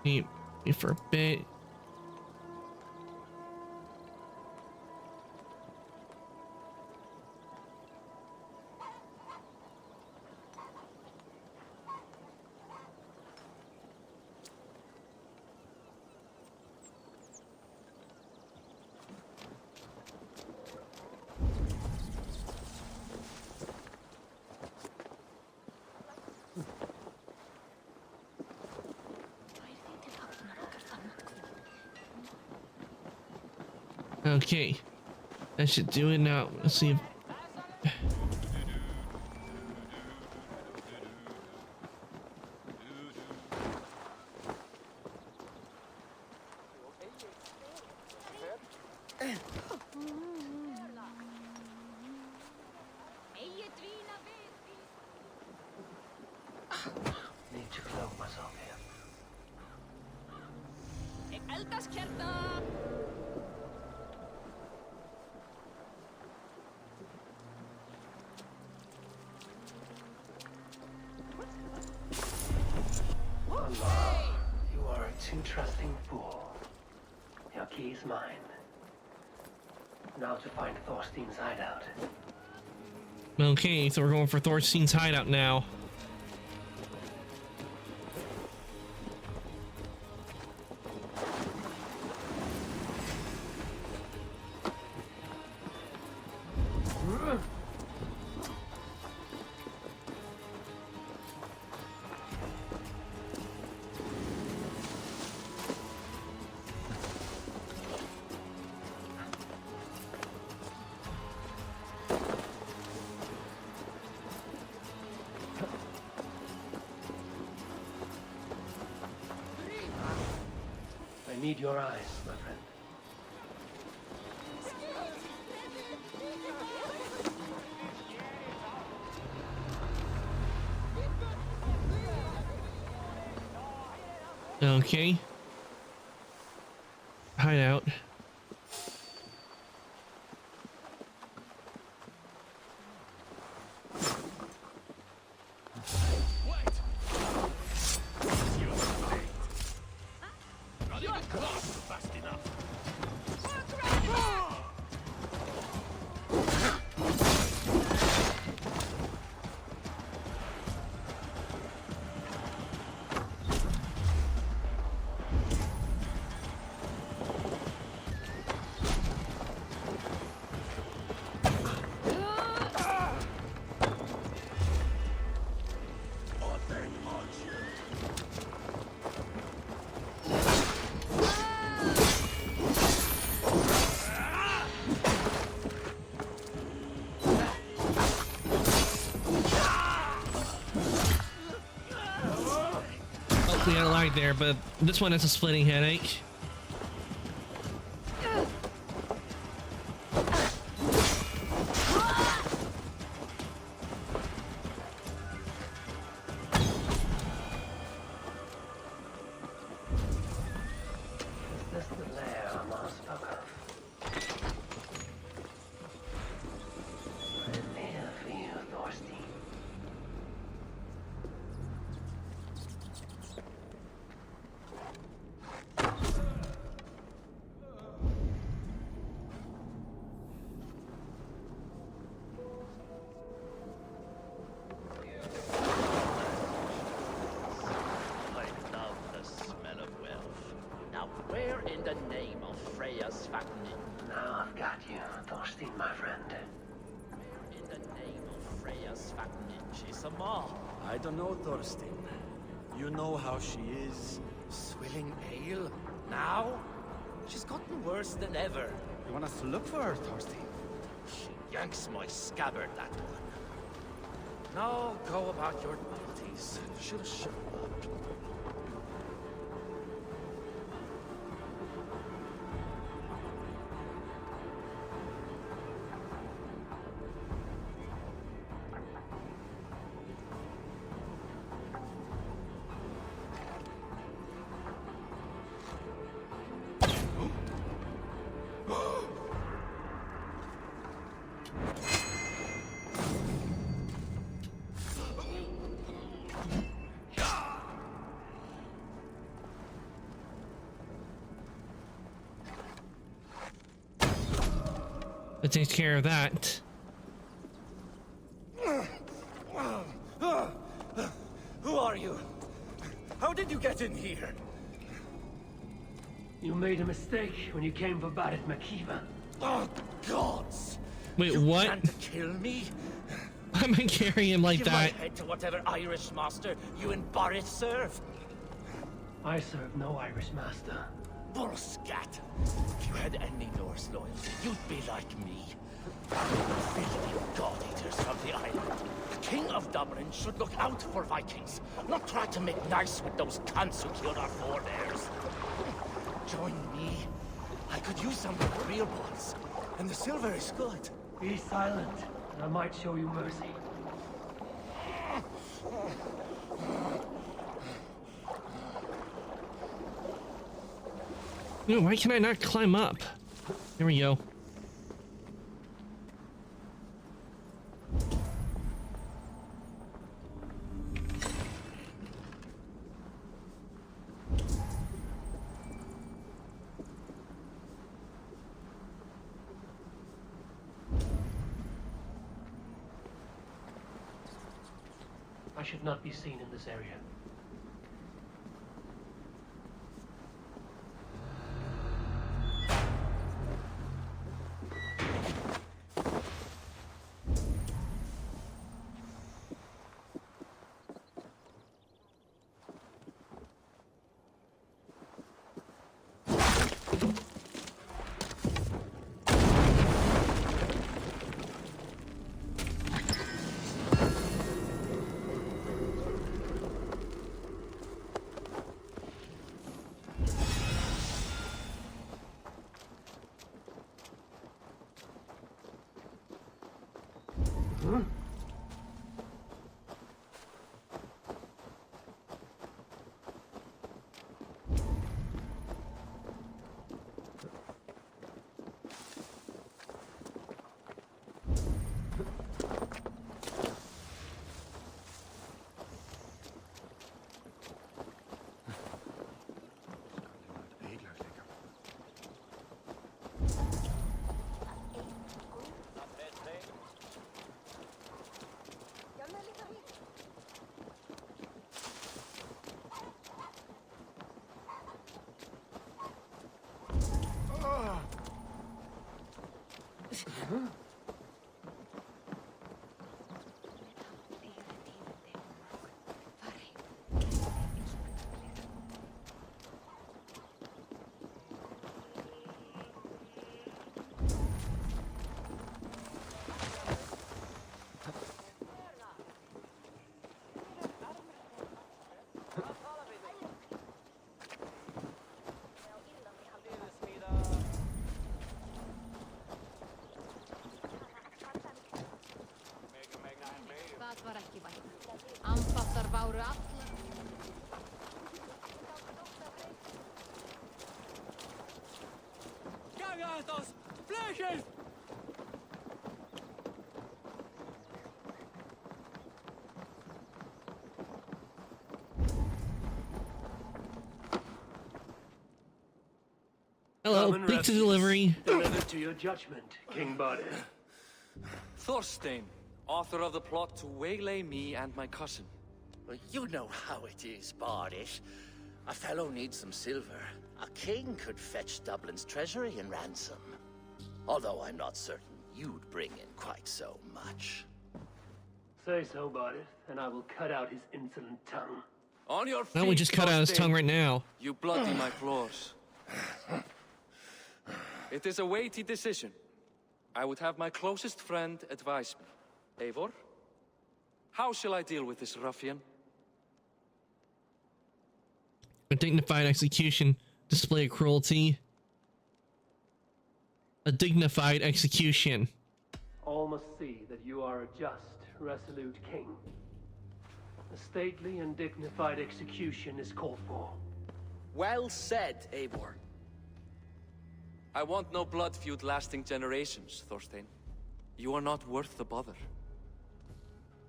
Wait for a bit. Okay, that should do it now. Let's see if... Need to cloak myself here. Allah, you are a too trusting fool. Your key is mine. Now to find Thorstein's hideout. Okay, so we're going for Thorstein's hideout now. I need your eyes, my friend. Okay. Hideout. Hopefully I lied there, but this one has a splitting headache. Is this the lair Amar spoke of? I'm here for you, Thorstein. I love the smell of wealth. Now, where in the name of Freya's fattening? Now I've got you, Thorstein, my friend. In the name of Freya's fattening, she's a ma. I don't know, Thorstein. You know how she is. Swilling ale? Now? She's gotten worse than ever. You want us to look for her, Thorstein? She yanks my scabbard, that one. Now, go about your duties. She'll show up. That takes care of that. Who are you? How did you get in here? You made a mistake when you came for Barit Makiva. Oh, gods! Wait, You what? plan to kill me? Why am I carrying him like Give that? my head to whatever Irish master you and Barrett serve. I serve no Irish master. Bullscat! If you had any Norse loyalty, you'd be like me. Filthy god-eaters from the island. The King of Dublin should look out for Vikings, not try to make nice with those cunts who killed our forebears. Join me. I could use some of the real ones, and the silver is good. Be silent, and I might show you mercy. Why can I not climb up? Here we go. I should not be seen in this area. Það var ekki vænt. Amfattar báru allar. Gagatos! Flashes! Hello, pizza delivery. Delivered to your judgment, King Bardet. Thorstein, author of the plot to waylay me and my cousin. Well, you know how it is, Bardish. A fellow needs some silver. A king could fetch Dublin's treasury in ransom. Although I'm not certain you'd bring in quite so much. Say so, Bardet, and I will cut out his insolent tongue. On your feet, Why don't we just cut out his Thorstein. tongue right now? You bloody my floors. It is a weighty decision. I would have my closest friend advise me. Eivor, how shall I deal with this ruffian? A dignified execution, display of cruelty. A dignified execution. All must see that you are a just, resolute king. A stately and dignified execution is called for. Well said, Eivor. I want no blood feud lasting generations, Thorstein. You are not worth the bother.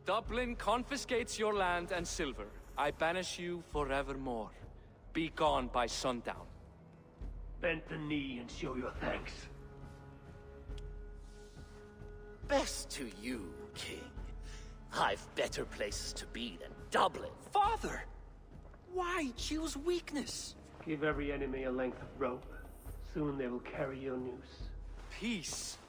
Dublin confiscates your land and silver. I banish you forevermore. Be gone by sundown. Bend the knee and show your thanks. best to you, King. I've better places to be than Dublin. Father! Why choose weakness? Give every enemy a length of rope. Soon they will carry your noose. Peace.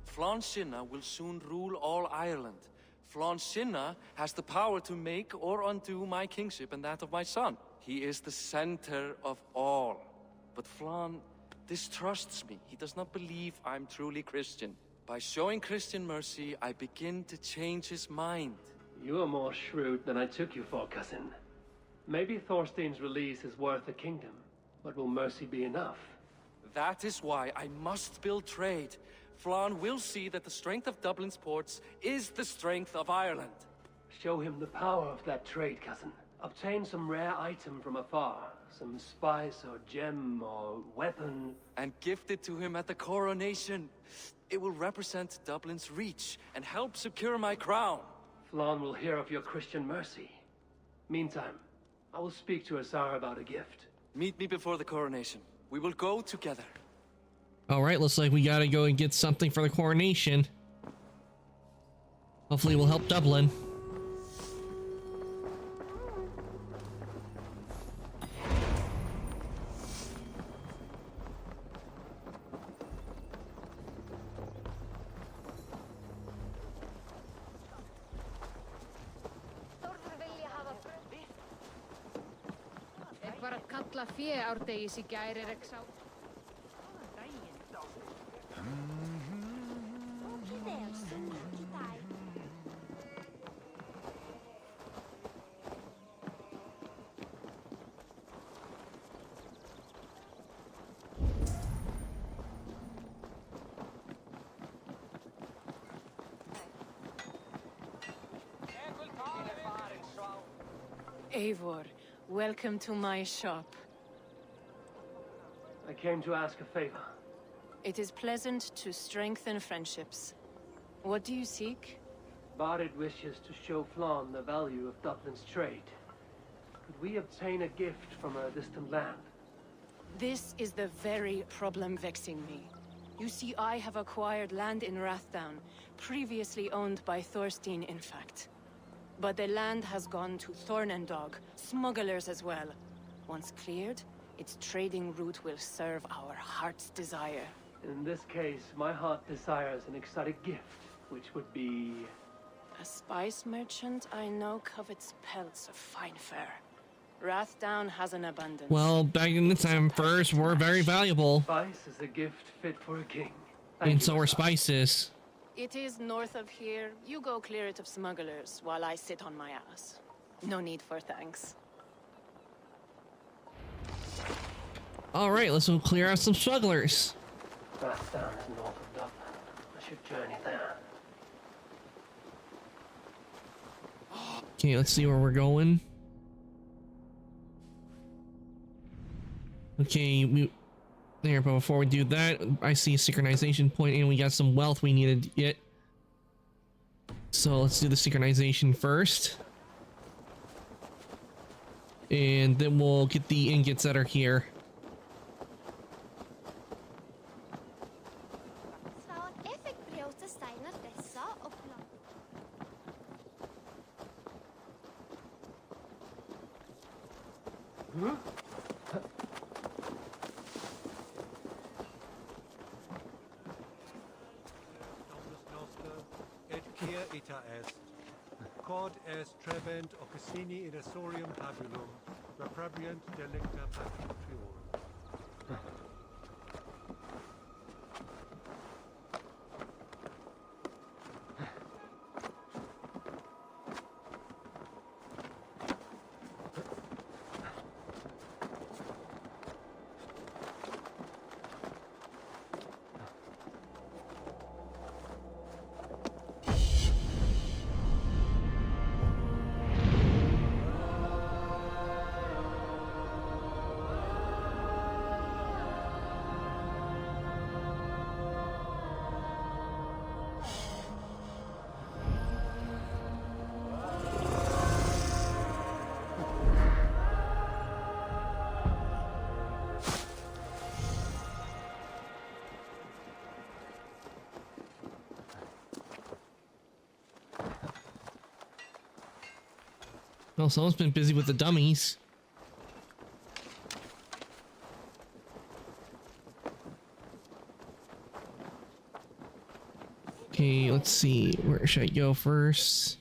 Flann Sinna will soon rule all Ireland. Flann Sinna has the power to make or undo my kingship and that of my son. He is the center of all. But Flann distrusts me. He does not believe I'm truly Christian. By showing Christian mercy, I begin to change his mind. You are more shrewd than I took you for, cousin. Maybe Thorstein's release is worth a kingdom, but will mercy be enough? That is why I must build trade. Flann will see that the strength of Dublin's ports is the strength of Ireland. Show him the power of that trade, cousin. Obtain some rare item from afar. Some spice or gem or weapon. And gift it to him at the coronation. It will represent Dublin's reach and help secure my crown. Flann will hear of your Christian mercy. Meantime, I will speak to Asar about a gift. Meet me before the coronation. We will go together. All right, looks like we gotta go and get something for the coronation. Hopefully it will help Dublin. Var að kalla fé árdegis í gær ekki sá. Eivor, welcome to my shop. I came to ask a favor. It is pleasant to strengthen friendships. What do you seek? Barid wishes to show Flann the value of Dublin's trade. Could we obtain a gift from a distant land? This is the very problem vexing me. You see, I have acquired land in Rathdown, previously owned by Thorstein, in fact. But the land has gone to Thorn and Dog, smugglers as well. Once cleared, its trading route will serve our heart's desire. In this case, my heart desires an exotic gift, which would be... A spice merchant I know covets pelts of fine fur. Rathdown has an abundance. Well, back in the time, furs were very valuable. Spice is a gift fit for a king. And so are spices. It is north of here. You go clear it of smugglers while I sit on my ass. No need for thanks. All right, let's go clear out some smugglers. Rathdown is north of Dublin. I should journey there. Okay, let's see where we're going. Okay, there, but before we do that, I see a synchronization point and we got some wealth we needed to get. So let's do the synchronization first. And then we'll get the ingots that are here. Ita est, quod est trebent occissini in essorium tabulum, reprebrient delicta patriorum. Well, someone's been busy with the dummies. Okay, let's see. Where should I go first?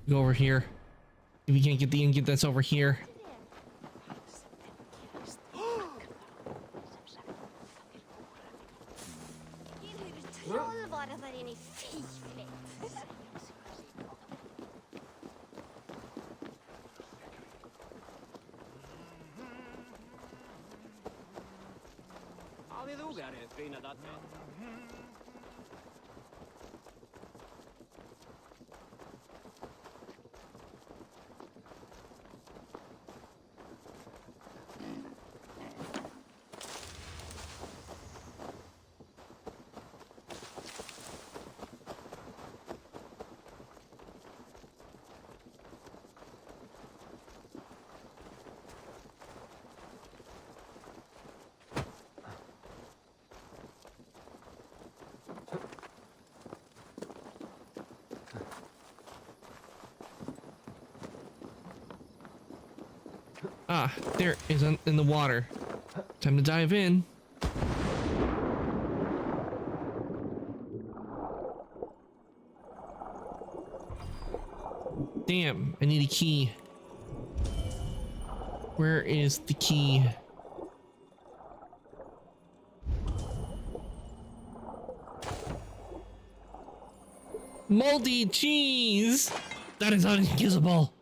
Go over here. If we can't get the ingot that's over here. Ah, there is in the water. Time to dive in. Damn, I need a key. Where is the key? Moldy cheese! That is unusable.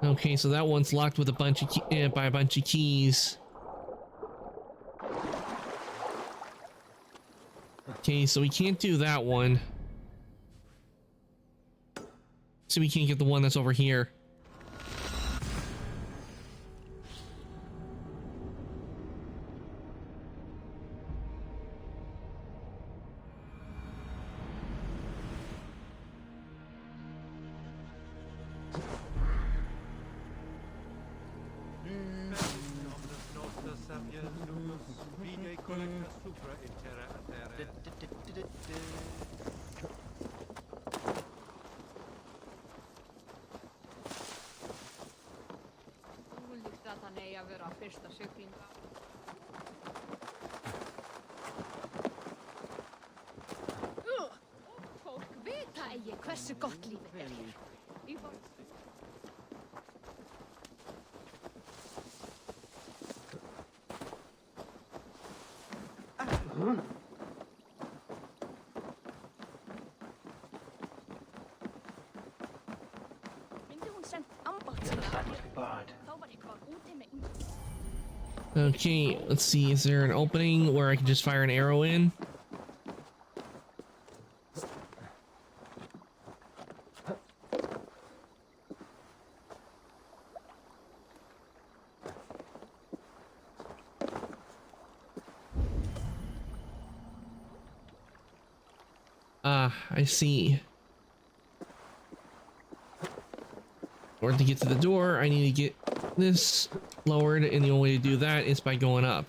Okay, so that one's locked with a bunch of by a bunch of keys. Okay, so we can't do that one. So we can't get the one that's over here. Fólk vita eigi hversu gott lífið er hér. Myndi hún sent ambachtsmann þá var ég hvað úti með Okay, let's see. Is there an opening where I can just fire an arrow in? Ah, I see. In order to get to the door, I need to get this lowered, and the only way to do that is by going up.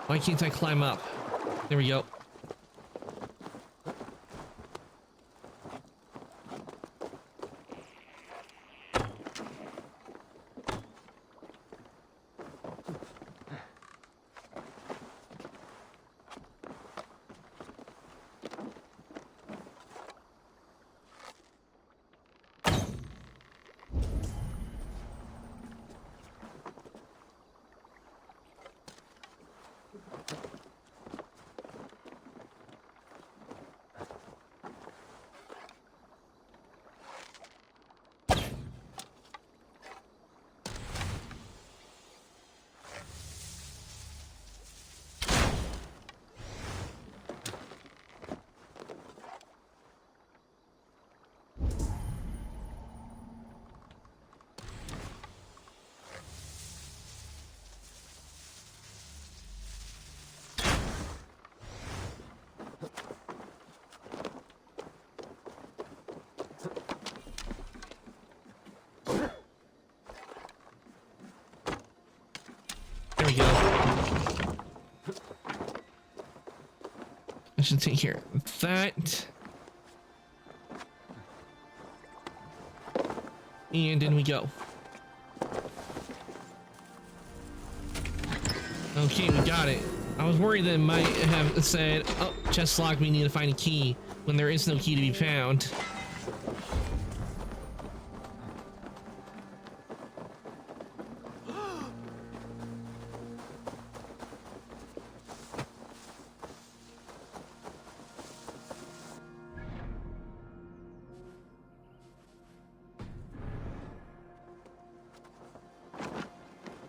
Why can't I climb up? There we go. I should take care of that. And in we go. Okay, we got it. I was worried that it might have said, oh, chest locked, we need to find a key, when there is no key to be found.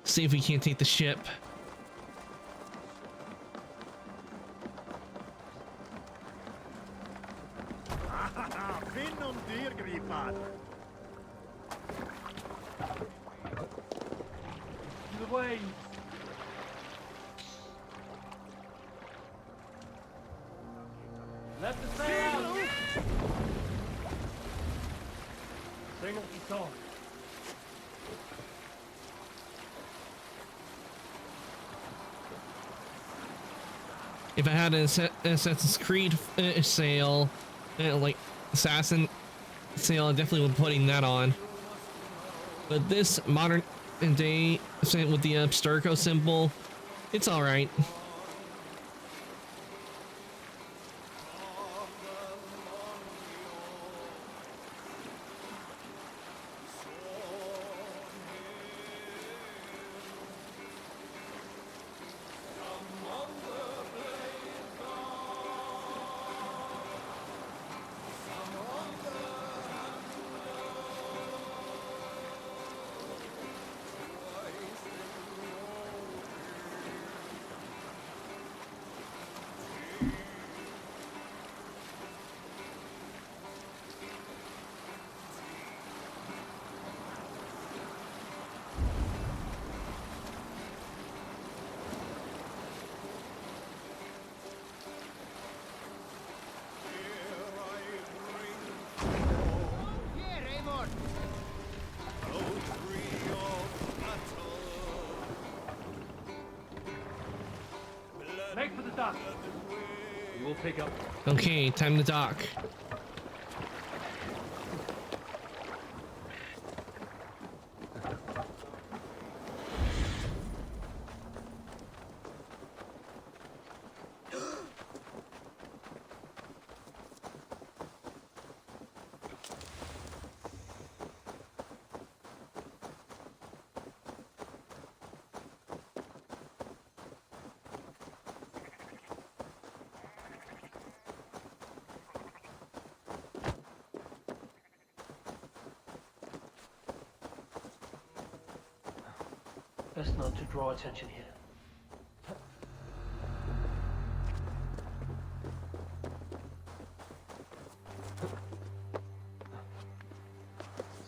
See if we can't take the ship. The way. Left the sail. Signal to start. If I had an Assassin's Creed sail, like assassin sail, I definitely would be putting that on. But this modern day with the Abstergo symbol, it's all right. Make for the dock. We will pick up. Okay, time to dock. Best not to draw attention here.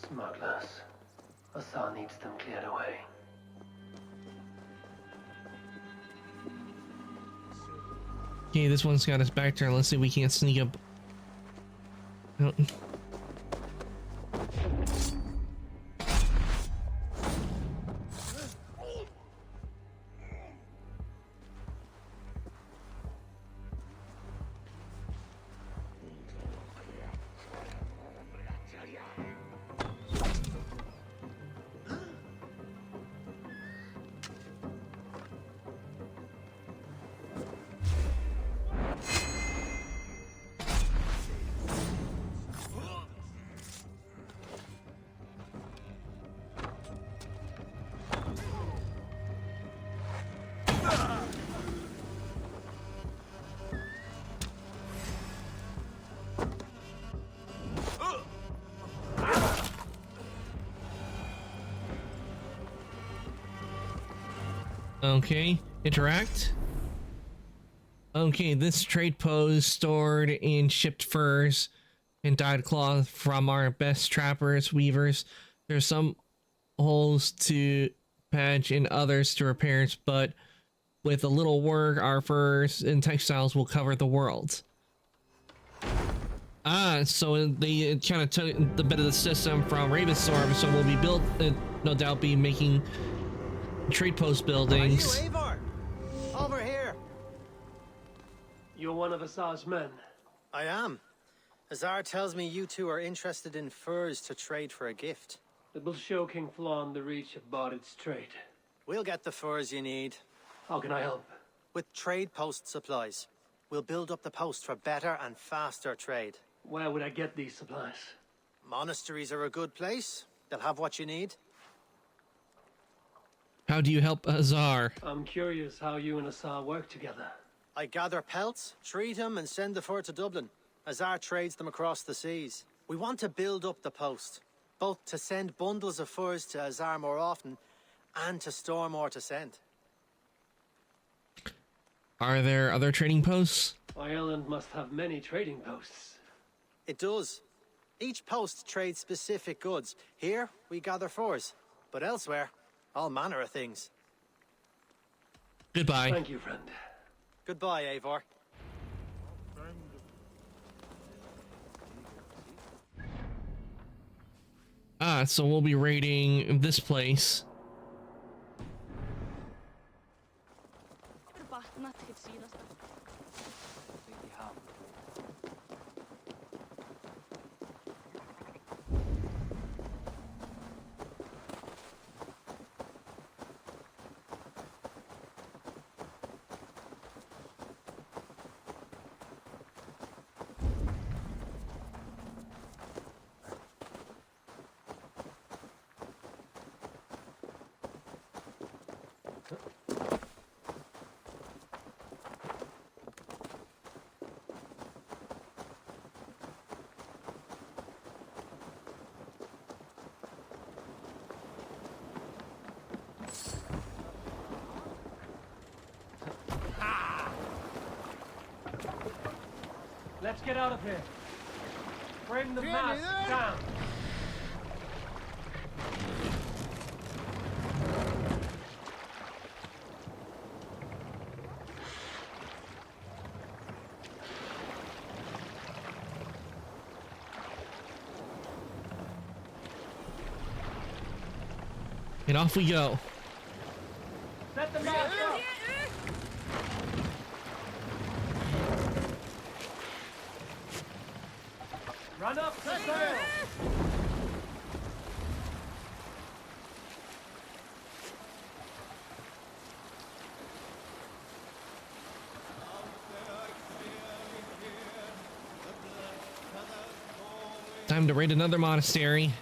Smugglers. Hassan needs them cleared away. Okay, this one's got us back there. Let's see if we can't sneak up. Oh. Okay, interact. Okay, this trade post stored in shipped furs and dyed cloth from our best trappers, weavers. There's some holes to patch and others to repairs, but with a little work, our furs and textiles will cover the world. Ah, so they kind of took the bit of the system from Ravenstorm, so we'll be built, no doubt be making trade post buildings. Are you Eivor? Over here. You're one of Azar's men. I am. Azar tells me you two are interested in furs to trade for a gift. It will show King Flann the reach of Bardet's trade. We'll get the furs you need. How can I help? With trade post supplies. We'll build up the post for better and faster trade. Where would I get these supplies? Monasteries are a good place. They'll have what you need. How do you help Azar? I'm curious how you and Azar work together. I gather pelts, treat them, and send the fur to Dublin. Azar trades them across the seas. We want to build up the post, both to send bundles of furs to Azar more often, and to store more to send. Are there other trading posts? Ireland must have many trading posts. It does. Each post trades specific goods. Here, we gather furs. But elsewhere, all manner of things. Goodbye. Thank you, friend. Goodbye, Eivor. So we'll be raiding this place. Let's get out of here. Bring the mast down. And off we go. Set the mast up. Run up the sail! Time to raid another monastery.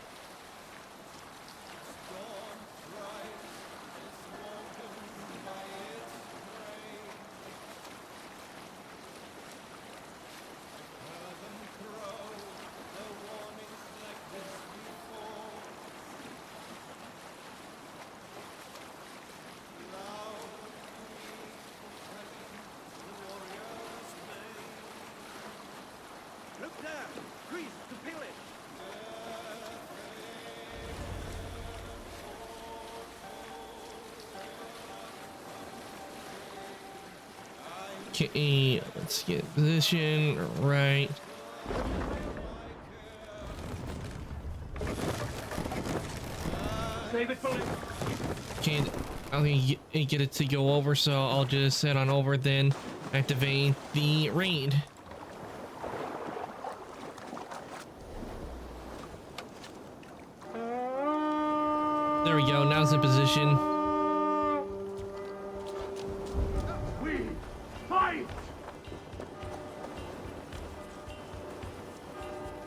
Look there! Grease to pillage! Okay, let's get position right. Save it for later. Can't. I don't think you get it to go over, so I'll just head on over, then activate the raid. There we go. Now's in position. We fight.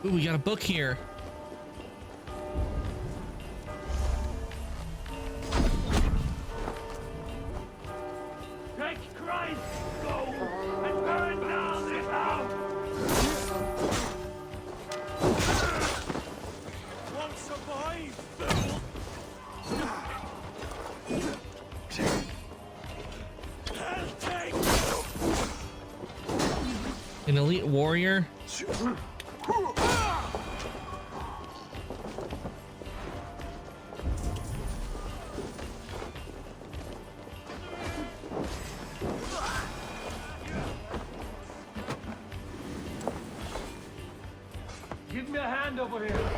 Ooh, we got a book here. Take Christ, go and burn down this house. Won't survive, fool! An elite warrior. Give me a hand over here.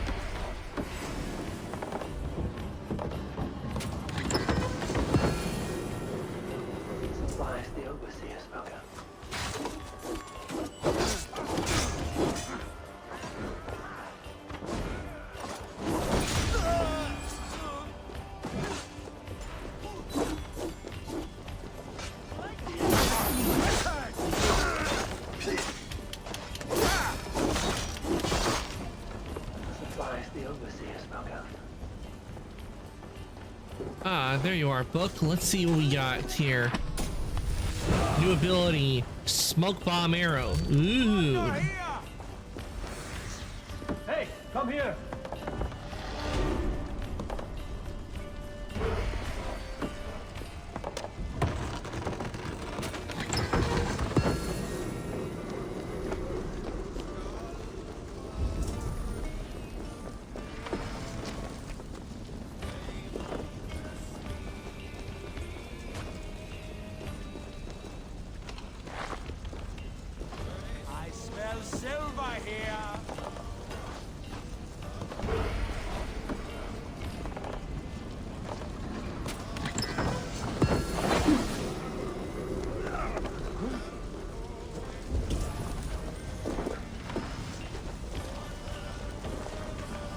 Supplies the overseer spoke of. there you are, book. Let's see what we got here. New ability, smoke bomb arrow. Ooh. Hey, come here. I smell silver here.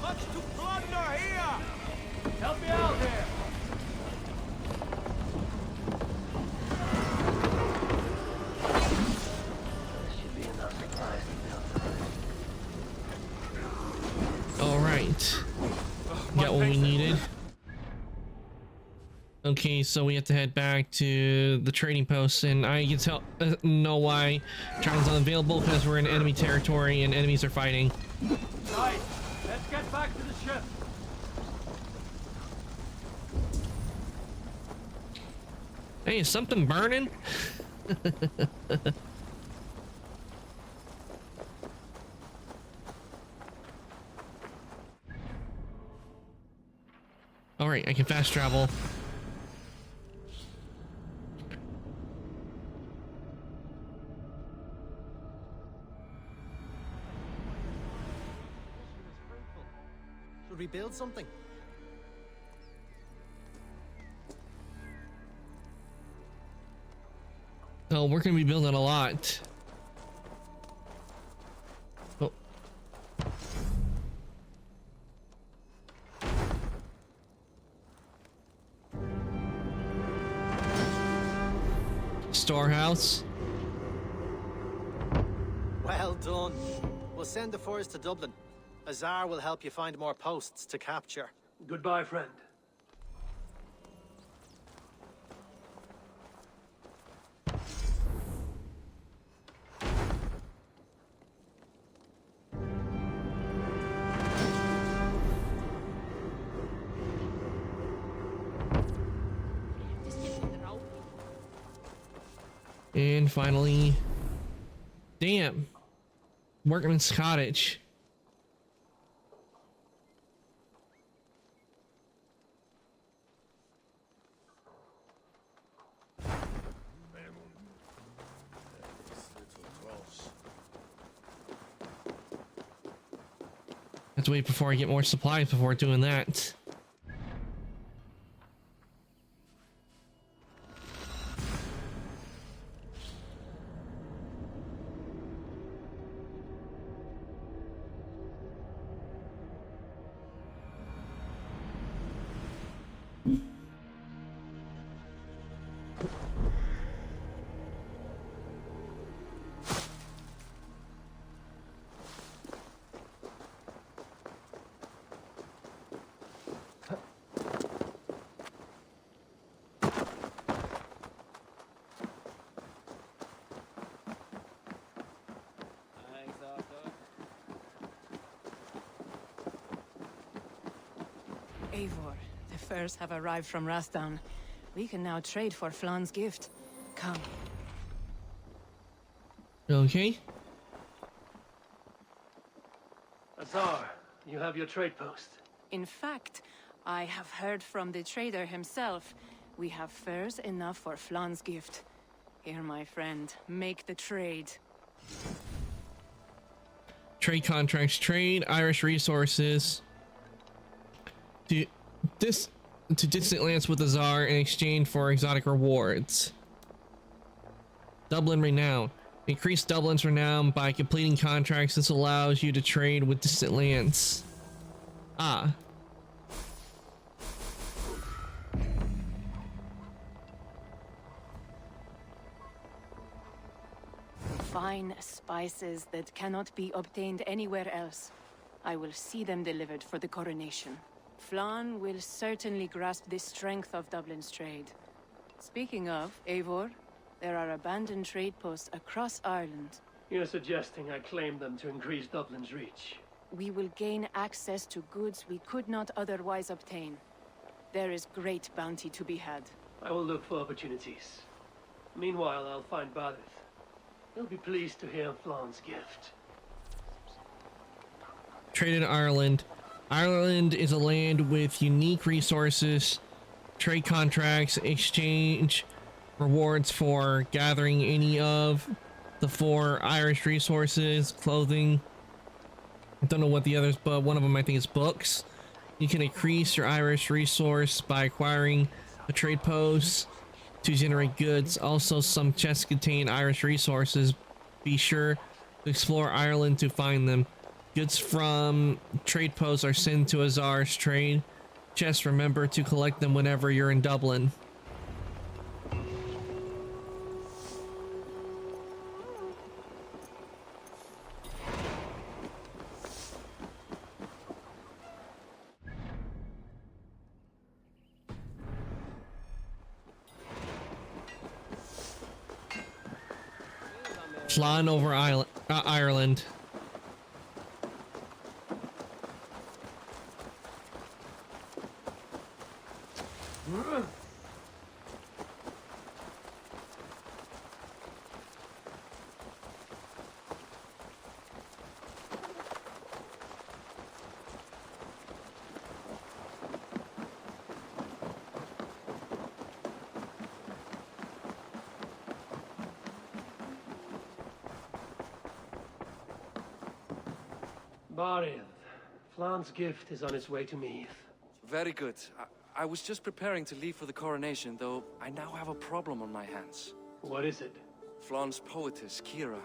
Much to plunder here. Help me out here. All right. Got what we needed. Okay, so we have to head back to the trading post, and I can tell know why travel's unavailable, because we're in enemy territory and enemies are fighting. Right, let's get back to the ship. Hey, is something burning? All right, I can fast travel. Should we build something? Oh, we're gonna be building a lot. Oh. Storehouse. Well done. We'll send the furs to Dublin. Azar will help you find more posts to capture. Goodbye, friend. And finally, damn, Workman's Cottage. Have to wait before I get more supplies before doing that. Eivor, the furs have arrived from Rathdown. We can now trade for Flan's gift. Come. Okay. Azar, you have your trade post. In fact, I have heard from the trader himself. We have furs enough for Flan's gift. Here, my friend, make the trade. Trade contracts, trade Irish resources to distant lands with the Tsar in exchange for exotic rewards. Dublin renown. Increase Dublin's renown by completing contracts. This allows you to trade with distant lands. Ah. Fine spices that cannot be obtained anywhere else. I will see them delivered for the coronation. Flann will certainly grasp the strength of Dublin's trade. Speaking of, Eivor, there are abandoned trade posts across Ireland. You're suggesting I claim them to increase Dublin's reach? We will gain access to goods we could not otherwise obtain. There is great bounty to be had. I will look for opportunities. Meanwhile, I'll find Barith. He'll be pleased to hear Flann's gift. Trade in Ireland. Ireland is a land with unique resources, trade contracts, exchange rewards for gathering any of the 4 Irish resources, clothing. I don't know what the others, but one of them I think is books. You can increase your Irish resource by acquiring a trade post to generate goods. Also, some chests contain Irish resources. Be sure to explore Ireland to find them. Goods from trade posts are sent to Azar's trade chests. Remember to collect them whenever you're in Dublin. Flann over Ireland. Barith, Flann's gift is on its way to Meath. Very good. I was just preparing to leave for the coronation, though I now have a problem on my hands. What is it? Flann's poetess, Kira.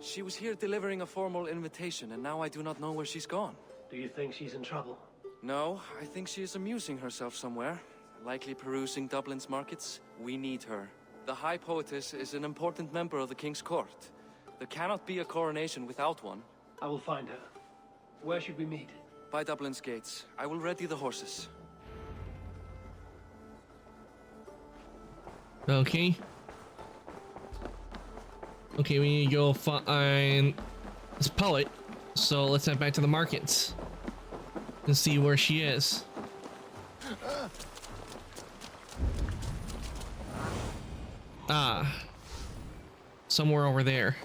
She was here delivering a formal invitation, and now I do not know where she's gone. Do you think she's in trouble? No, I think she is amusing herself somewhere. Likely perusing Dublin's markets. We need her. The High Poetess is an important member of the King's Court. There cannot be a coronation without one. I will find her. Where should we meet? By Dublin's gates. I will ready the horses. Okay. Okay, we need to go find this poet. So let's head back to the markets and see where she is. Ah. Somewhere over there.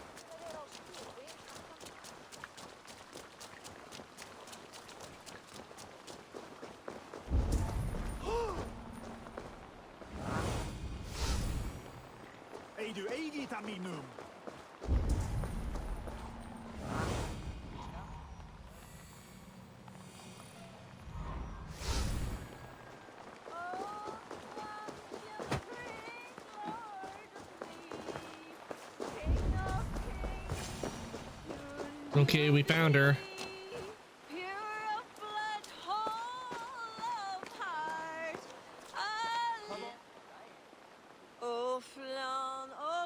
Okay, we found her.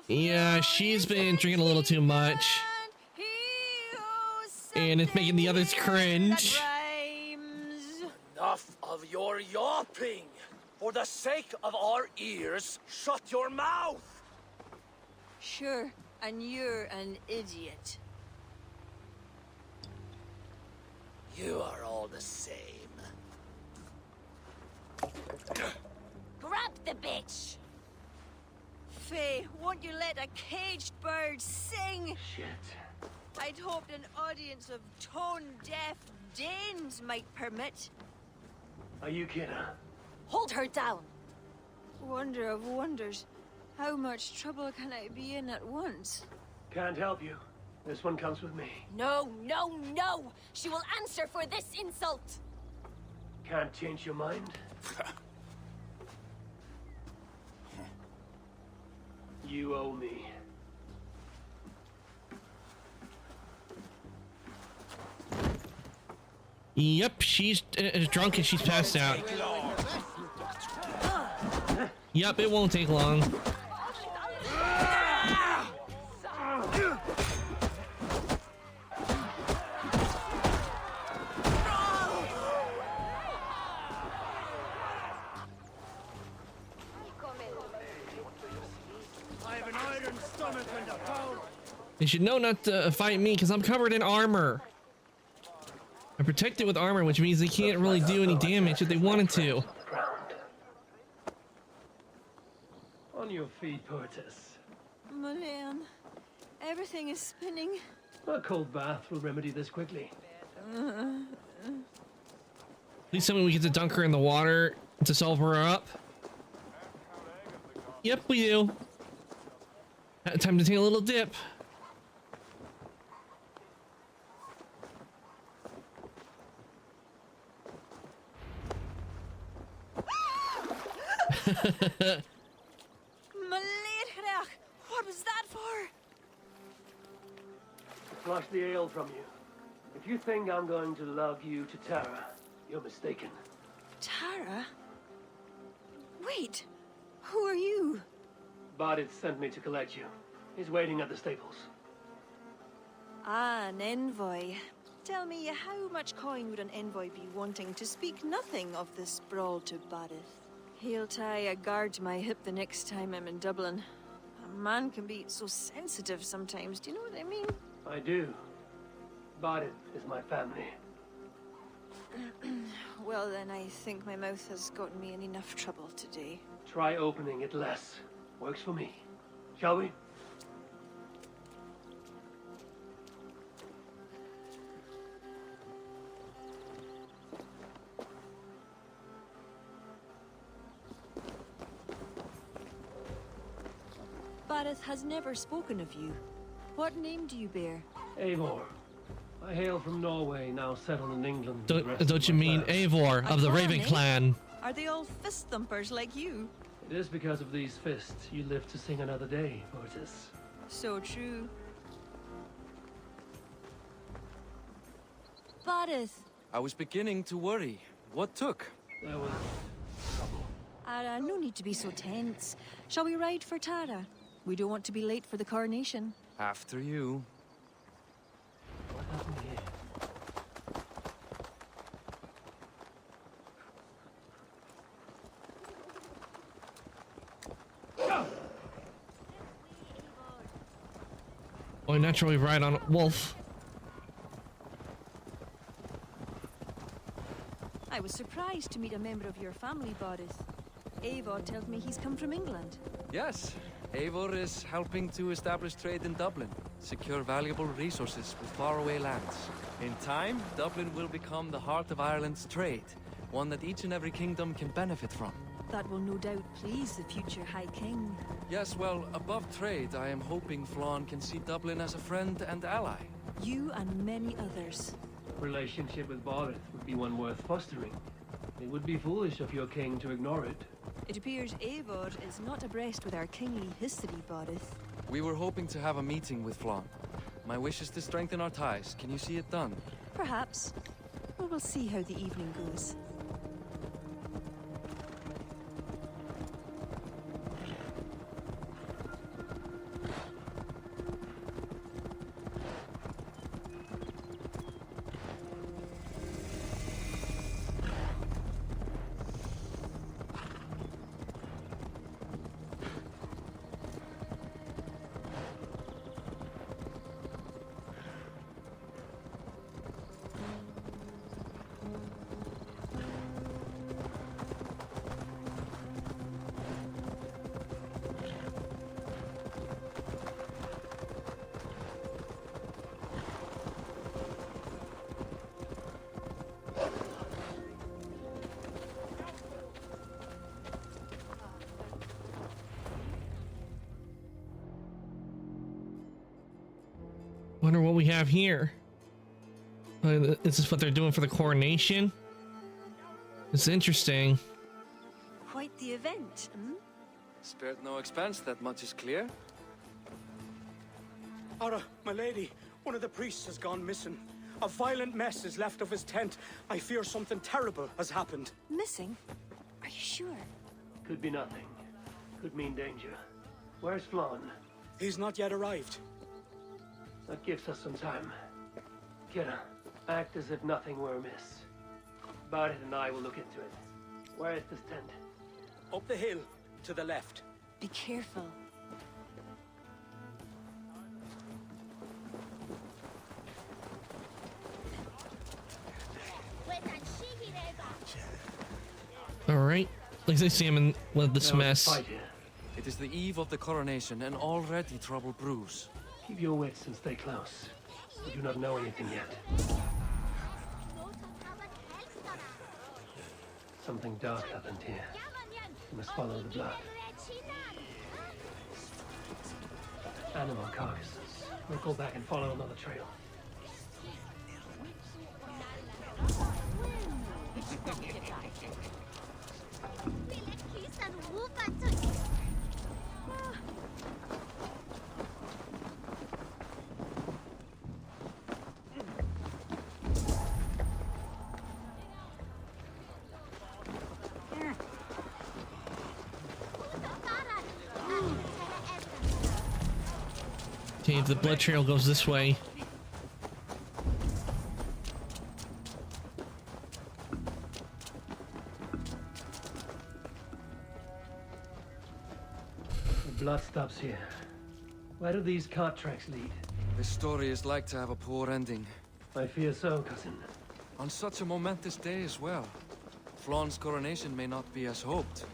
Yeah, she's been drinking a little too much. And it's making the others cringe. Enough of your yawping! For the sake of our ears, shut your mouth! Sure, and you're an idiot. You are all the same. Grab the bitch! Faye, won't you let a caged bird sing? Shit. I'd hoped an audience of tone-deaf Danes might permit. Are you kidding? Hold her down! Wonder of wonders. How much trouble can I be in at once? Can't help you. This one comes with me. No, no, no! She will answer for this insult! Can't change your mind? You owe me. Yep, she's drunk and she's passed out. Yep, it won't take long. an iron stomach and a pound. They should know not to fight me because I'm covered in armor. I'm protected with armor, which means they can't really do any damage if they wanted to. On your feet, Portis. Mulan, everything is spinning. A cold bath will remedy this quickly. Please tell me we get to dunk her in the water to solve her up. Yep, we do. Time to take a little dip. Malerach, what was that for? Flush the ale from you. If you think I'm going to lug you to Tara, you're mistaken. Tara? Wait, who are you? Bardith sent me to collect you. He's waiting at the stables. Ah, an envoy. Tell me, how much coin would an envoy be wanting, to speak nothing of the sprawl to Bardith? He'll tie a guard to my hip the next time I'm in Dublin. A man can be so sensitive sometimes, do you know what I mean? I do. Bardith is my family. Well then, I think my mouth has gotten me in enough trouble today. Try opening it less. Works for me. Shall we? Bardith has never spoken of you. What name do you bear? Eivor. I hail from Norway, now settled in England. Don't you mean Eivor of the Raven Clan? Are they all fist thumpers like you? It is because of these fists you live to sing another day, Portis. So true. Bardith. I was beginning to worry. What took? There was trouble. No need to be so tense. Shall we ride for Tara? We don't want to be late for the coronation. After you. What happened here? Oh, naturally ride on a wolf. I was surprised to meet a member of your family, Bardith. Eivor tells me he's come from England. Yes, Eivor is helping to establish trade in Dublin, secure valuable resources with faraway lands. In time, Dublin will become the heart of Ireland's trade, one that each and every kingdom can benefit from. That will no doubt please the future High King. Yes, well, above trade, I am hoping Flann can see Dublin as a friend and ally. You and many others. Relationship with Bardith would be one worth fostering. It would be foolish of your king to ignore it. It appears Eivor is not abreast with our kingly history, Bardith. We were hoping to have a meeting with Flann. My wish is to strengthen our ties. Can you see it done? Perhaps. Well, we'll see how the evening goes. Wonder what we have here. Is this what they're doing for the coronation? It's interesting. Quite the event, hmm? Spared no expense, that much is clear. Ara, my lady, one of the priests has gone missing. A violent mess is left of his tent. I fear something terrible has happened. Missing? Are you sure? Could be nothing. Could mean danger. Where's Flann? He's not yet arrived. That gives us some time. Kira, act as if nothing were amiss. Bardith and I will look into it. Where is this tent? Up the hill, to the left. Be careful. All right. Let's examine with this Now mess. fight it. It is the eve of the coronation, and already trouble brews. Keep your wits and stay close. We do not know anything yet. Something dark happened here. We must follow the blood. Animal carcasses. We'll go back and follow another trail. Okay, if the blood trail goes this way. The blood stops here. Where do these cart tracks lead? This story is like to have a poor ending. I fear so, cousin. On such a momentous day as well. Flaun's coronation may not be as hoped.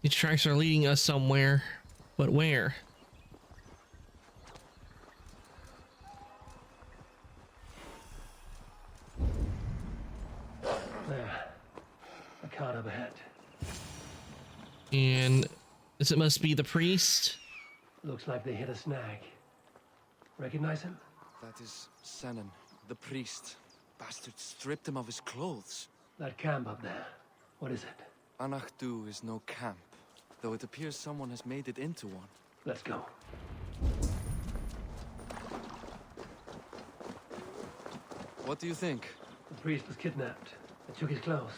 These tracks are leading us somewhere, but where? There. A cart up ahead. And this it must be the priest. Looks like they hit a snag. Recognize him? That is Senan, the priest. Bastards stripped him of his clothes. That camp up there. What is it? Anachdu is no camp, though it appears someone has made it into one. Let's go. What do you think? The priest was kidnapped. They took his clothes.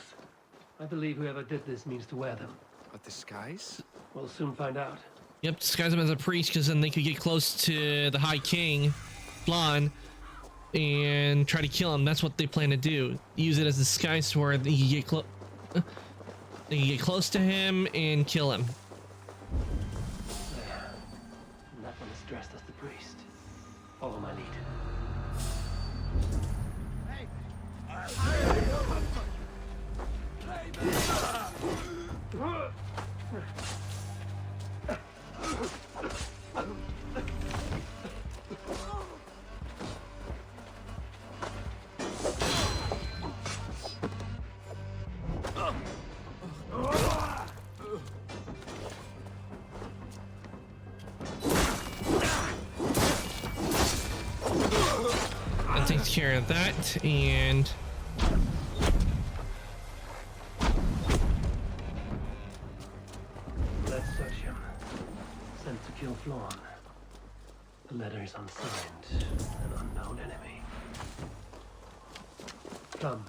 I believe whoever did this means to wear them. A disguise? We'll soon find out. Yep, disguise him as a priest because then they could get close to the High King, Flan, and try to kill him. That's what they plan to do. Use it as a disguise to where they can get close to him and kill him. There. And that one is dressed as the priest. Follow my lead. That takes care of that, and Let's search him. Sent to kill Flaun. The letter is unsigned. An unknown enemy. Come.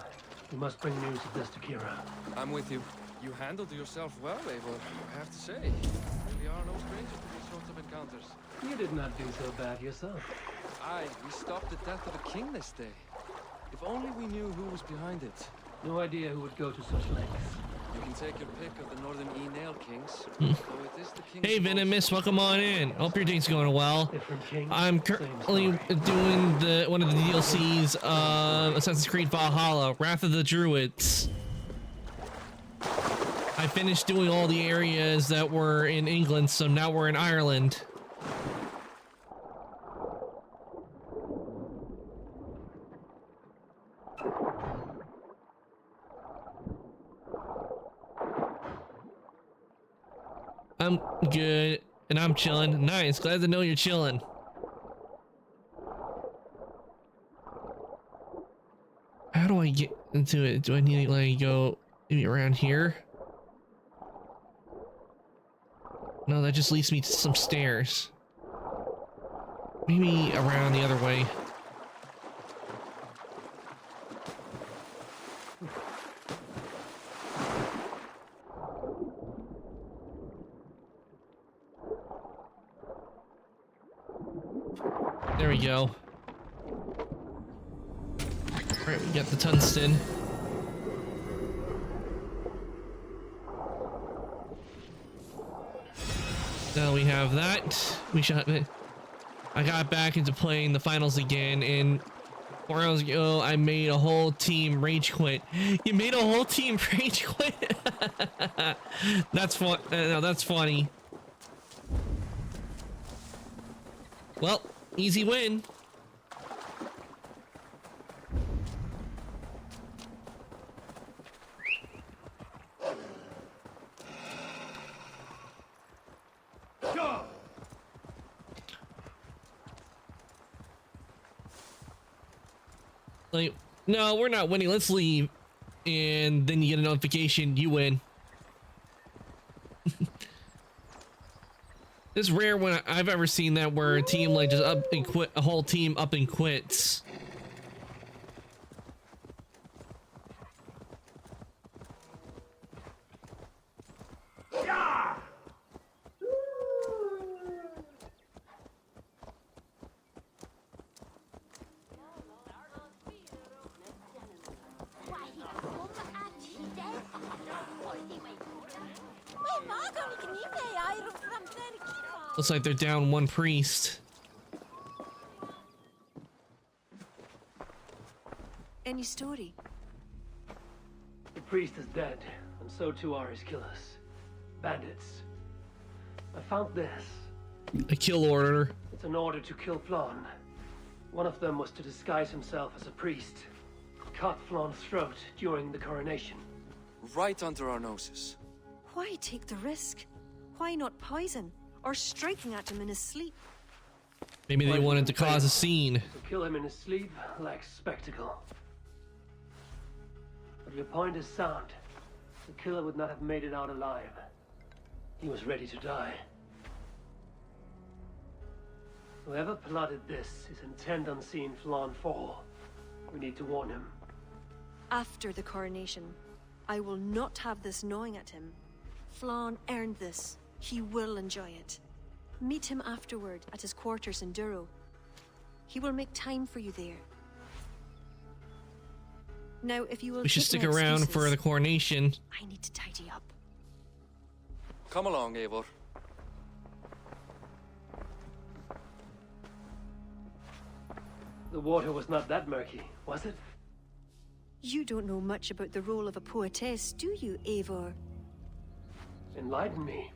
We must bring news of this to Kira. I'm with you. You handled yourself well, Eivor, I have to say. We are no strangers to these sorts of encounters. You did not do so bad yourself. Aye, we stopped the death of a king this day. If only we knew who was behind it. No idea who would go to such lengths. You can take your pick of the Northern E-Nail kings. Hmm. Though it is the king's hey Venomous, welcome on in. Hope your day's going well. I'm currently doing one of the DLCs of Assassin's Creed Valhalla, Wrath of the Druids. I finished doing all the areas that were in England, so now we're in Ireland. I'm good, and I'm chilling. Nice, glad to know you're chilling. How do I get into it? Do I need to like go maybe around here? No, that just leads me to some stairs. Maybe around the other way. There we go. Alright, we got the tungsten. Now we have that. We shot it. I got back into playing the finals again, and 4 hours ago, I made a whole team rage quit. You made a whole team rage quit? That's fun. No, that's funny. Well, easy win. Like, no, we're not winning. Let's leave. And then you get a notification. You win. It's rare when I've ever seen that where a team like just up and quit, a whole team up and quits. Looks like they're down one priest. Any story? The priest is dead, and so too are his killers. Bandits. I found this. A kill order. It's an order to kill Flann. One of them was to disguise himself as a priest. Cut Flann's throat during the coronation. Right under our noses. Why take the risk? Why not poison? Or striking at him in his sleep? Maybe they wanted to cause a scene. To kill him in his sleep lacks spectacle. But your point is sound. The killer would not have made it out alive. He was ready to die. Whoever plotted this is intent on seeing Flann fall. We need to warn him. After the coronation, I will not have this gnawing at him. Flann earned this. He will enjoy it. Meet him afterward at his quarters in Duro. He will make time for you there. Now, if you will, we should stick around for the coronation. I need to tidy up. Come along, Eivor. The water was not that murky, was it? You don't know much about the role of a poetess, do you, Eivor? Enlighten me.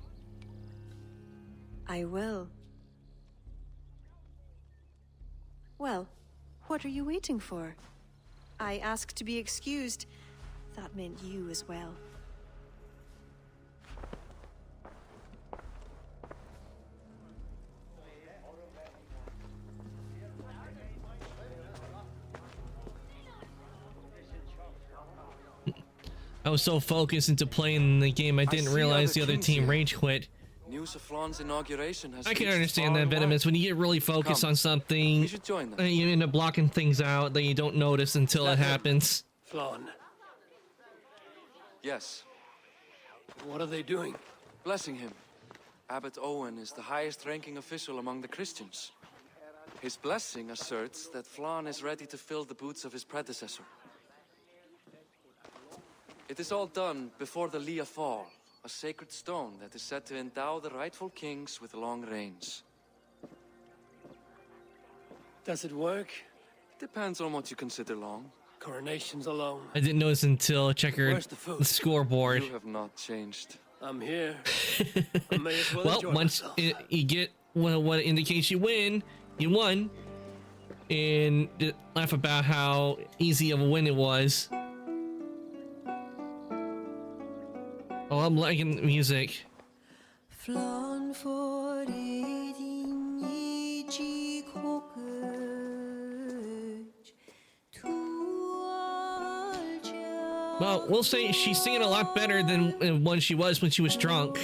I will. Well, what are you waiting for? I asked to be excused. That meant you as well. I was so focused into playing the game, I didn't realize the other team rage quit. News of Flann's inauguration has I can understand that, Venomous. When you get really focused on something, you end up blocking things out that you don't notice until it happens. Flann. Yes. What are they doing? Blessing him. Abbot Owen is the highest-ranking official among the Christians. His blessing asserts that Flann is ready to fill the boots of his predecessor. It is all done before the Lia Fall, a sacred stone that is said to endow the rightful kings with long reigns. Does it work? Depends on what you consider long. Coronations alone. I didn't notice until I checked the scoreboard. You have not changed. I'm here. I may as well Well, once you get what indicates you win, you won. And laugh about how easy of a win it was. Oh, I'm liking the music. Well, we'll say she's singing a lot better than when she was drunk.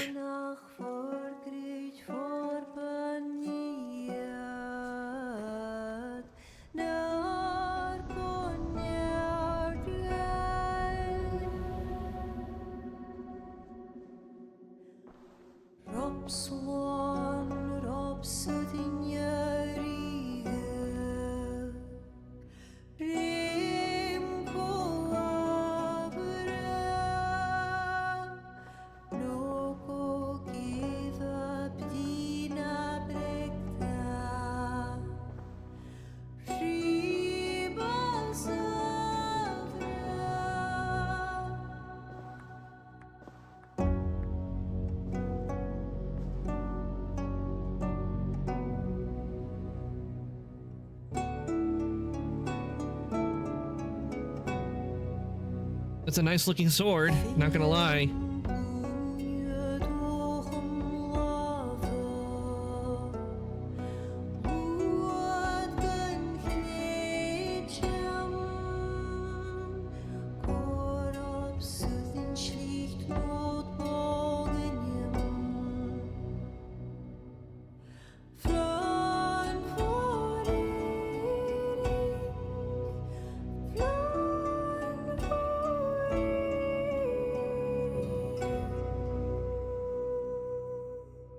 That's a nice looking sword, not gonna lie.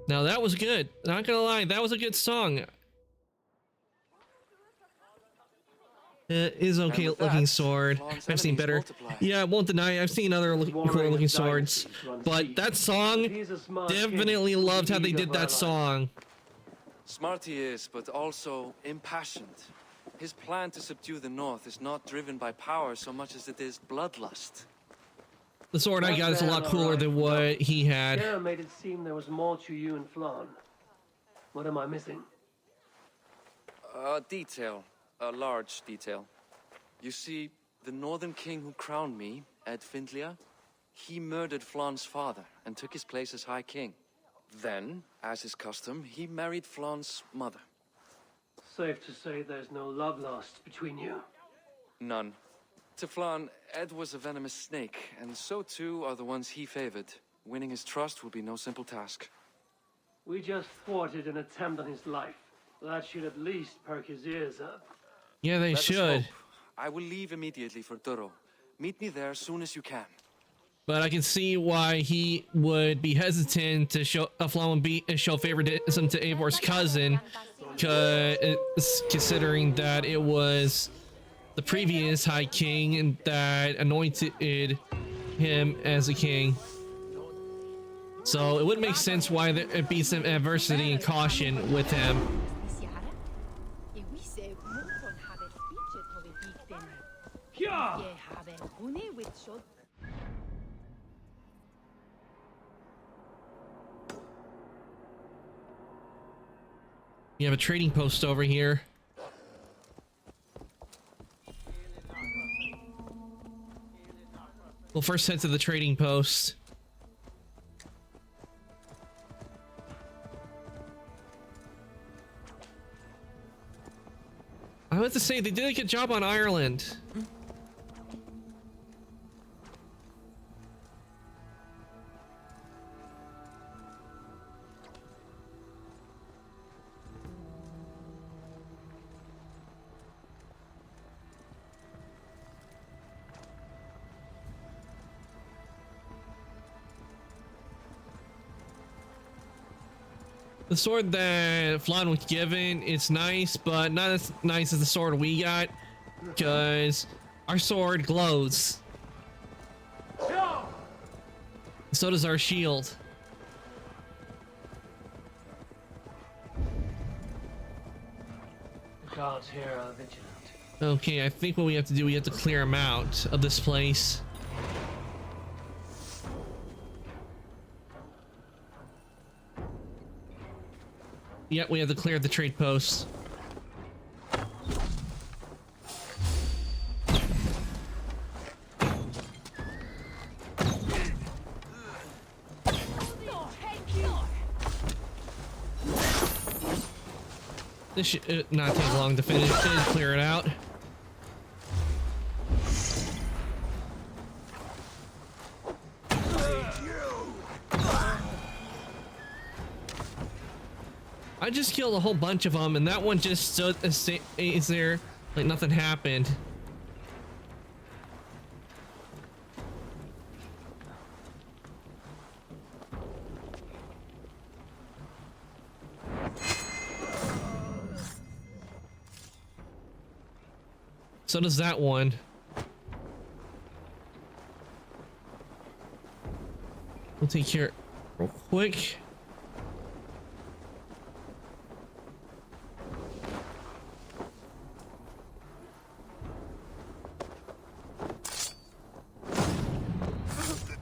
Now that was good. Not gonna lie, that was a good song. It is okay looking sword. I've seen better. Yeah, I won't deny. I've seen other cool looking swords, but that song, definitely loved how they did that song. Smart he is, but also impassioned. His plan to subdue the North is not driven by power so much as it is bloodlust. The sword I got is a lot cooler than what he had. Sarah made it seem there was more to you and Flann. What am I missing? A detail. A large detail. You see, the Northern King who crowned me, Ed Findlia, he murdered Flann's father and took his place as High King. Then, as is custom, he married Flann's mother. Safe to say there's no love lost between you. None. To Flann, Ed was a venomous snake, and so too are the ones he favored. Winning his trust will be no simple task. We just thwarted an attempt on his life. That should at least perk his ears up. Yeah, they should. I will leave immediately for Duro. Meet me there as soon as you can. But I can see why he would be hesitant to show show favoritism to Eivor's cousin, considering that it was the previous High King that anointed him as a king. So it would make sense why there'd be some adversity and caution with him. You have a trading post over here. We'll first head to the trading post. I have to say, they did a good job on Ireland. The sword that Flann was given, it's nice, but not as nice as the sword we got, because our sword glows. So does our shield. The guards here are vigilant. Okay, I think what we have to do, we have to clear them out of this place. Yep, we have to clear the trade post. This should not take long to finish and clear it out. I just killed a whole bunch of them, and that one just stood is there like nothing happened. So does that one. We'll take care real quick.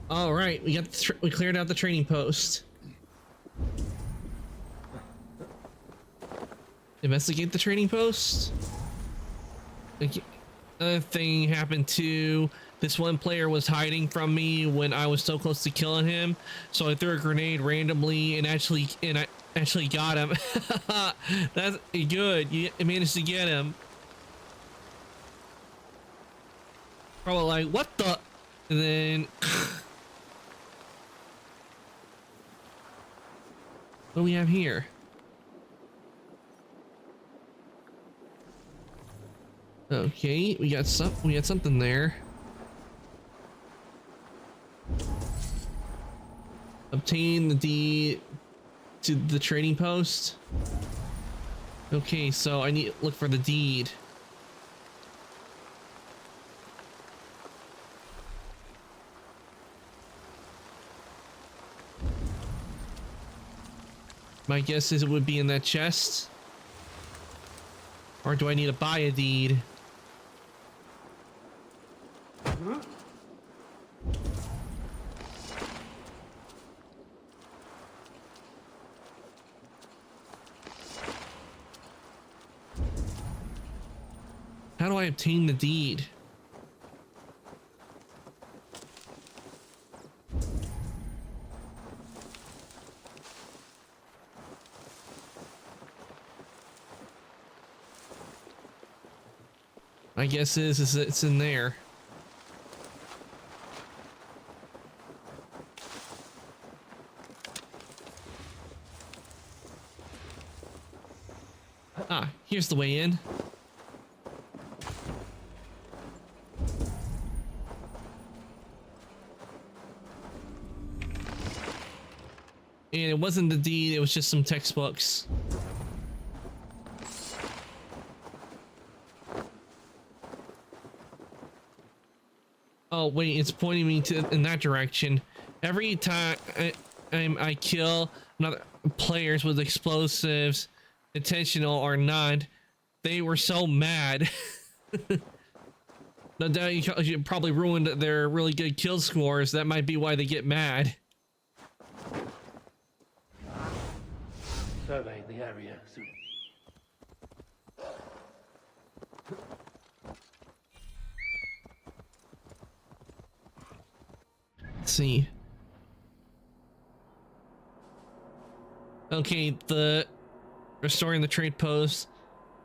All right, we cleared out the training post. Investigate the training post. Another thing happened to this one player was hiding from me when I was so close to killing him, so I threw a grenade randomly and I actually got him. That's good. You managed to get him. Probably like, what the? And then what do we have here? Okay, we got something there. Obtain the deed to the trading post. Okay, so I need to look for the deed. My guess is it would be in that chest. Or do I need to buy a deed? How do I obtain the deed? My guess is it's in there. Ah, here's the way in. And it wasn't the deed, it was just some textbooks. Oh wait, it's pointing me in that direction. Every time I kill another players with explosives, intentional or not, they were so mad. No doubt you probably ruined their really good kill scores. That might be why they get mad. Survey the area soon. Let's see. Okay, the restoring the trade post.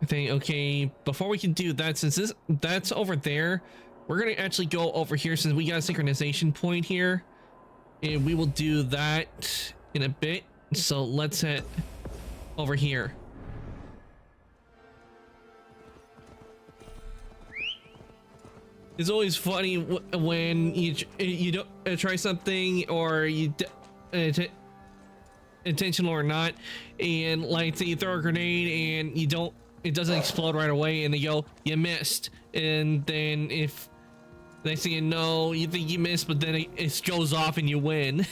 I think, okay, before we can do that, since that's over there, we're gonna actually go over here since we got a synchronization point here, and we will do that in a bit. So let's head over here. It's always funny when you don't try something, or you intentional or not, and like say you throw a grenade and it doesn't explode right away, and they go, you missed, and then if they say no, you think you missed, but then it goes off and you win.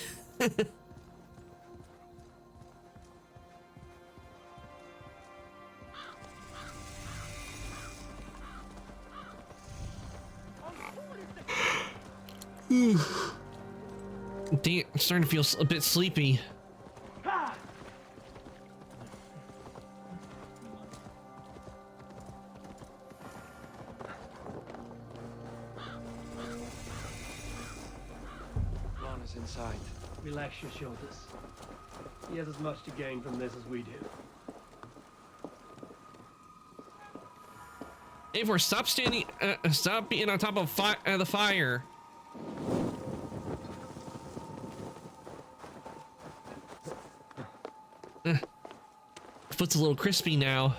Damn, I'm starting to feel a bit sleepy. Ron is inside. Relax your shoulders. He has as much to gain from this as we do. Eivor, stop being on top of the fire. Foot's a little crispy now.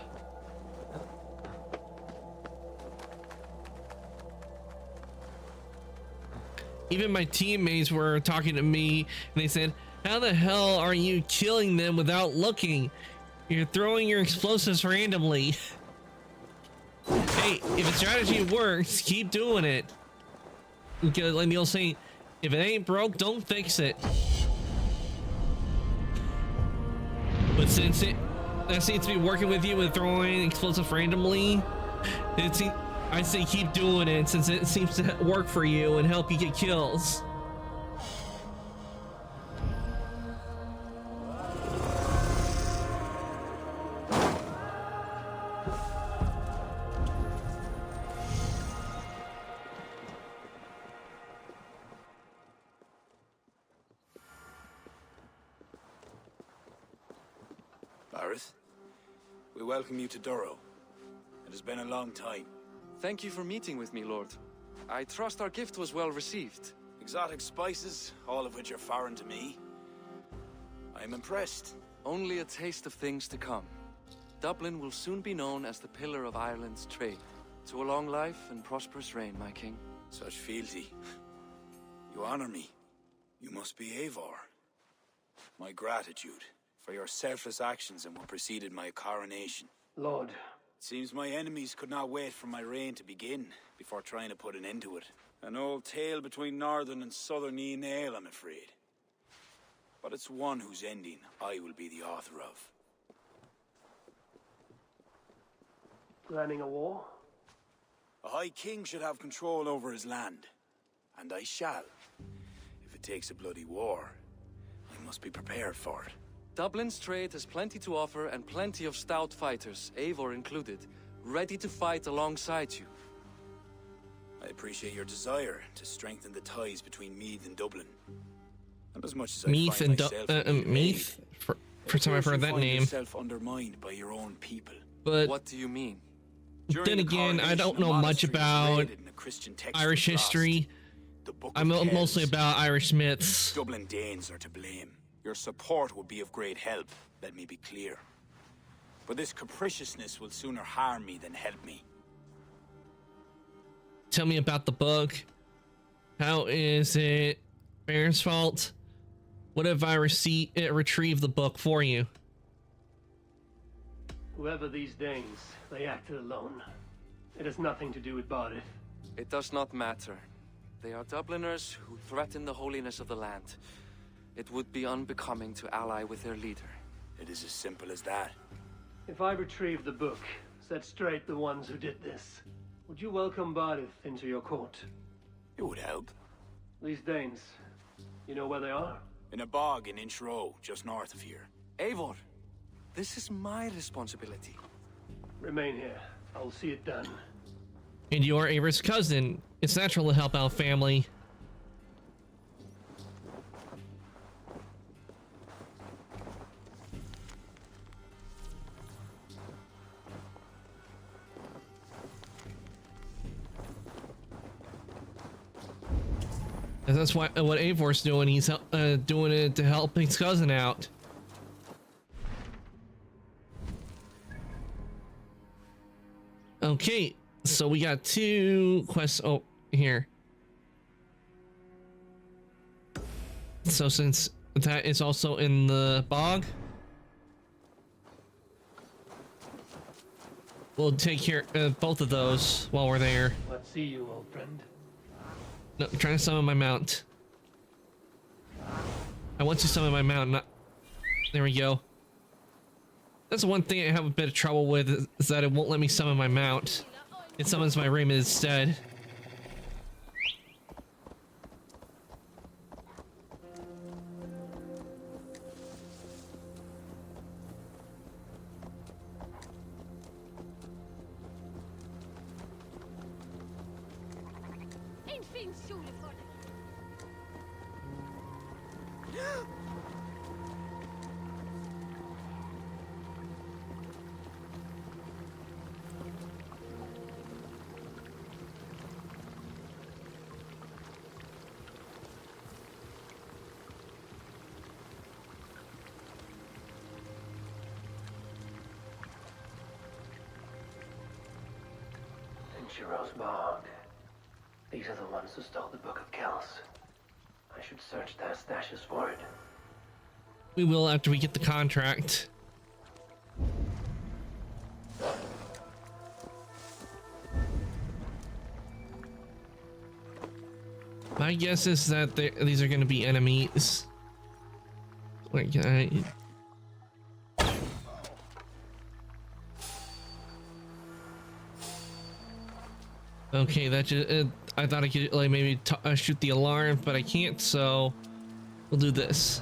Even my teammates were talking to me, and they said, how the hell are you killing them without looking? You're throwing your explosives randomly. Hey, if a strategy works, keep doing it. Because like Neil's saying, if it ain't broke, don't fix it. But since that seems to be working with you with throwing explosive randomly, I say keep doing it since it seems to work for you and help you get kills. Gareth. We welcome you to Durrow. It has been a long time. Thank you for meeting with me, Lord. I trust our gift was well received. Exotic spices, all of which are foreign to me. I am impressed. Only a taste of things to come. Dublin will soon be known as the pillar of Ireland's trade. To a long life and prosperous reign, my king. Such fealty. You honor me. You must be Eivor. My gratitude for your selfless actions and what preceded my coronation. Lord. It seems my enemies could not wait for my reign to begin before trying to put an end to it. An old tale between northern and southern Nianail, I'm afraid. But it's one whose ending I will be the author of. Planning a war? A High King should have control over his land. And I shall. If it takes a bloody war, I must be prepared for it. Dublin's trade has plenty to offer and plenty of stout fighters, Eivor included, ready to fight alongside you. I appreciate your desire to strengthen the ties between Meath and Dublin. And as much as I Meath find and myself Meath? First time I've heard that name. Yourself undermined by your own people. But what do you mean? Then again, I don't know much about Irish history. I'm mostly about Irish myths. Dublin Danes are to blame. Your support would be of great help, let me be clear. But this capriciousness will sooner harm me than help me. Tell me about the book. How is it Baron's fault? What if I retrieve the book for you? Whoever these Danes, they acted alone. It has nothing to do with Barith. It does not matter. They are Dubliners who threaten the holiness of the land. It would be unbecoming to ally with their leader. It is as simple as that. If I retrieve the book, set straight the ones who did this, would you welcome Barith into your court? It would help. These Danes, you know where they are? In a bog in Inch Row, just north of here. Eivor, this is my responsibility. Remain here. I will see it done. And you're Eivor's cousin. It's natural to help out family. And that's what Eivor's doing. He's doing it to help his cousin out. Okay, so we got 2 quests. Oh, here. So since that is also in the bog, we'll take care of both of those while we're there. Let's see you, old friend. No, I'm trying to summon my mount. I want to summon my mount. Not... There we go. That's the one thing I have a bit of trouble with, is that it won't let me summon my mount. It summons my Raymond instead. Shiro's bog. These are the ones who stole the Book of Kells. I should search their stashes for it. We will after we get the contract. My guess is that these are going to be enemies. Wait, can I... Okay, that just, I thought I could like maybe shoot the alarm, but I can't, so we'll do this.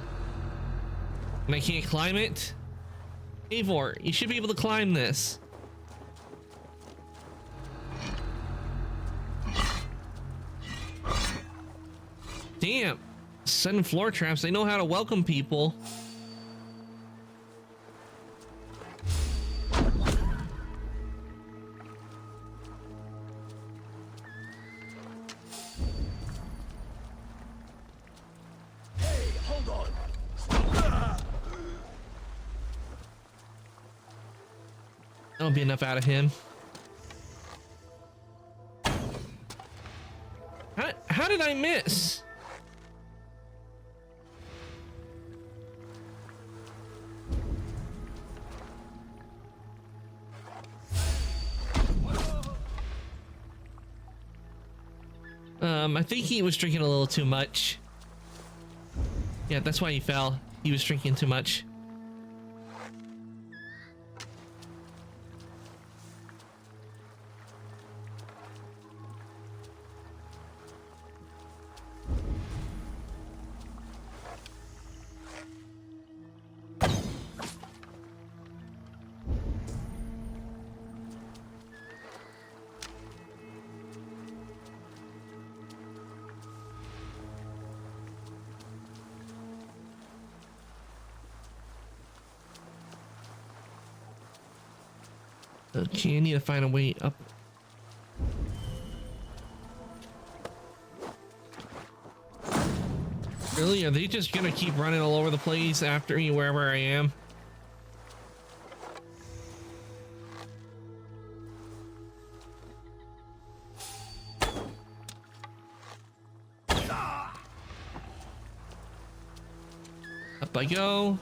And I can't climb it? Eivor, you should be able to climb this. Damn, setting floor traps, they know how to welcome people. That'll be enough out of him. How did I miss? I think he was drinking a little too much. Yeah, that's why he fell. He was drinking too much. Okay, I need to find a way up. Really? Are they just gonna keep running all over the place after me wherever I am? Up I go.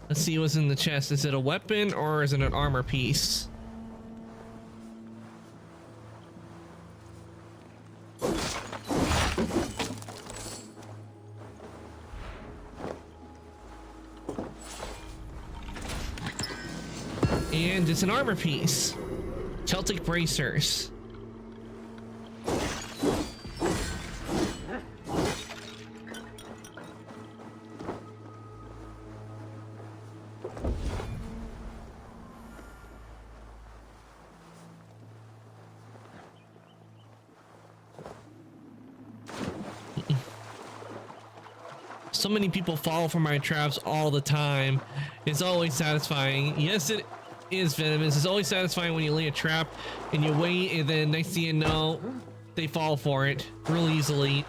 Let's see what's in the chest. Is it a weapon or is it an armor piece? And it's an armor piece. Celtic bracers. So many people fall for my traps all the time. It's always satisfying. Yes, it is venomous. It's always satisfying when you lay a trap and you wait, and then next thing you know, they fall for it real easily.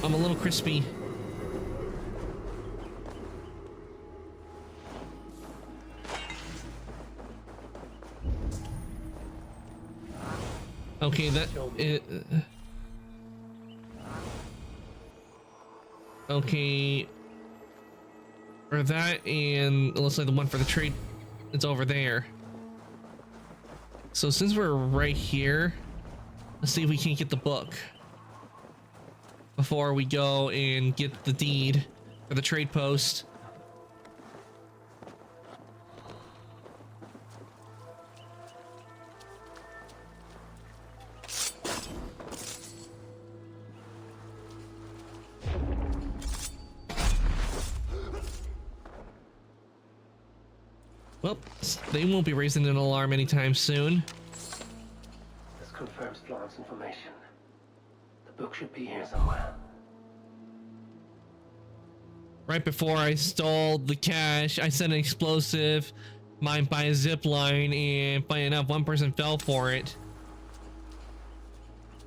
I'm a little crispy. Okay, that okay, or that, and it looks like the one for the trade, it's over there. So since we're right here, let's see if we can't get the book before we go and get the deed for the trade post. Well, they won't be raising an alarm anytime soon. This confirms Florence information. The book should be here somewhere. Right before I stole the cash, I sent an explosive mined by a zip line, and funny enough, one person fell for it.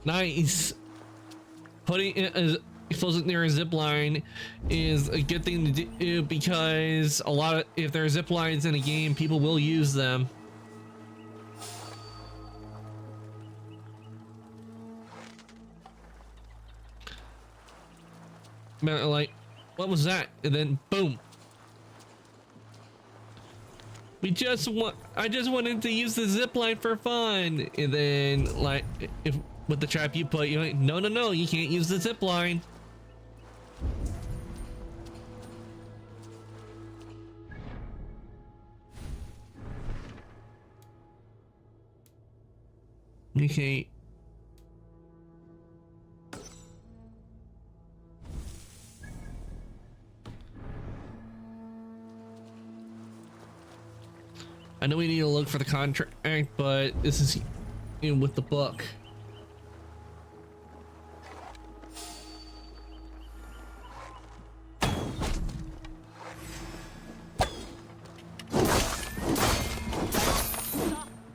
Nice. Putting explosive near a zip line is a good thing to do, because a lot of, if there are zip lines in a game, people will use them. Like, what was that? And then boom. I just wanted to use the zip line for fun. And then, like, if with the trap you put, you're like, no, you can't use the zip line. Okay. I know we need to look for the contract, but this is in with the book.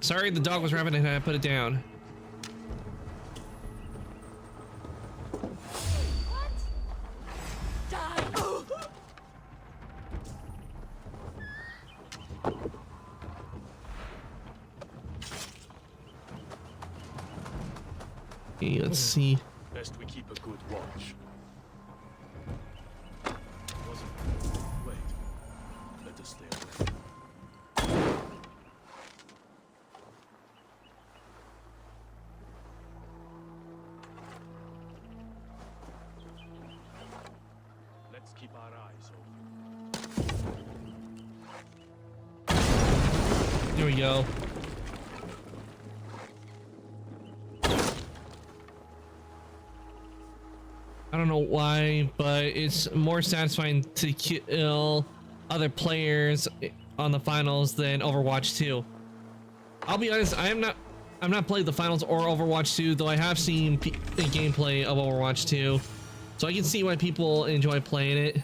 Sorry, the dog was rabid and I put it down. Okay, let's see. Best we keep a good watch. Wait. Let us stay away. Let's keep our eyes open. Here we go. I don't know why, but it's more satisfying to kill other players on the finals than Overwatch 2. I'll be honest, I'm not playing the finals or Overwatch 2, though I have seen the gameplay of Overwatch 2, so I can see why people enjoy playing it.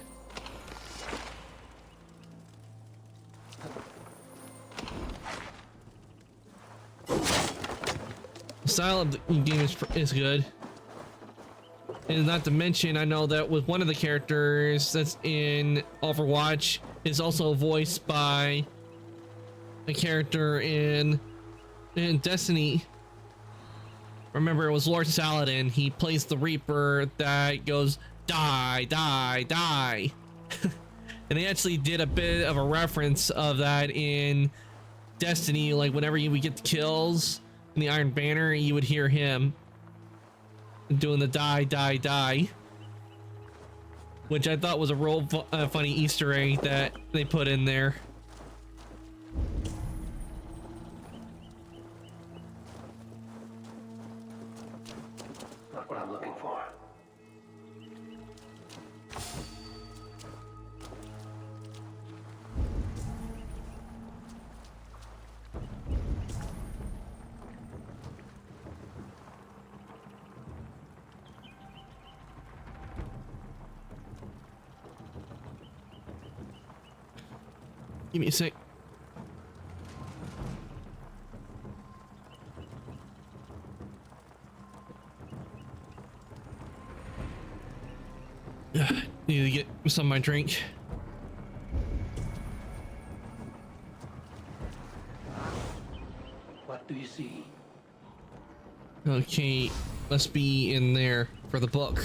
The style of the game is good. And not to mention, I know that with one of the characters that's in Overwatch is also voiced by a character in Destiny. Remember, it was Lord Saladin. He plays the Reaper that goes, die, die, die. And they actually did a bit of a reference of that in Destiny. Like, whenever you would get the kills in the Iron Banner, you would hear him doing the die, die, die, which I thought was a real funny Easter egg that they put in there. Not what I'm looking for. Give me a sec. Need to get some of my drink. What do you see? Okay, let's be in there for the book.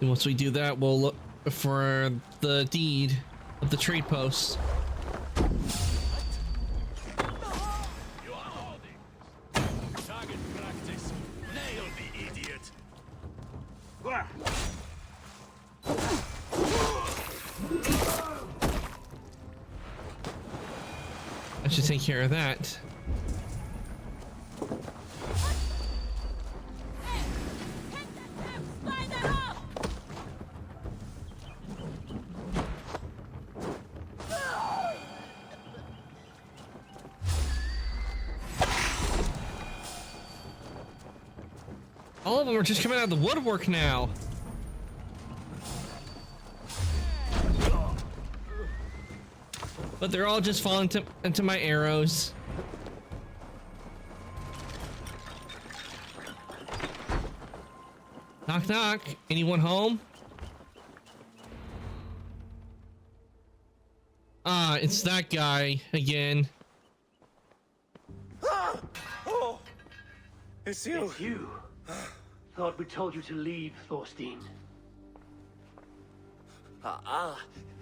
And once we do that, we'll look for the deed of the trade post. Target practice. Nail the idiot. I should take care of that. All of them are just coming out of the woodwork now. But they're all just falling into my arrows. Knock knock. Anyone home? Ah, it's that guy again. Oh, it's you. It's you. Thought we told you to leave, Thorstein.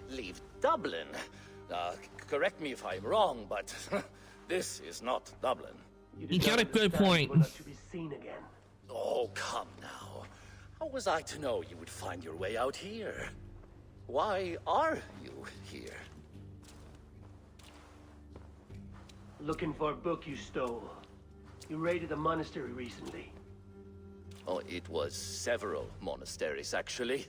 Leave Dublin. Correct me if I'm wrong, but this is not Dublin. You got a good point. Not to be seen again. Oh, come now. How was I to know you would find your way out here? Why are you here? Looking for a book you stole. You raided a monastery recently. Oh, it was several monasteries, actually.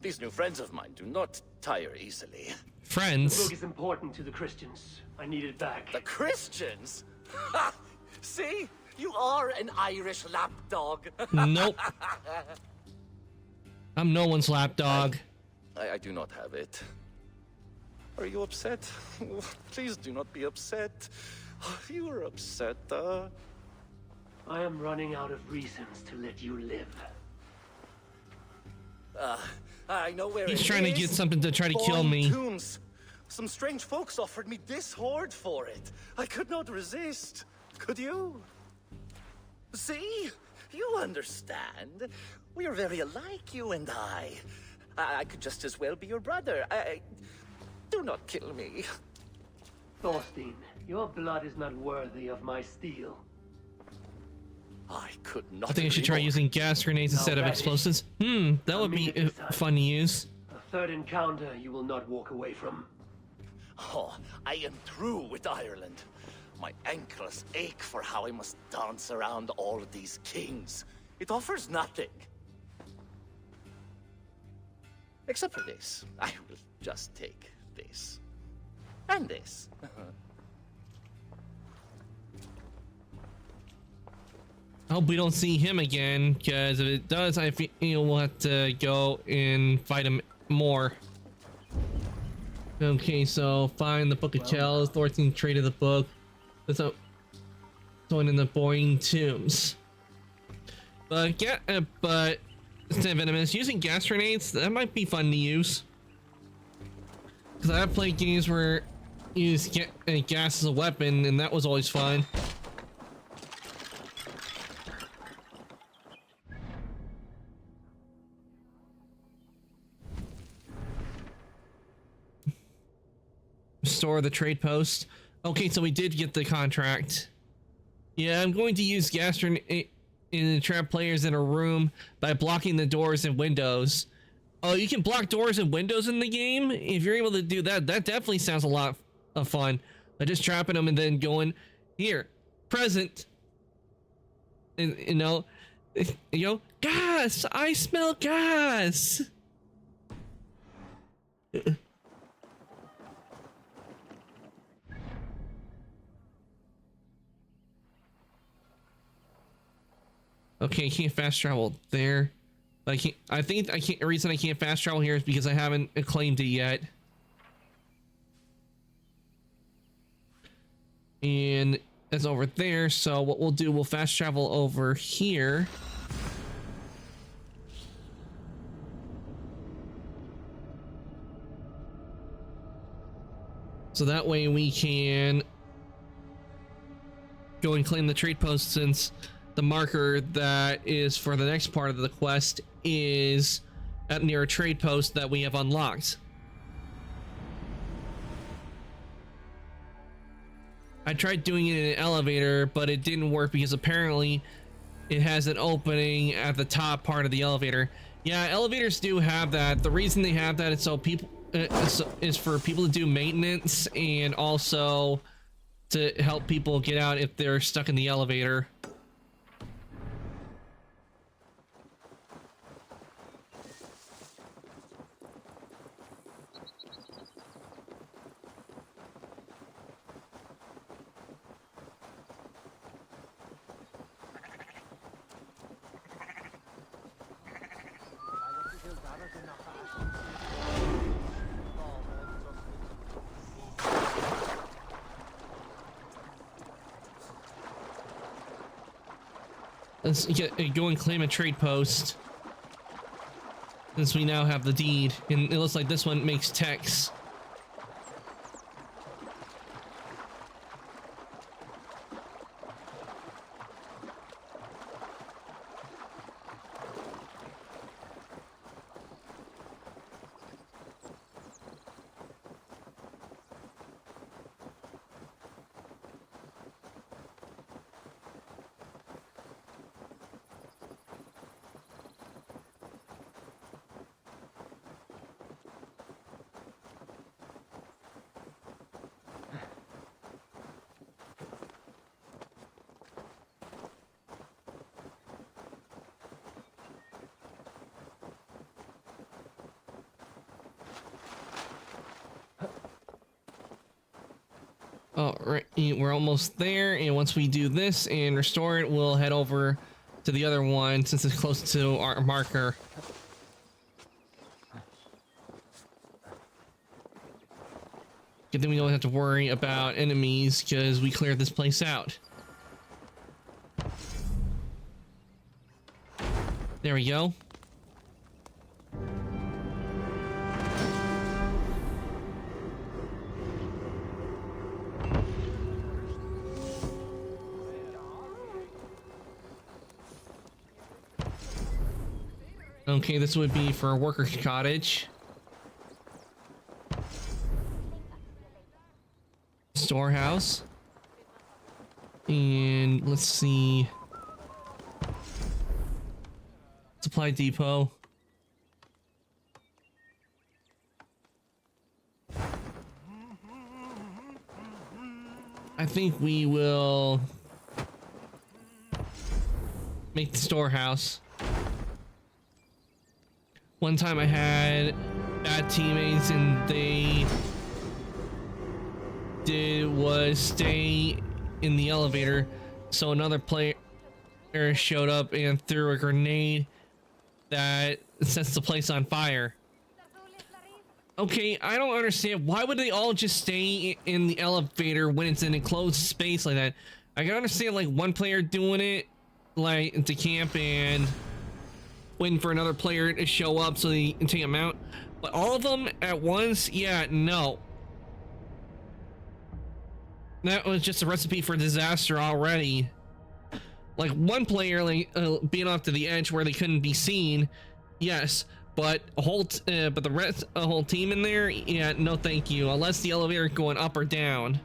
These new friends of mine do not tire easily. Friends? The book is important to the Christians. I need it back. The Christians? Ha! See? You are an Irish lapdog. Nope. I'm no one's lapdog. I do not have it. Are you upset? Please do not be upset. You're upset, I am running out of reasons to let you live. I know where He's it trying to is. get something to try to kill Bourne me. Tombs. Some strange folks offered me this hoard for it. I could not resist. Could you? See? You understand. We are very alike, you and I. I could just as well be your brother. Do not kill me. Thorstein, your blood is not worthy of my steel. I could not. I think I should try using gas grenades instead of explosives. That would be fun to use. A third encounter you will not walk away from. Oh, I am through with Ireland. My ankles ache for how I must dance around all of these kings. It offers nothing. Except for this. I will just take this. And this. I hope we don't see him again, because if it does, I feel we'll have to go and fight him more. Okay, so find the Book of Kells. Thorstein traded the book. There's a someone in the Bourne Tombs. But yeah, but Venomous using gas grenades, that might be fun to use. Because I've played games where you use gas as a weapon, and that was always fun. Restore the trade post. Okay, so we did get the contract. Yeah, I'm going to use gas grenade and trap players in a room by blocking the doors and windows. Oh, you can block doors and windows in the game? If you're able to do that, that definitely sounds a lot of fun. By just trapping them and then going, here, present. And, gas! I smell gas! Okay, I can't fast travel there. I think the reason I can't fast travel here is because I haven't claimed it yet. And it's over there, so what we'll do, we'll fast travel over here. So that way we can go and claim the trade post, since the marker that is for the next part of the quest is at near a trade post that we have unlocked. I tried doing it in an elevator, but it didn't work because apparently it has an opening at the top part of the elevator. Yeah, elevators do have that. The reason they have that is so people is for people to do maintenance, and also to help people get out if they're stuck in the elevator. Let's go and claim a trade post, since we now have the deed, and it looks like this one makes text. All right, we're almost there, and once we do this and restore it, we'll head over to the other one since it's close to our marker. Good thing we don't have to worry about enemies because we cleared this place out. There we go. Okay, this would be for a worker's cottage. Storehouse. And let's see. Supply depot. I think we will make the storehouse. One time I had bad teammates and they did was stay in the elevator, so another player showed up and threw a grenade that sets the place on fire. Okay, I don't understand. Why would they all just stay in the elevator when it's an enclosed space like that? I can understand like one player doing it like to camp and waiting for another player to show up so they can take them out, but all of them at once, yeah, no. That was just a recipe for disaster already. Like one player like being off to the edge where they couldn't be seen, yes, but a whole but the rest, a whole team in there, yeah, no thank you, unless the elevator going up or down.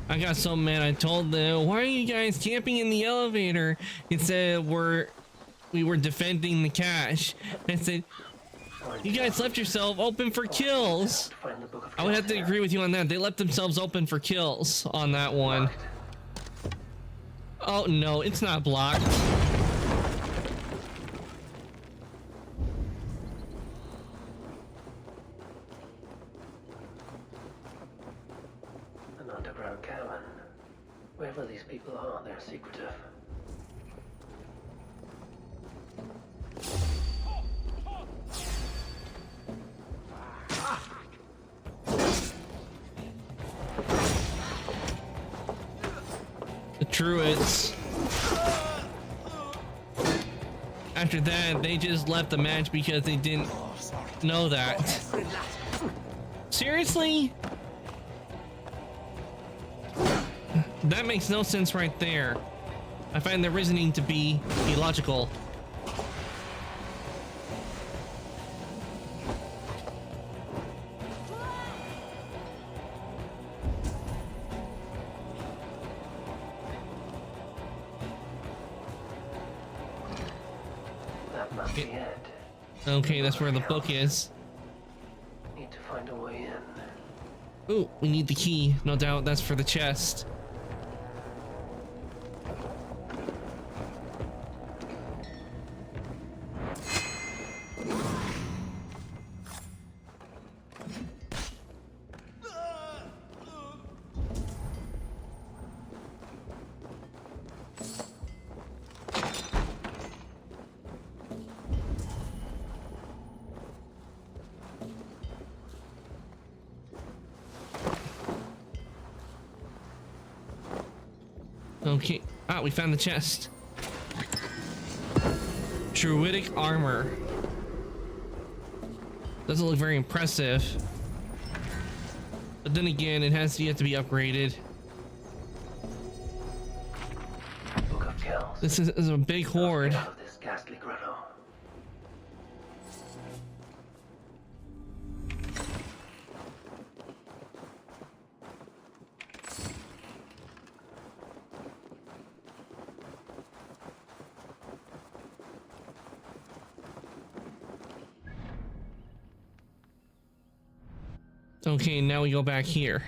I got so mad. I told them, why are you guys camping in the elevator? It said we were defending the cache. I said, you guys left yourself open for kills. I would have to agree with you on that. They left themselves open for kills on that one. Oh no, it's not blocked. An underground cavern. Wherever these people are, they're secretive. The Druids. After that, they just left the match because they didn't know that. Seriously? That makes no sense right there. I find the reasoning to be illogical. That must be it. Okay, that's where the book is. Need to find a way in. Ooh, we need the key. No doubt that's for the chest. Okay. Ah, we found the chest. Druidic armor. Doesn't look very impressive. But then again, it has yet to be upgraded. Book of Kells. This is a big horde. Out of this ghastly grotto. Okay, now we go back here.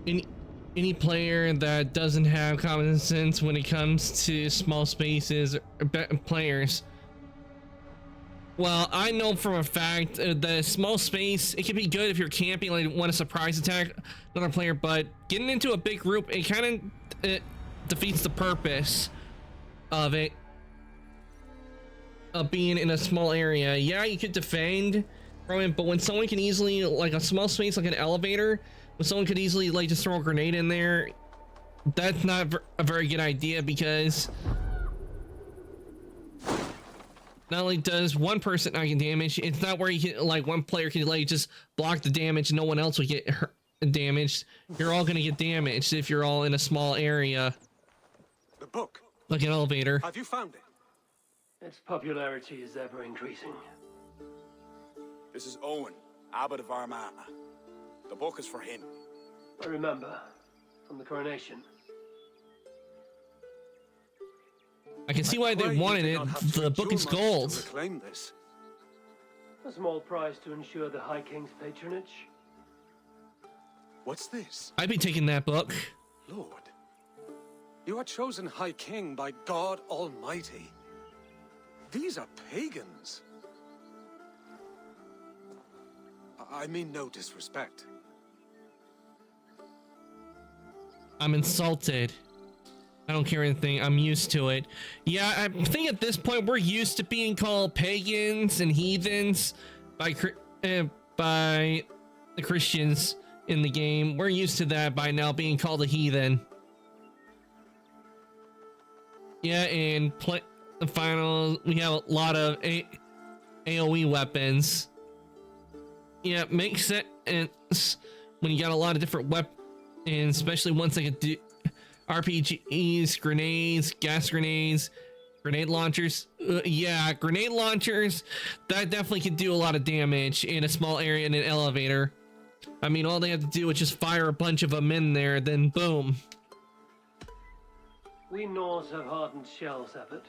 Any player that doesn't have common sense when it comes to small spaces or players. Well, I know from a fact the small space, it can be good if you're camping, like want to surprise attack another player, but getting into a big group, it kind of defeats the purpose of it, of being in a small area. Yeah, you could defend from it, but when someone can easily, like a small space like an elevator, when someone could easily like just throw a grenade in there, that's not a very good idea, because not only does one person not get damaged, it's not where you can, like one player can like just block the damage and no one else will get damaged. You're all gonna get damaged if you're all in a small area. The book. Like an elevator. Have you found it? Its popularity is ever increasing. This is Owen, Abbot of Armagh. The book is for him. I remember, from the coronation. I can see why they wanted it. The book is gold. Reclaim this. A small price to ensure the High King's patronage. What's this? I'd be taking that book. Lord, you are chosen High King by God Almighty. These are pagans. I mean no disrespect. I'm insulted. I don't care anything. I'm used to it. Yeah, I think at this point we're used to being called pagans and heathens by the Christians in the game. We're used to that by now, being called a heathen. Yeah, and the final, we have a lot of AoE weapons. Yeah, it makes sense when you got a lot of different weapons, especially ones that can do RPGs, grenades, gas grenades, grenade launchers. Yeah, grenade launchers, that definitely can do a lot of damage in a small area in an elevator. I mean, all they have to do is just fire a bunch of them in there, then boom. We Norse have hardened shells, Abbot.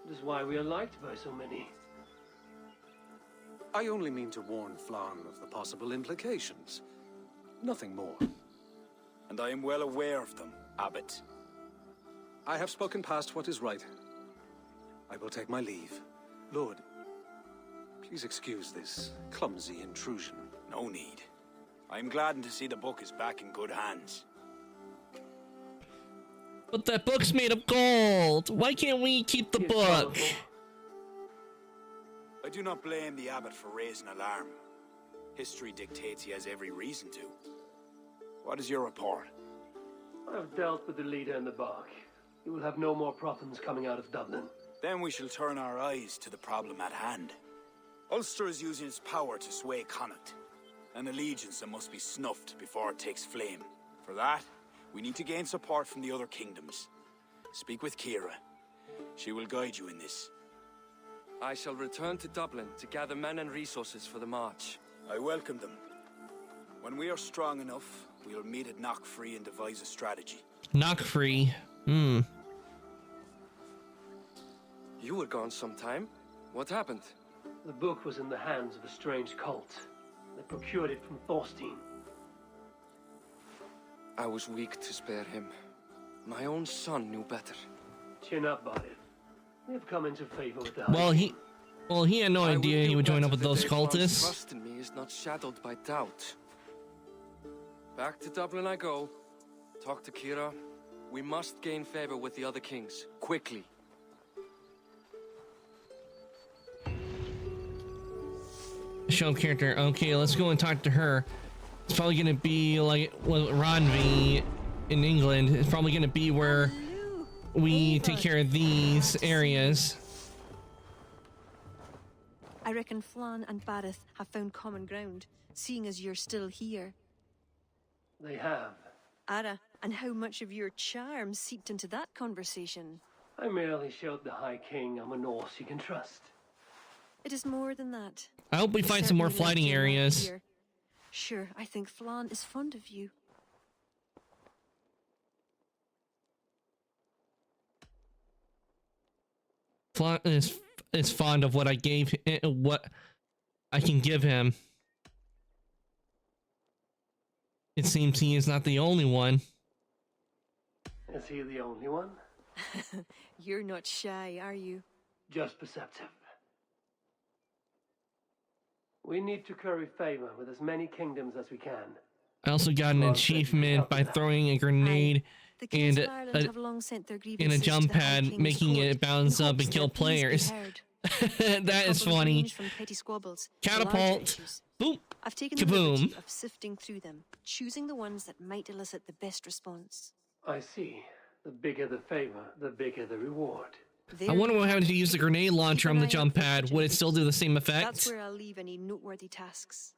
This is why we are liked by so many. I only mean to warn Flann of the possible implications. Nothing more. And I am well aware of them, Abbot. I have spoken past what is right. I will take my leave. Lord, please excuse this clumsy intrusion. No need. I am gladdened to see the book is back in good hands. But that book's made of gold. Why can't we keep the book? I do not blame the Abbot for raising alarm. History dictates he has every reason to. What is your report? I have dealt with the leader in the bark. You will have no more problems coming out of Dublin. Then we shall turn our eyes to the problem at hand. Ulster is using its power to sway Connacht, an allegiance that must be snuffed before it takes flame. For that, we need to gain support from the other kingdoms. Speak with Kira. She will guide you in this. I shall return to Dublin to gather men and resources for the march. I welcome them. When we are strong enough, we will meet at Knockfree and devise a strategy. Knockfree? You were gone some time. What happened? The book was in the hands of a strange cult. They procured it from Thorstein. I was weak to spare him. My own son knew better. Chin up, Bardith. They've come into favor with the Well, he had no idea he would join up with those cultists. Trust in me is not shadowed by doubt. Back to Dublin I go. Talk to Kira. We must gain favor with the other kings, quickly. Show character. Okay, let's go and talk to her. It's probably gonna be like Randvi in England. It's probably gonna be where we take care of these areas. I reckon Flann and Bardith have found common ground, seeing as you're still here. They have. Ara, and how much of your charm seeped into that conversation? I merely showed the High King I'm a Norse you can trust. It is more than that. I hope we find some more fighting areas. Sure, I think Flann is fond of you. Flann is is fond of what I gave, what I can give him. It seems he is not the only one. Is he the only one? You're not shy, are you? Just perceptive. We need to curry favor with as many kingdoms as we can. I also got an achievement by throwing a grenade and a jump pad, making it bounce up and kill players. That is funny. Catapult. Boom. I've taken the Kaboom. liberty of sifting through them, choosing the ones that might elicit the best response. I see. The bigger the favor, the bigger the reward. I wonder what happened to use the grenade launcher on the jump pad. Would it still do the same effect? That's where I'll leave any noteworthy tasks.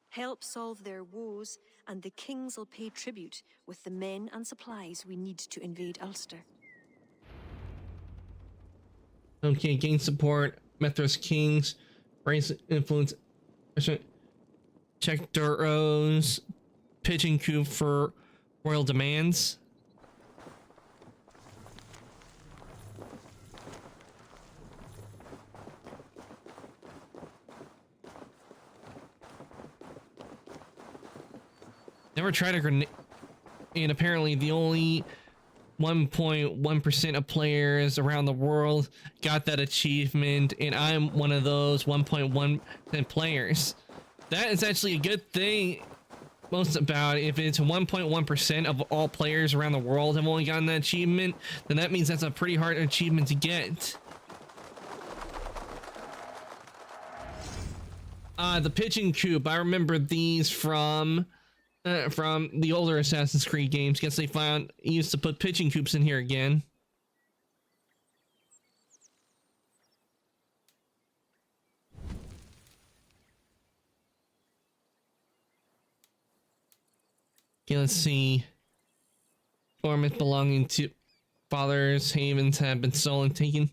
Help solve their woes, and the kings will pay tribute with the men and supplies we need to invade Ulster. Okay, gain support. Methras Kings. Raise influence. Check Duros. Pigeon Coop for royal demands. Never tried a grenade, and apparently the only 1.1% of players around the world got that achievement, and I'm one of those 1.1% players. That is actually a good thing. Most about if it's 1.1% of all players around the world have only gotten that achievement, then that means that's a pretty hard achievement to get. The pigeon coop. I remember these from the older Assassin's Creed games. Guess they used to put pigeon coops in here again. Okay, let's see. Ormond belonging to Father's Havens have been stolen, taken.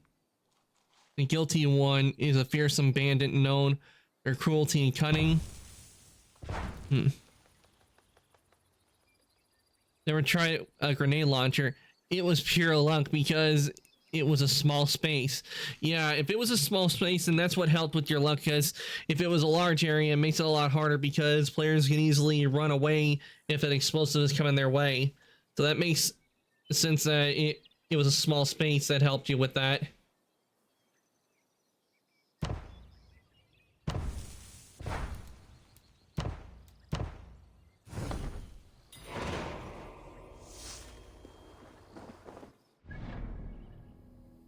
The guilty one is a fearsome bandit known for cruelty and cunning. Never tried a grenade launcher. It was pure luck because it was a small space. Yeah, if it was a small space, then that's what helped with your luck, because if it was a large area, it makes it a lot harder because players can easily run away if an explosive is coming their way. So that makes sense that it was a small space that helped you with that.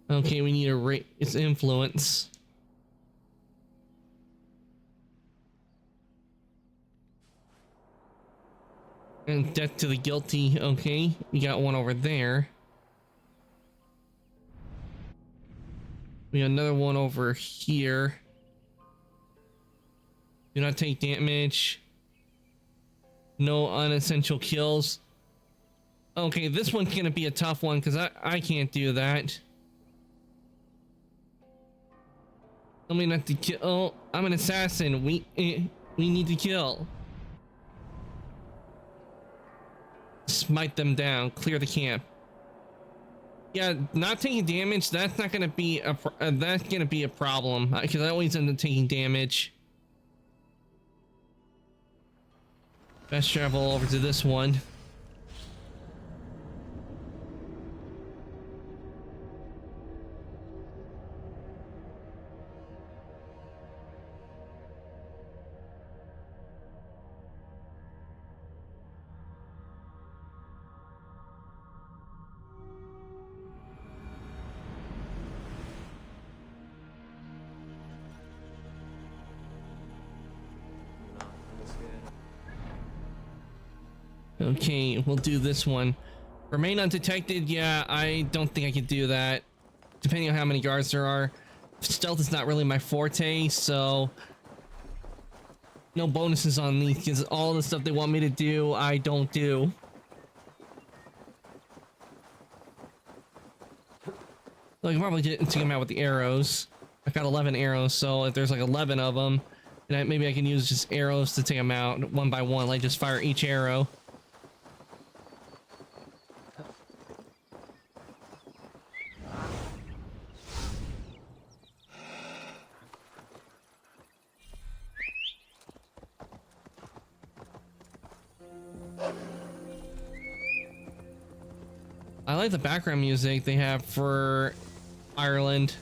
Okay, we need to rate its influence. And death to the guilty. Okay, we got one over there. We got another one over here. Do not take damage. No unessential kills. Okay, this one's gonna be a tough one because I can't do that. Tell me not to kill. Oh, I'm an assassin. We need to kill. Smite them down. Clear the camp. Yeah, not taking damage. That's not gonna be a. That's gonna be a problem because I always end up taking damage. Best travel over to this one. Okay, we'll do this one. Remain undetected. Yeah, I don't think I can do that. Depending on how many guards there are. Stealth is not really my forte, so no bonuses on these because all the stuff they want me to do, I don't do. So I can probably take them out with the arrows. I got 11 arrows, so if there's like 11 of them, then maybe I can use just arrows to take them out one by one, like just fire each arrow. I like the background music they have for Ireland.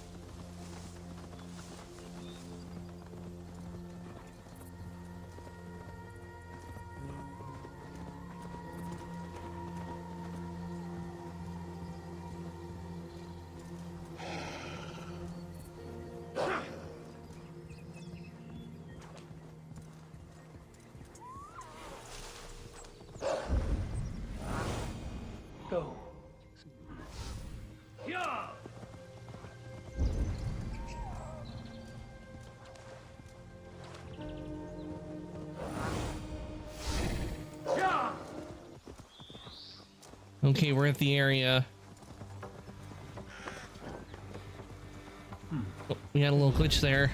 Go. Yeah. Yeah. Okay, we're at the area. Oh, we had a little glitch there.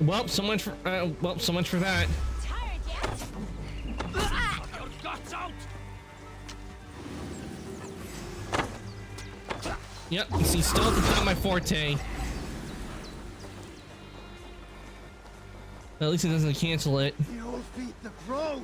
Well, so much for that. Your guts out! Yep, you see, stealth is not my forte. At least it doesn't cancel it. The old feet, the crows.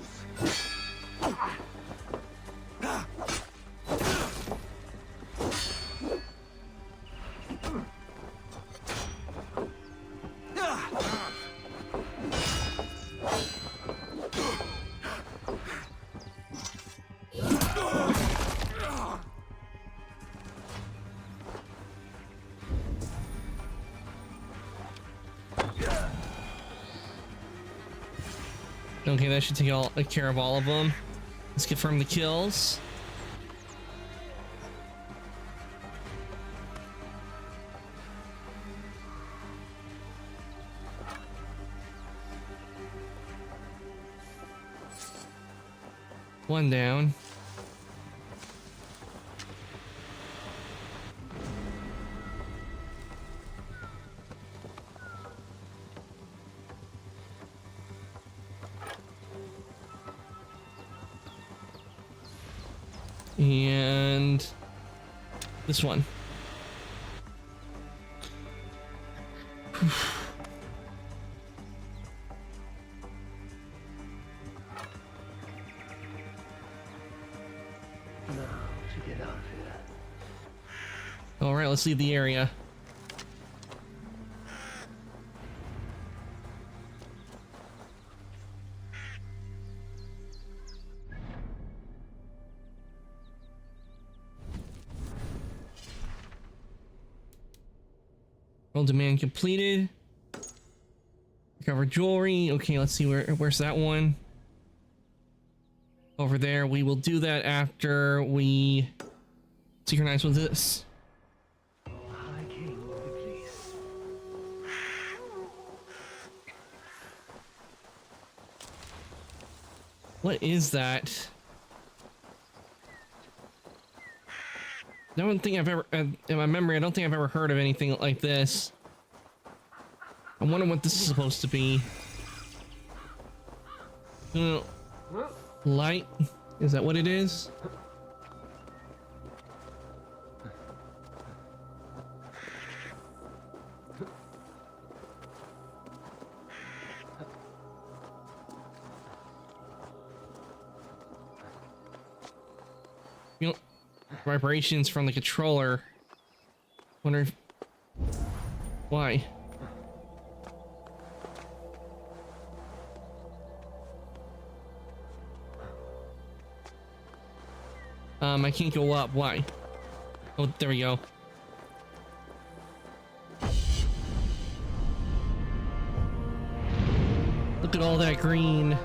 Okay, that should take care of all of them. Let's confirm the kills. One down. And this one. Now to get out of here. All right, let's leave the area. Role demand completed. Recover jewelry. Okay, let's see where's that one? Over there. We will do that after we synchronize with this. High King, please. What is that? I don't think I've ever, in my memory, I don't think I've ever heard of anything like this. I wonder what this is supposed to be. Light? Is that what it is? You know, vibrations from the controller. Wonder if, why? I can't go up. Why? Oh, there we go. Look at all that green.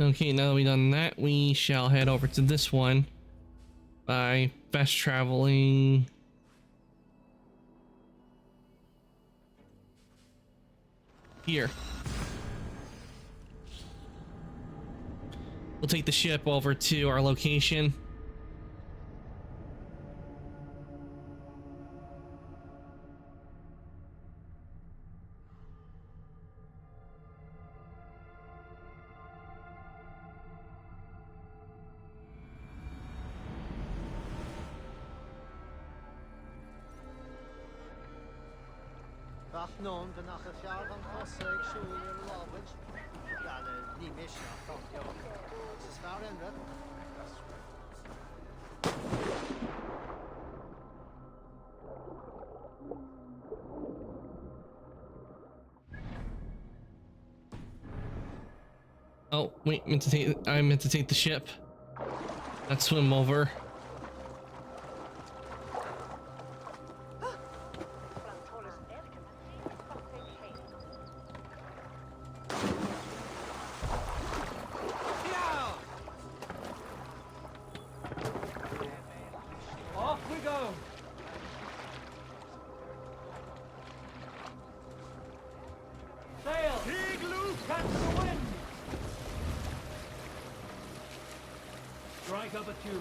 Okay, now that we've done that, we shall head over to this one by fast traveling here. We'll take the ship over to our location. Known the nach a jaar van Cossack Shul in Lovage. Ja, the new mission I thought, yo. It's a far end, Oh, wait, I meant to take the ship. Let's swim over. Strike up a tune.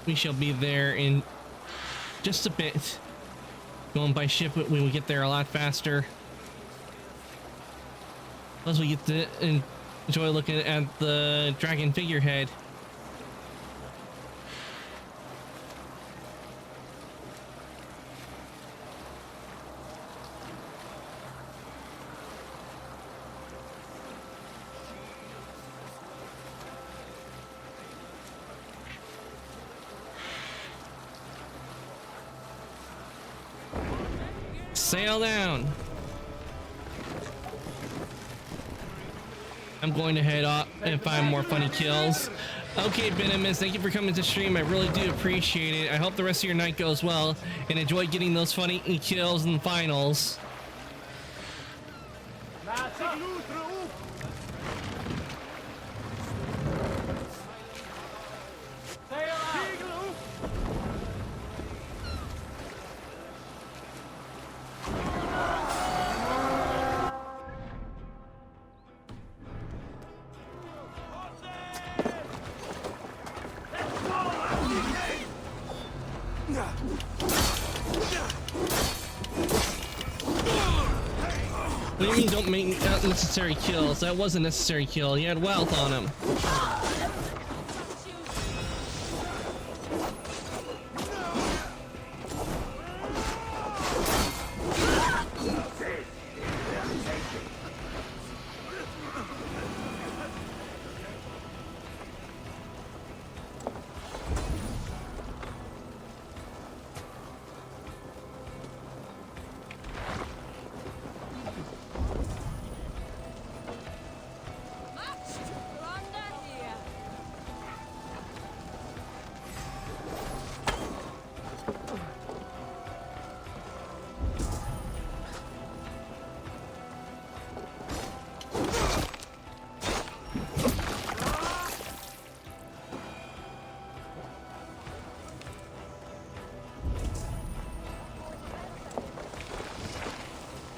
We shall be there in just a bit. Going by ship, we will get there a lot faster. Plus we get to enjoy looking at the dragon figurehead. Sail down. I'm going to head off and find more funny kills. Okay, Venomous, thank you for coming to stream. I really do appreciate it. I hope the rest of your night goes well and enjoy getting those funny kills in the finals. What do you mean don't make unnecessary kills? That was a necessary kill. He had wealth on him.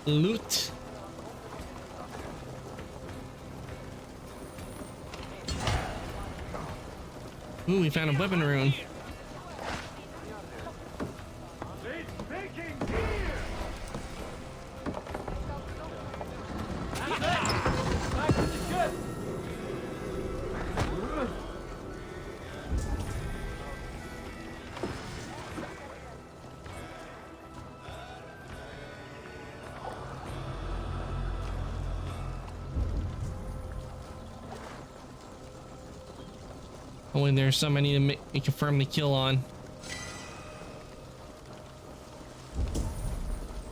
Loot. Ooh, we found a weapon rune. Oh, and there's some I need to confirm the kill on.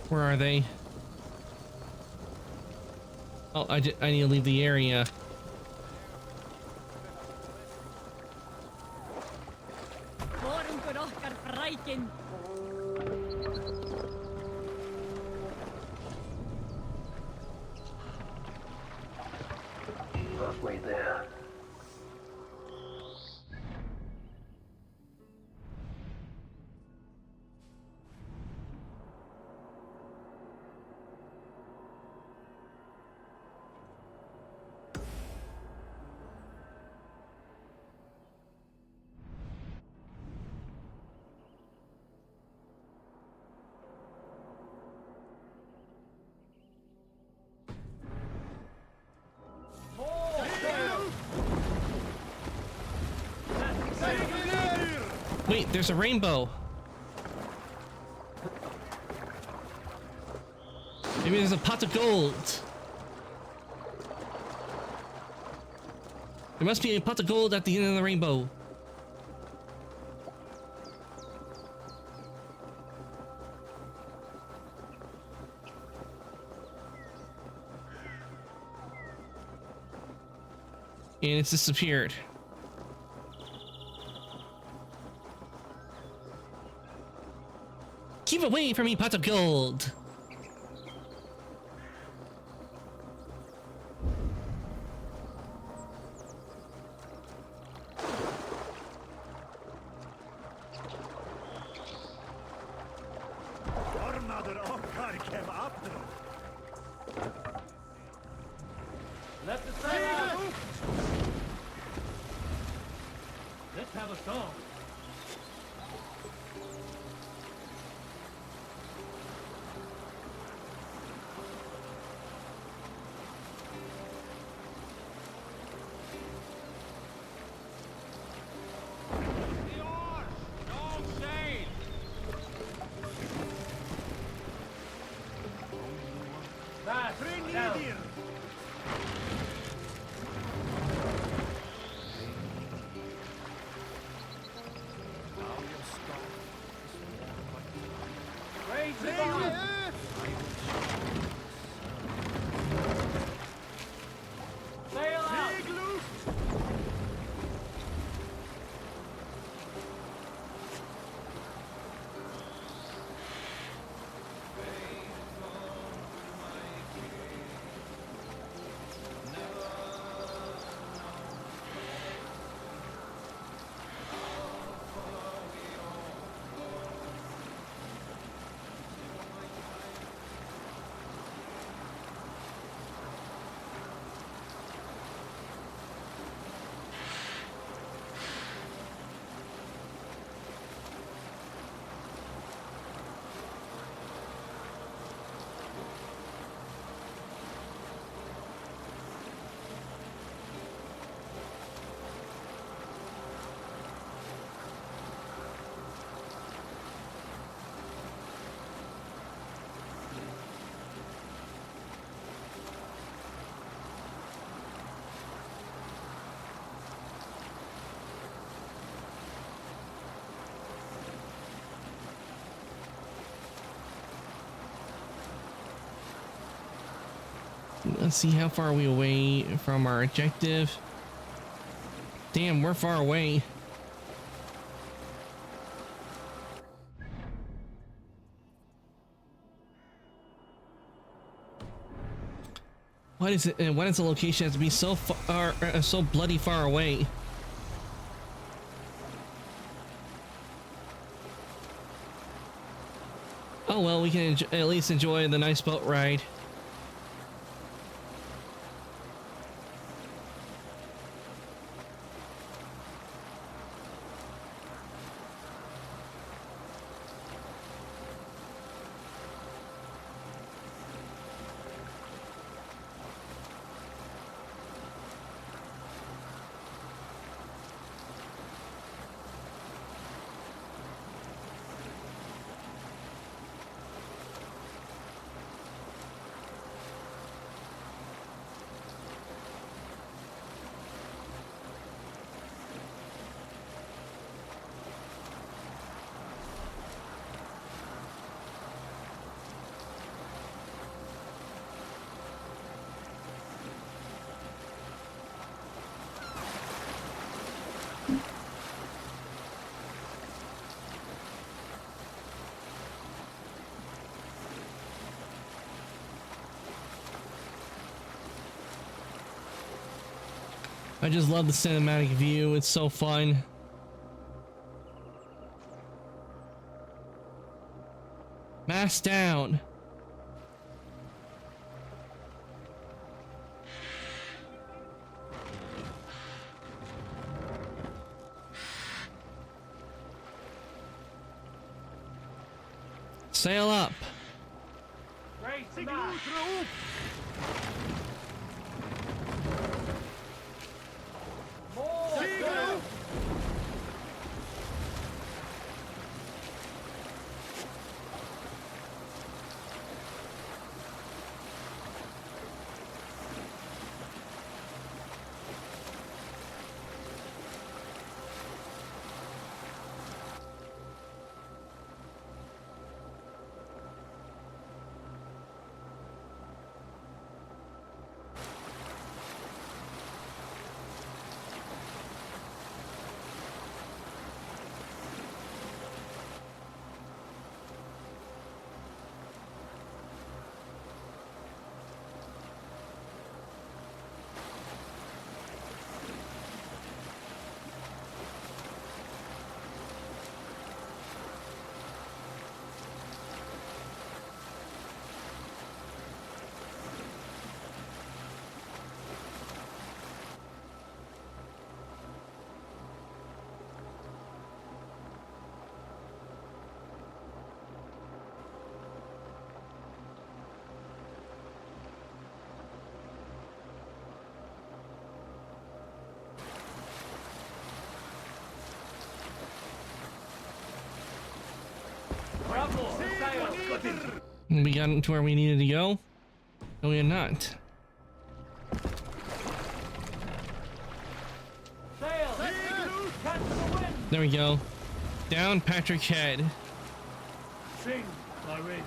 Where are they? Oh, I need to leave the area. Wait, there's a rainbow. Maybe there's a pot of gold. There must be a pot of gold at the end of the rainbow. And it's disappeared. Keep away from me, pot of gold! Your mother Okkar came after us. Let the sail out! Let's have a song. Down. Raise the bar. Sail out. Let's see how far are we away from our objective. Damn, we're far away. Why does it? Why does the location have to be so far, so bloody far away? Oh well, we can at least enjoy the nice boat ride. I just love the cinematic view. It's so fun. Mast down. Sail up. Raise the mast. We got to where we needed to go? No, we are not. There we go. Down Patrick Head. Sing, my ravens.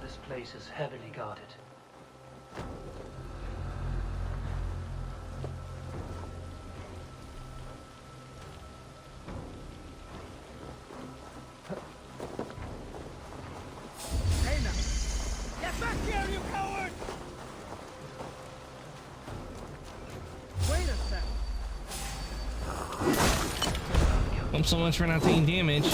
This place is heavily guarded. Hey now! Get back here, you coward! Wait a sec. I'm so much for not taking damage.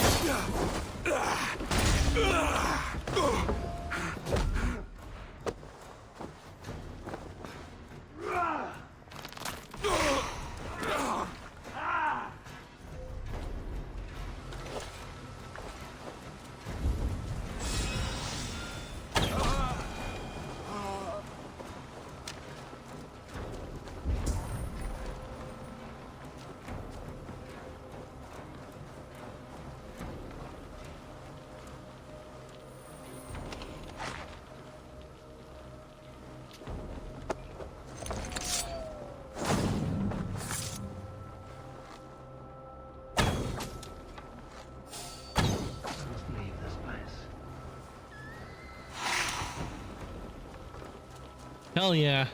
Hell yeah.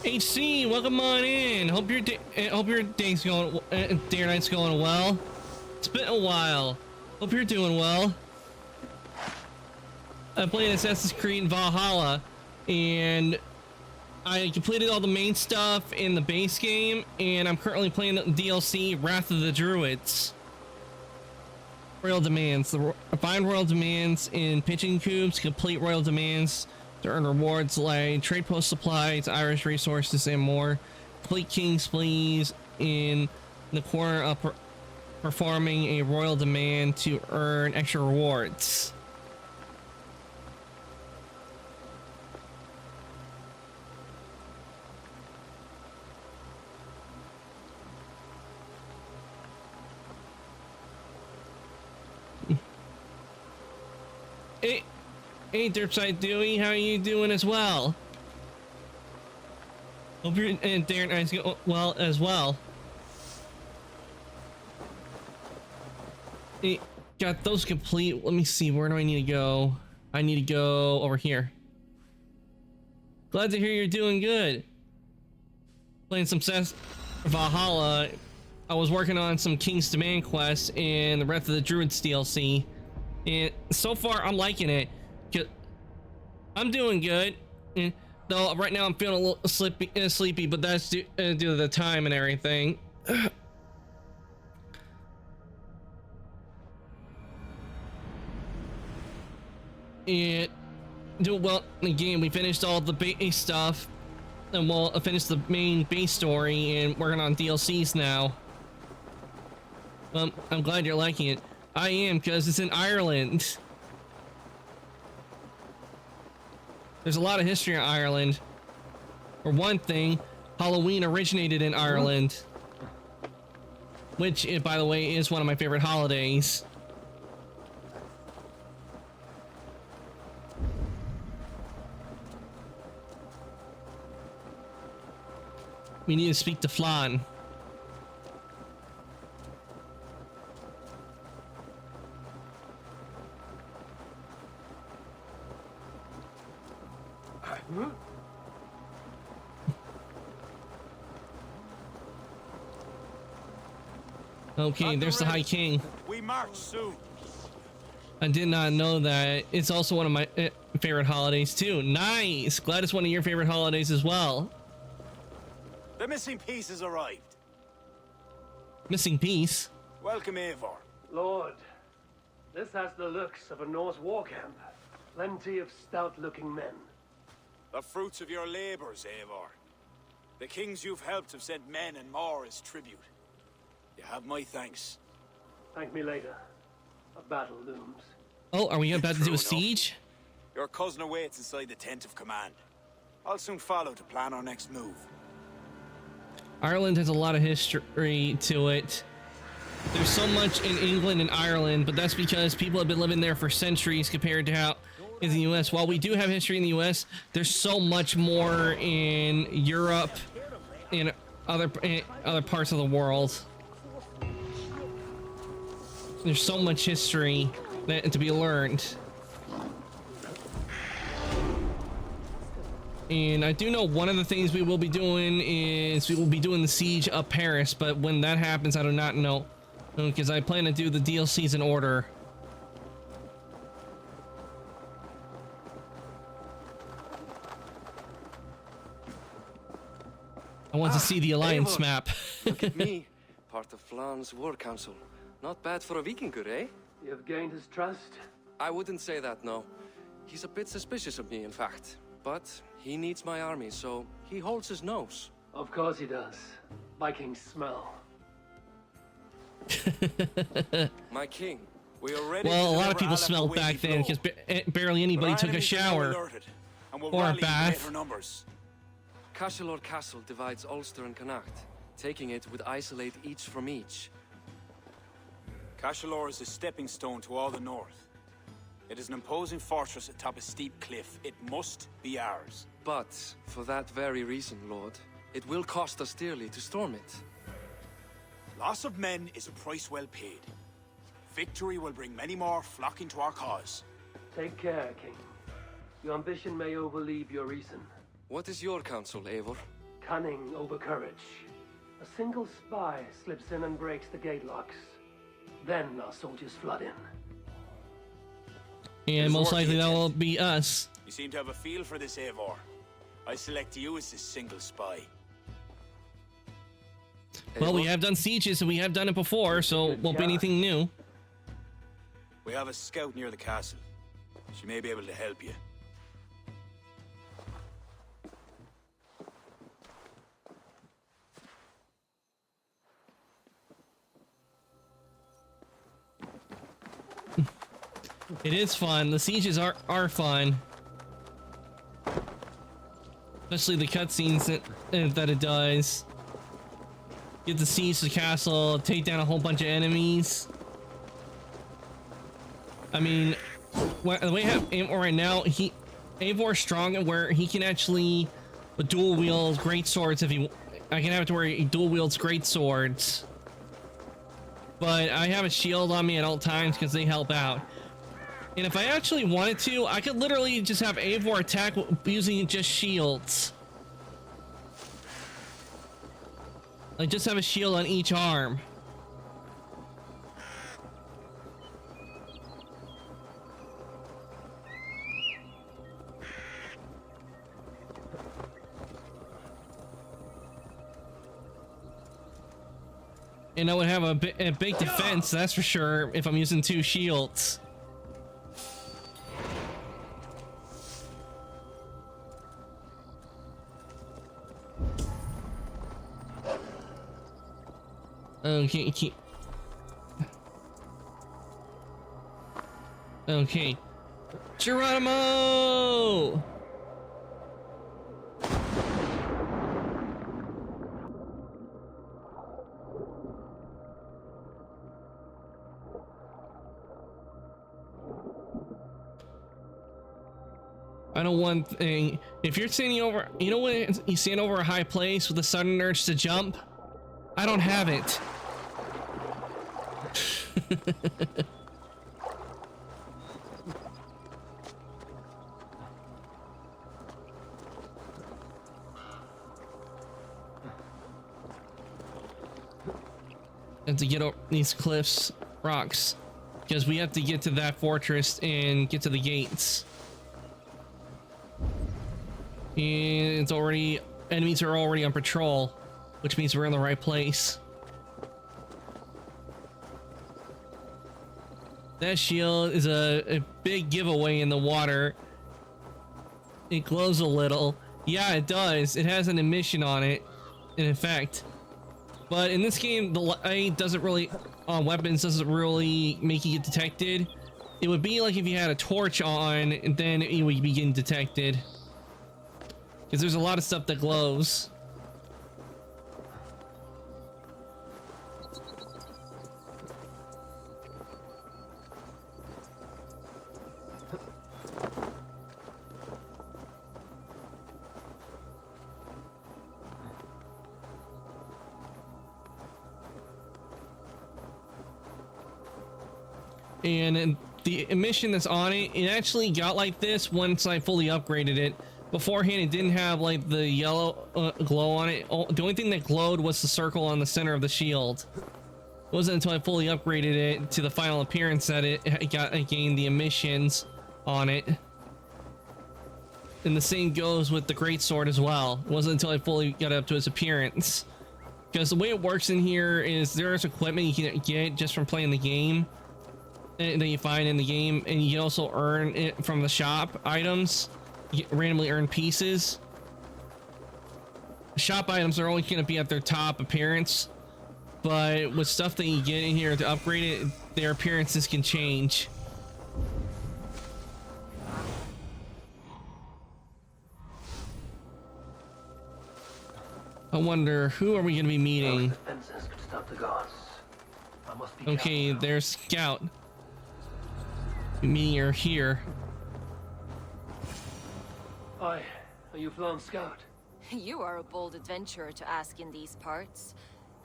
HC, welcome on in. Hope your day's going, day or night's going well. It's been a while. Hope you're doing well. I played Assassin's Creed Valhalla, and I completed all the main stuff in the base game, and I'm currently playing the DLC Wrath of the Druids. Royal Demands. Find Royal Demands in Pitching Cubes, complete Royal Demands to earn rewards like Trade Post Supplies, Irish Resources, and more. Complete King's Pleas in the corner of performing a Royal Demand to earn extra rewards. Hey, Dirtside Dewey, how are you doing as well? Hope you're and Darren I's go well as well. Hey, got those complete. Let me see, where do I need to go? I need to go over here. Glad to hear you're doing good. Playing some Valhalla. I was working on some King's Demand quests in the Wrath of the Druids DLC. And so far, I'm liking it. I'm doing good. Though right now I'm feeling a little sleepy, but that's due to the time and everything. And doing well in the game. We finished all the base stuff, and we'll finish the main base story, and working on DLCs now. I'm glad you're liking it. I am, because it's in Ireland. There's a lot of history in Ireland. For one thing, Halloween originated in Ireland. Which, by the way, is one of my favorite holidays. We need to speak to Flan. Okay, there's the High King. We march soon. I did not know that. It's also one of my favorite holidays too. Nice. Glad it's one of your favorite holidays as well. The missing piece has arrived. Missing piece? Welcome, Eivor. Lord, this has the looks of a Norse war camp. Plenty of stout-looking men. The fruits of your labors, Eivor. The kings you've helped have sent men and more as tribute. You have my thanks. Thank me later. A battle looms. Oh, are we about to do a enough. siege? Your cousin awaits inside the tent of command. I'll soon follow to plan our next move. Ireland has a lot of history to it. There's so much in England and Ireland, but that's because people have been living there for centuries compared to how in the US. While we do have history in the US, there's so much more in Europe and other parts of the world. There's so much history to be learned. And I do know one of the things we will be doing is we will be doing the siege of Paris, but when that happens, I do not know, because I plan to do the DLCs in order. I want to see the alliance Eivor, map. Look at me, part of Flan's war council. Not bad for a Vikingur, eh? You have gained his trust? I wouldn't say that, no. He's a bit suspicious of me, in fact. But he needs my army, so he holds his nose. Of course he does. Vikings smell. My king, we are ready. Well, a lot of people smelled back then because barely anybody took a shower or a bath. Cashel Castle divides Ulster and Connacht, taking it would isolate each from each. Cashel is a stepping stone to all the north. It is an imposing fortress atop a steep cliff. It must be ours. But, for that very reason, Lord, it will cost us dearly to storm it. Loss of men is a price well paid. Victory will bring many more flocking to our cause. Take care, King. Your ambition may overleap your reason. What is your counsel, Eivor? Cunning over courage. A single spy slips in and breaks the gate locks. Then our soldiers flood in. And most likely that will be us. You seem to have a feel for this, Eivor. I select you as this single spy. Well, we have done sieges and we have done it before, so it won't be anything new. We have a scout near the castle. She may be able to help you. It is fun. The sieges are fun. Especially the cutscenes that it does. Get to siege the castle, take down a whole bunch of enemies. I mean, the way I have Eivor right now, Eivor's strong and where he can actually dual wield great swords if he. I can have it to where he dual wields great swords. But I have a shield on me at all times because they help out. And if I actually wanted to, I could literally just have Eivor attack using just shields. Like just have a shield on each arm. And I would have a big defense, that's for sure, if I'm using two shields. Okay. Okay. Geronimo! I know one thing. If you're standing over, you know when you stand over a high place with a sudden urge to jump? I don't have it. And to get over these cliffs, rocks, because we have to get to that fortress and get to the gates. And it's already, enemies are already on patrol, which means we're in the right place. That shield is a big giveaway in the water. It glows a little. Yeah, it does. It has an emission on it, in effect. But in this game, the light doesn't really, on weapons, doesn't really make you get detected. It would be like if you had a torch on, and then it would be getting detected. Because there's a lot of stuff that glows. And the emission that's on it, it actually got like this once I fully upgraded it. Beforehand, it didn't have like the yellow glow on it. The only thing that glowed was the circle on the center of the shield. It wasn't until I fully upgraded it to the final appearance that it gained the emissions on it. And the same goes with the greatsword as well. It wasn't until I fully got up to its appearance. Because the way it works in here is there's equipment you can get just from playing the game. That you find in the game, and you can also earn it from the shop items. You randomly earn pieces. Shop items are always going to be at their top appearance, but with stuff that you get in here to upgrade it, their appearances can change. I wonder, who are we going to be meeting? Okay, there's Scout. Meeting her here. Aye, are you Flann Scout? You are a bold adventurer to ask in these parts.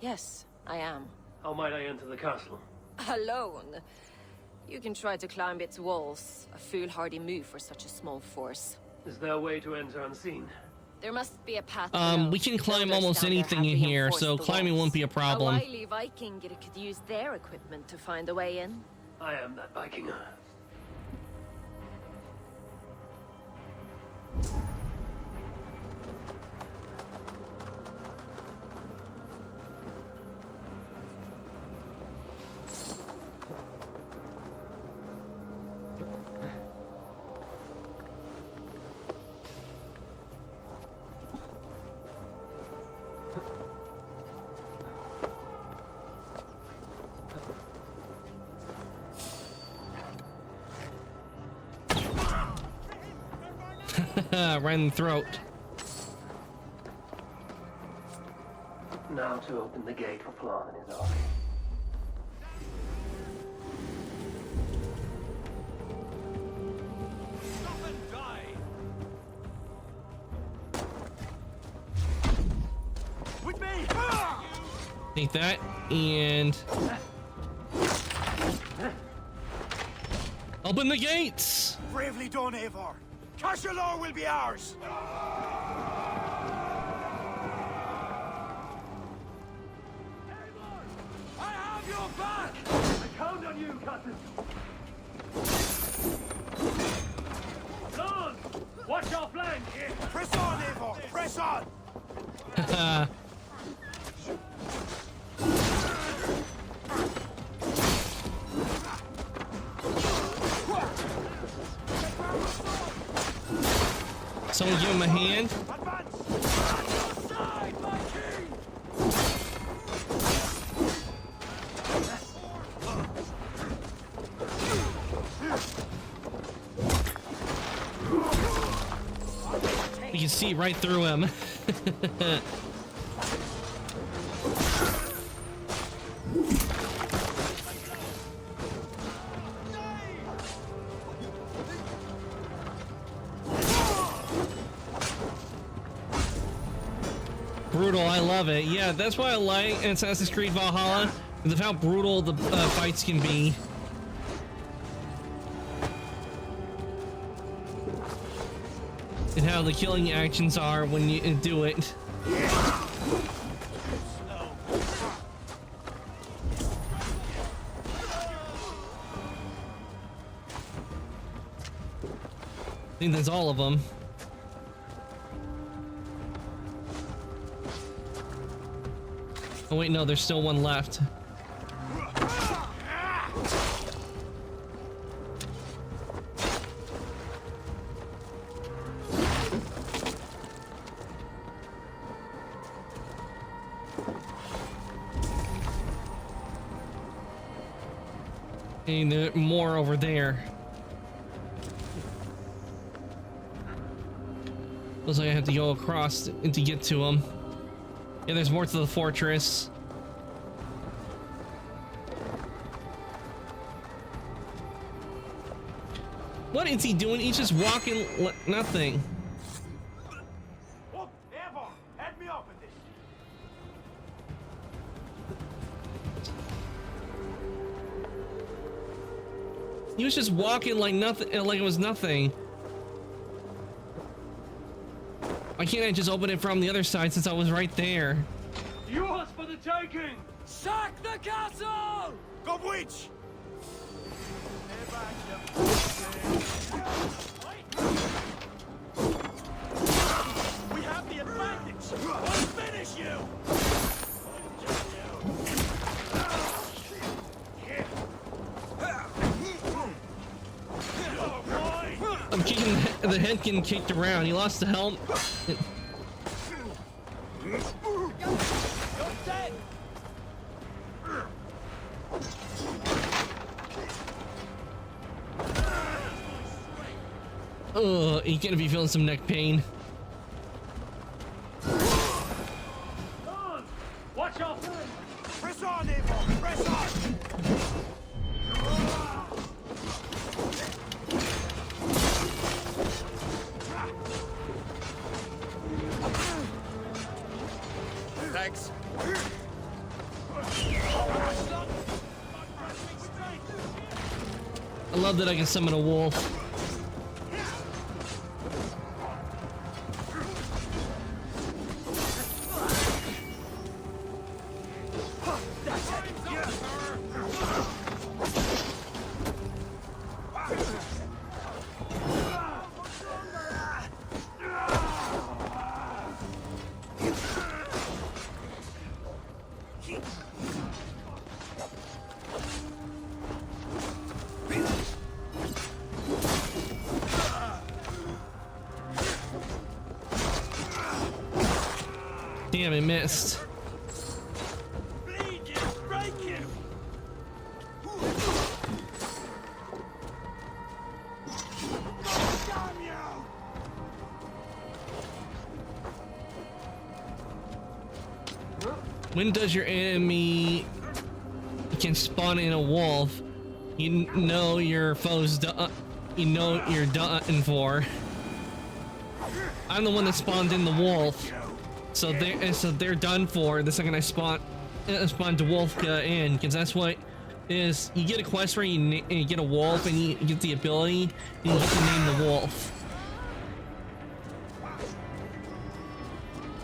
Yes, I am. How might I enter the castle? Alone? You can try to climb its walls. A foolhardy move for such a small force. Is there a way to enter unseen? There must be a path below. We can climb almost anything in here, so climbing won't be a problem. A wily Viking could use their equipment to find a way in. I am that Viking. Right in the throat. Now to open the gate for Flann and his army. Stop and die! With me! Take that, and open the gates! Bravely done, Eivor! Cashalor will be ours! I have your back! I count on you, Cousin! Flann! Watch your flank! Press on, Eivor! Press on! Someone give him a hand. You can see right through him. love it. Yeah, that's why I like Assassin's Creed Valhalla, because of how brutal the fights can be. And how the killing actions are when you do it. I think that's all of them. Oh wait, no, there's still one left. And there are more over there. Looks like I have to go across to get to them. Yeah, there's more to the fortress. What is he doing? He's just walking nothing. Eivor, head me up with this. He was just walking like nothing, like it was nothing. Why can't I just open it from the other side since I was right there? Yours for the taking! Sack the castle! Go witch! We have the advantage! We'll finish you! I'm kicking the head getting kicked around. He lost the helmet. Ugh, he's gonna be feeling some neck pain. Watch out! Press on, Eivor! Press on! Thanks. I love that I can summon a wolf. Damn, I missed. When does your enemy can spawn in a wolf, you know your foe's you know you're done for. I'm the one that spawned in the wolf, so they're done for the second I spawned Dwolfka in, because that's what it is. You get a quest where you get a wolf and you get the ability and you get to name the wolf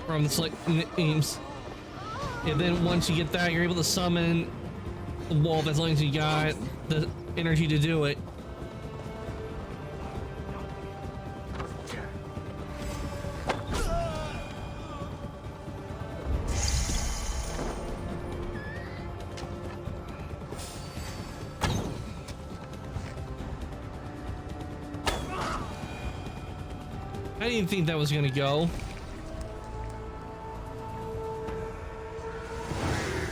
from the names. And then once you get that, you're able to summon the wolf as long as you got the energy to do it. I didn't think that was gonna go.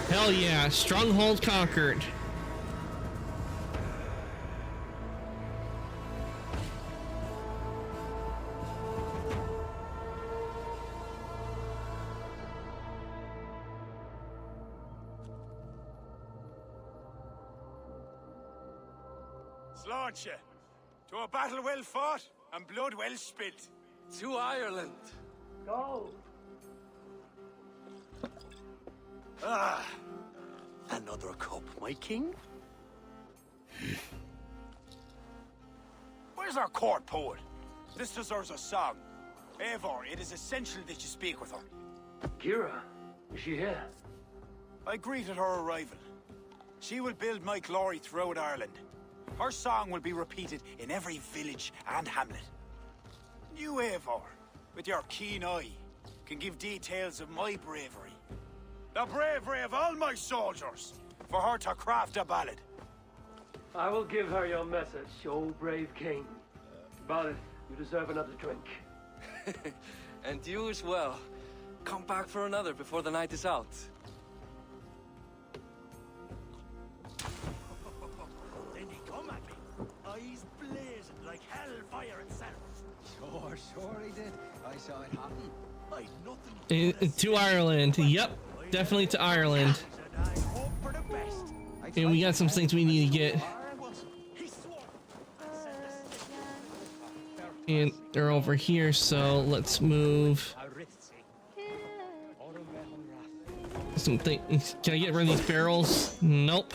Hell yeah, stronghold conquered. Slaunch you. To a battle well fought and blood well spilt. To Ireland. Go. Ah, another cup, my king? Where's our court poet? This deserves a song. Eivor, it is essential that you speak with her. Kira, is she here? I greeted her arrival. She will build my glory throughout Ireland. Her song will be repeated in every village and hamlet. You, Eivor, with your keen eye, can give details of my bravery. The bravery of all my soldiers, for her to craft a ballad. I will give her your message, O brave king. Balith, you deserve another drink. And you as well. Come back for another before the night is out. Then he come at me, eyes blazing like hellfire itself. Sure he did. I saw it happen. I'd nothing To Ireland. Yep, definitely to Ireland. And we got some things we need to get. And they're over here, so let's move. Some things. Can I get rid of these barrels? Nope.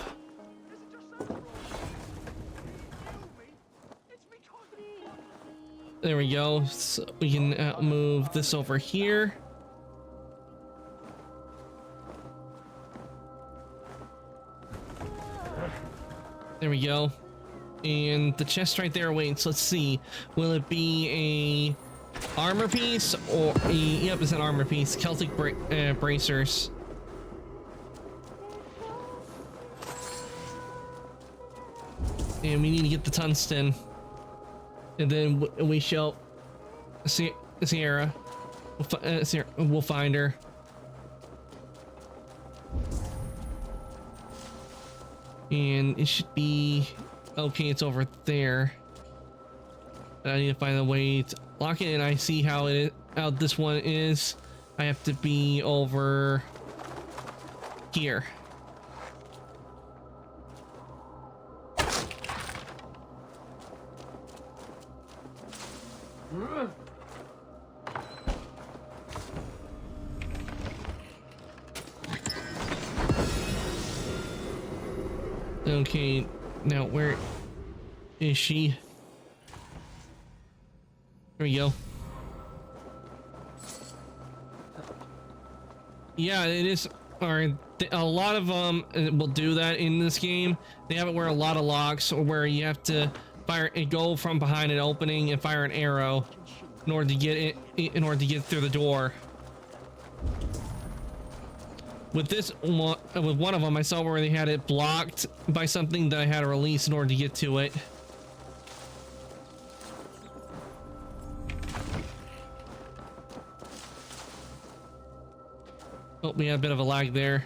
There we go. So we can move this over here. There we go. And the chest right there waits. Let's see. Will it be a armor piece or a... Yep, it's an armor piece. Celtic bracers. And we need to get the tungsten. And then we shall see Sierra. We'll find her. And it should be okay. It's over there. But I need to find a way to lock it. And I see how it is. How this one is. I have to be over here. Okay, now where is she? There we go. Yeah, it is. Or a lot of will do that in this game. They have it where a lot of locks, or where you have to fire and go from behind an opening and fire an arrow in order to get it, in order to get through the door. With this one, with one of them, I saw where they had it blocked by something that I had to release in order to get to it. Oh, we had a bit of a lag there.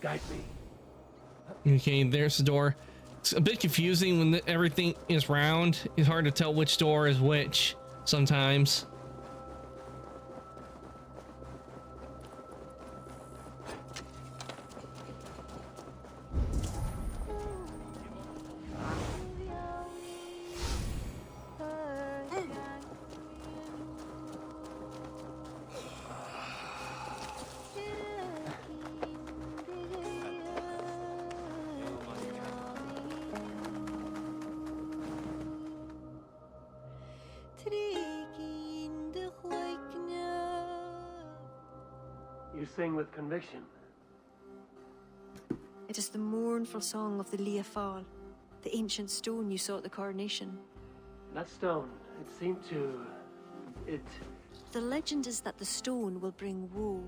Guide me. Okay, there's the door. It's a bit confusing when everything is round. It's hard to tell which door is which sometimes. You sing with conviction. It is the mournful song of the Lia Fáil, the ancient stone you saw at the coronation. That stone, it seemed to... The legend is that the stone will bring woe.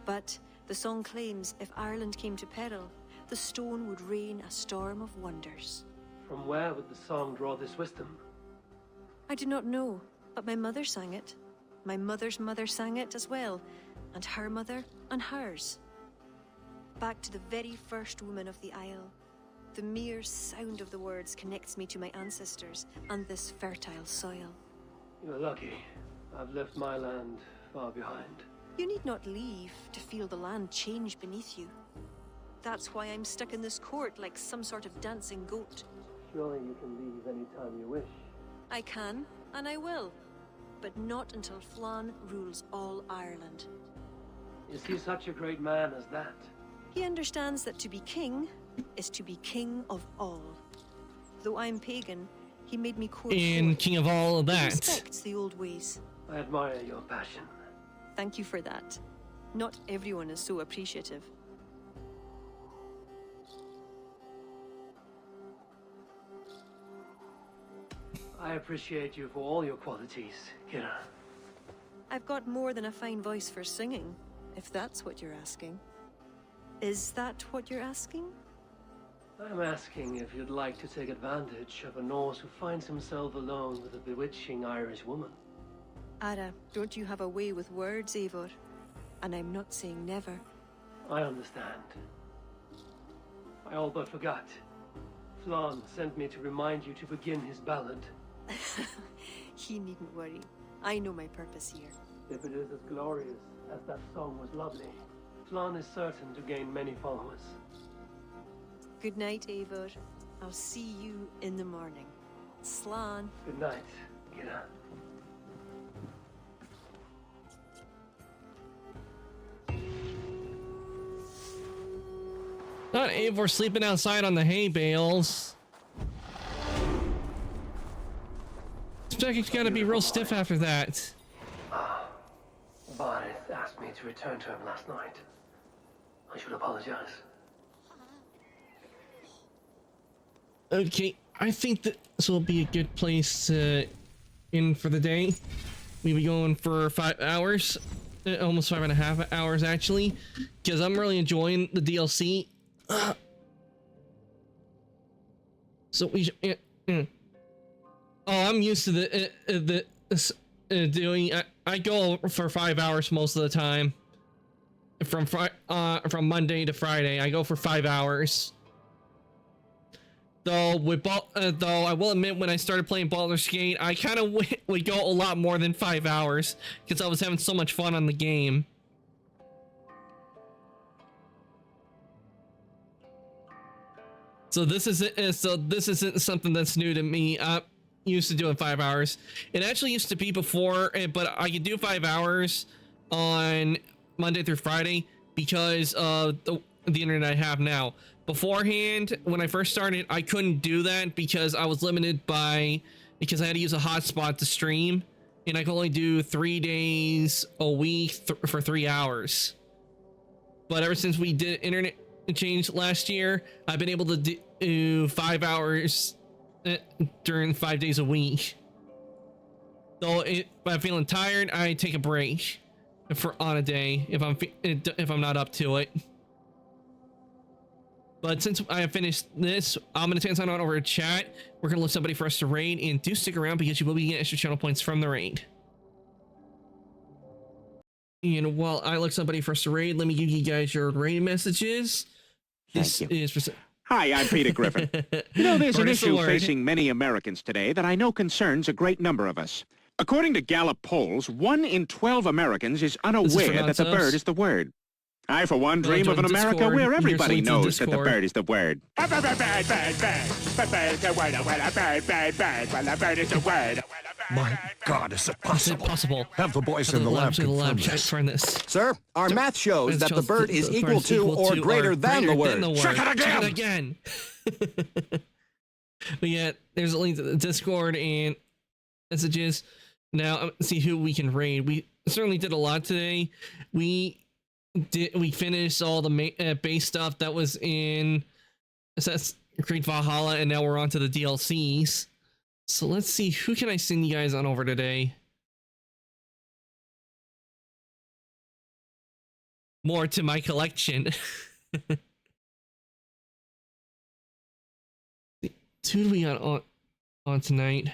But the song claims if Ireland came to peril, the stone would rain a storm of wonders. From where would the song draw this wisdom? I do not know, but my mother sang it. My mother's mother sang it as well, and her mother and hers. Back to the very first woman of the Isle. The mere sound of the words connects me to my ancestors and this fertile soil. You're lucky. I've left my land far behind. You need not leave to feel the land change beneath you. That's why I'm stuck in this court like some sort of dancing goat. Surely you can leave any time you wish. I can, and I will. But not until Flann rules all Ireland. Is he such a great man as that? He understands that to be king is to be king of all. Though I'm pagan, he made me court And king of all of He that. respects the old ways. I admire your passion. Thank you for that. Not everyone is so appreciative. I appreciate you for all your qualities, Kira. I've got more than a fine voice for singing, if that's what you're asking. Is that what you're asking? I'm asking if you'd like to take advantage of a Norse who finds himself alone with a bewitching Irish woman. Ara, don't you have a way with words, Eivor? And I'm not saying never. I understand. I all but forgot. Flann sent me to remind you to begin his ballad. He needn't worry. I know my purpose here. If it is as glorious as that song was lovely, Flann is certain to gain many followers. Good night, Eivor. I'll see you in the morning. Slan. Good night, Kira. Not Eivor sleeping outside on the hay bales. This jacket's gotta be real stiff after that. Barith asked me to return to him last night. I should apologize. Okay, I think that this will be a good place to end for the day. We'll be going for 5 hours, almost 5.5 hours actually, because I'm really enjoying the DLC. So we oh, I'm used to the doing. I go for 5 hours most of the time. From Monday to Friday, I go for 5 hours. Though I will admit, when I started playing Baldur's Gate, I kind of would go a lot more than 5 hours because I was having so much fun on the game. So this isn't something that's new to me. I'm used to doing 5 hours. It actually used to be before, but I could do 5 hours on Monday through Friday because of the internet I have now. Beforehand, when I first started, I couldn't do that because I was limited because I had to use a hotspot to stream, and I could only do 3 days a week for 3 hours. But ever since we did internet change last year, I've been able to do 5 hours during 5 days a week. So if I'm feeling tired, I take a break on a day if I'm not up to it. But since I have finished this, I'm going to transfer on over to chat. We're going to look somebody for us to raid, and do stick around because you will be getting extra channel points from the raid. And while I look somebody for us to raid, let me give you guys your raid messages. This is for... Hi, I'm Peter Griffin. You know, there's an issue facing many Americans today that I know concerns a great number of us. According to Gallup polls, 1 in 12 Americans is unaware that the bird is the word. I, for one, dream of an America where everybody knows that the bird is the word. My God, is it possible? Possible. Have the boys in the lab confirm this. Sir, our math shows that the bird is equal to or greater than the word. Check it again! But yeah, there's a link to the Discord and messages. Now, let's see who we can raid. We certainly did a lot today. We finished all the base stuff that was in Assassin's Creed Valhalla, and now we're on to the DLCs. So let's see, who can I send you guys on over today? More to my collection. Who do we got on tonight?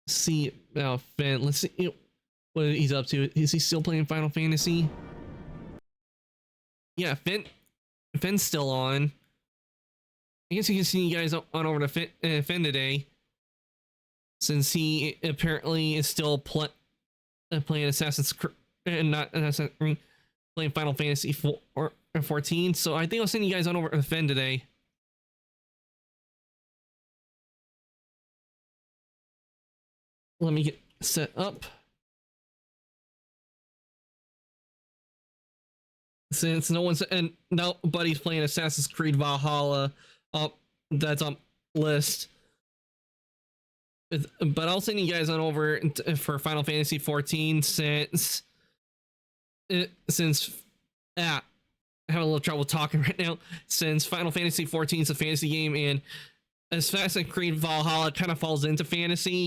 See, now Finn, let's see what he's up to. Is he still playing Final Fantasy? Yeah, Finn's still on. I guess you can see you guys on over to Finn today, since he apparently is still playing Assassin's Creed, not Assassin's Creed, playing Final Fantasy 14. So I think I'll send you guys on over to Finn today. Let me get set up. Since nobody's playing Assassin's Creed Valhalla, that's on list. But I'll send you guys on over for Final Fantasy 14 since I have a little trouble talking right now. Since Final Fantasy 14 is a fantasy game, and Assassin's Creed Valhalla kind of falls into fantasy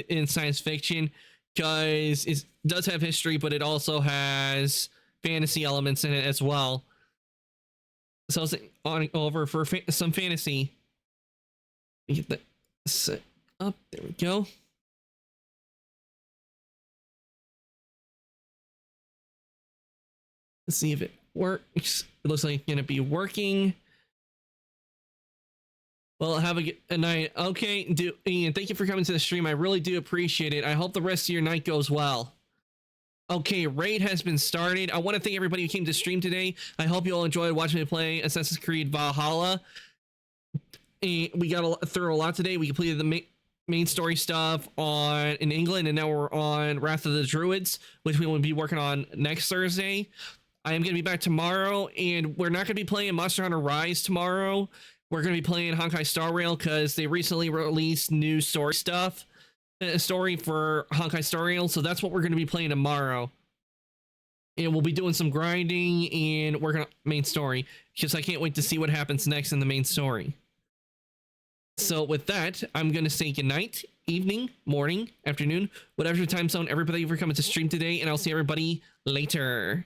in science fiction, because it does have history, but it also has fantasy elements in it as well. So I was on over for some fantasy. Get that set up. There we go. Let's see if it works. It looks like it's gonna be working. Well, have a good night. Okay, Ian, thank you for coming to the stream. I really do appreciate it. I hope the rest of your night goes well. Okay, raid has been started. I want to thank everybody who came to stream today. I hope you all enjoyed watching me play Assassin's Creed Valhalla. And we got through a lot today. We completed the main story stuff in England, and now we're on Wrath of the Druids, which we will be working on next Thursday. I am going to be back tomorrow, and we're not going to be playing Monster Hunter Rise tomorrow. We're going to be playing Honkai Star Rail because they recently released new story stuff. A story for Honkai Star Rail, so that's what we're going to be playing tomorrow. And we'll be doing some grinding and working on main story, because I can't wait to see what happens next in the main story. So with that, I'm going to say goodnight, evening, morning, afternoon, whatever time zone, everybody for coming to stream today, and I'll see everybody later.